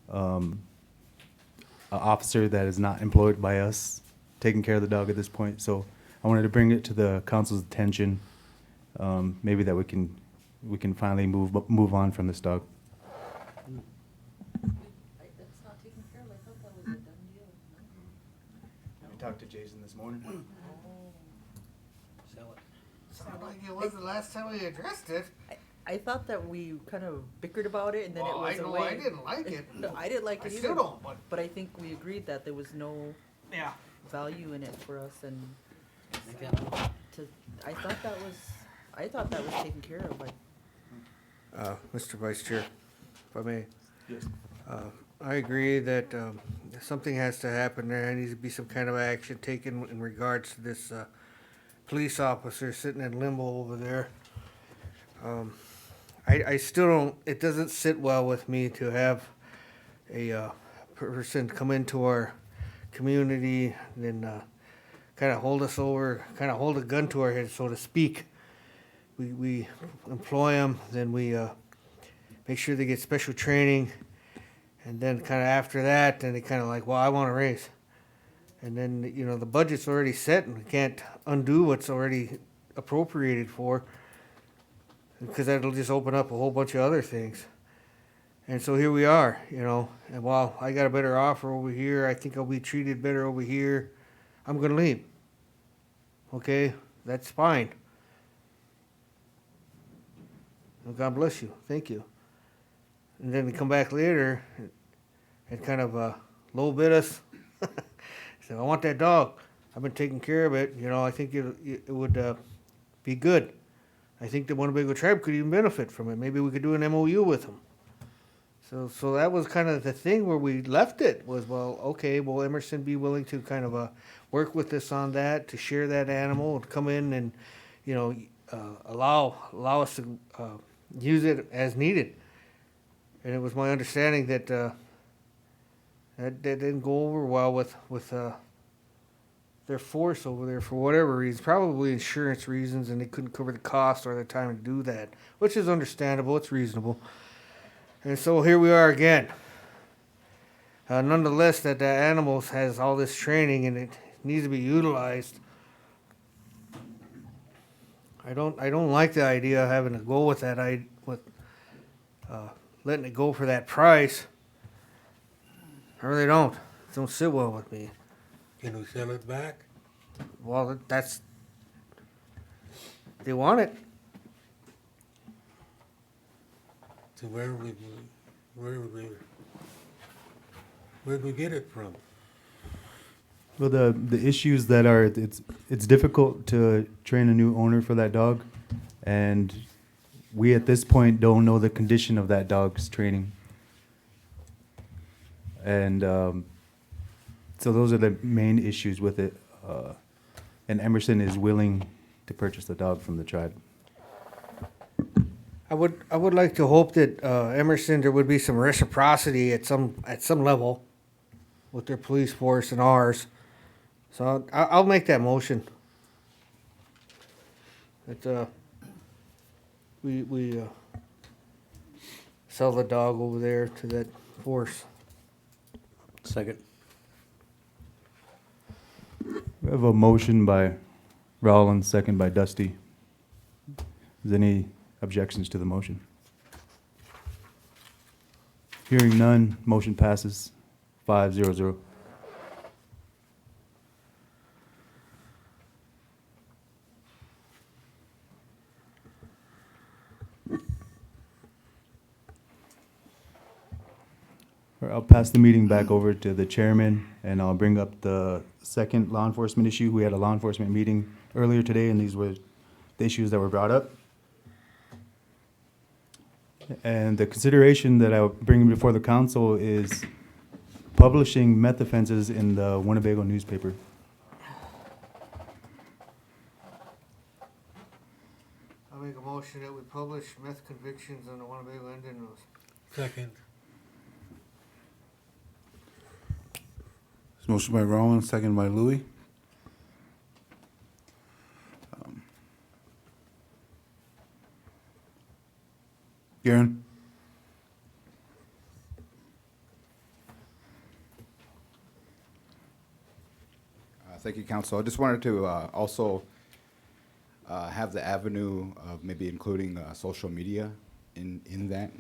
an officer that is not employed by us taking care of the dog at this point. So I wanted to bring it to the council's attention. Maybe that we can finally move on from this dog.
That's not taken care of. I thought that was a done deal.
I talked to Jason this morning.
Sell it.
Sounded like it was the last time we addressed it.
I thought that we kind of bickered about it, and then it
Well,
was
I know
away.
I didn't like it.
No, I didn't like
I
it either.
still don't,
But I think we agreed that there was no
Yeah.
value in it for us, and
Okay.
I thought that was taken care of. Like,
Mr. Vice Chair, if I may.
Yes.
I agree that something has to happen there. There needs to be some kind of action taken in regards to this police officer sitting in limbo over there. I still don't, it doesn't sit well with me to have a person come into our community and kind of hold us over, kind of hold a gun to our head, so to speak. We employ them, then we make sure they get special training, and then kind of after that, then they kind of like, well, I want a raise. And then, you know, the budget's already set, and we can't undo what's already appropriated for, because that'll just open up a whole bunch of other things. And so here we are, you know, and while I got a better offer over here, I think I'll be treated better over here, I'm gonna leave. Okay, that's fine. Well, God bless you, thank you. And then they come back later and kind of low bid us. Say, I want that dog. I've been taking care of it. You know, I think it would be good. I think the Winnebago tribe could even benefit from it. Maybe we could do an MOU with them. So that was kind of the thing where we left it, was, well, okay, will Emerson be willing to kind of work with us on that, to share that animal, and come in and, you know, allow us to use it as needed. And it was my understanding that that didn't go over well with their force over there for whatever reason, probably insurance reasons, and they couldn't cover the cost or the time to do that, which is understandable, it's reasonable. And so here we are again. Nonetheless, that animals has all this training and it needs to be utilized. I don't like the idea of having to go with that. Letting it go for that price. I really don't. It don't sit well with me.
Can we sell it back?
Well, that's, they want it.
So where'd we get it from?
Well, the issues that are, it's difficult to train a new owner for that dog, and we at this point don't know the condition of that dog's training. And so those are the main issues with it. And Emerson is willing to purchase the dog from the tribe.
I would like to hope that Emerson, there would be some reciprocity at some level with their police force and ours. So I'll make that motion. That we sell the dog over there to that force.
Second.
We have a motion by Rollins, second by Dusty. Is any objections to the motion? Hearing none, motion passes 5-0-0. I'll pass the meeting back over to the chairman, and I'll bring up the second law enforcement issue. We had a law enforcement meeting earlier today, and these were the issues that were brought up. And the consideration that I'll bring before the council is publishing meth offenses in the Winnebago newspaper.
I'll make a motion that we publish meth convictions on the Winnebago Indian News.
Second.
Motion by Rollins, second by Louis. Garen?
Thank you, Council. I just wanted to also have the avenue of maybe including social media in that.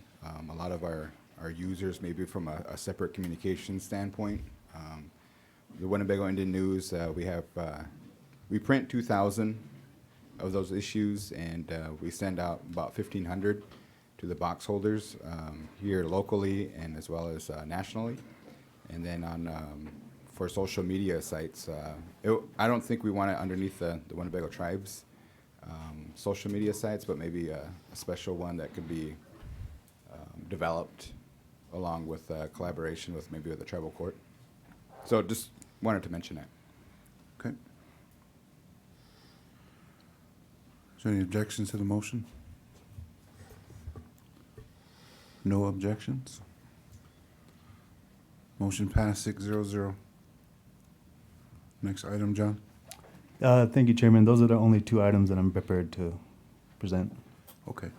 A lot of our users, maybe from a separate communication standpoint. The Winnebago Indian News, we print 2,000 of those issues, and we send out about 1,500 to the box holders here locally and as well as nationally. And then for social media sites, I don't think we want it underneath the Winnebago Tribes social media sites, but maybe a special one that could be developed along with collaboration with maybe with the tribal court. So just wanted to mention that.
Okay. Is there any objections to the motion? No objections? Motion passed 6-0-0. Next item, John.
Thank you, Chairman. Those are the only two items that I'm prepared to present.
Okay.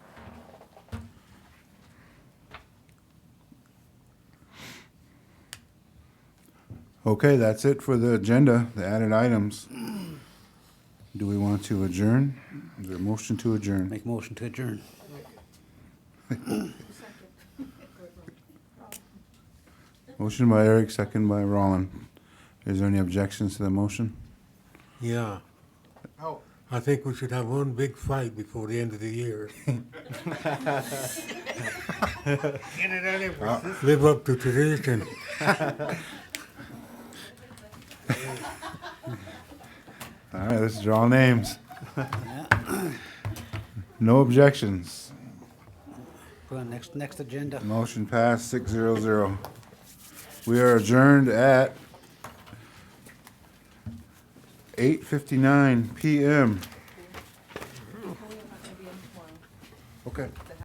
Okay, that's it for the agenda, the added items. Do we want to adjourn? Is there a motion to adjourn?
Make motion to adjourn.
Motion by Eric, second by Roland. Is there any objections to the motion?
Yeah.
Oh.
I think we should have one big fight before the end of the year. Live up to tradition.
All right, let's draw names. No objections.
Go on, next agenda.
Motion passed 6-0-0. We are adjourned at 8:59 p.m.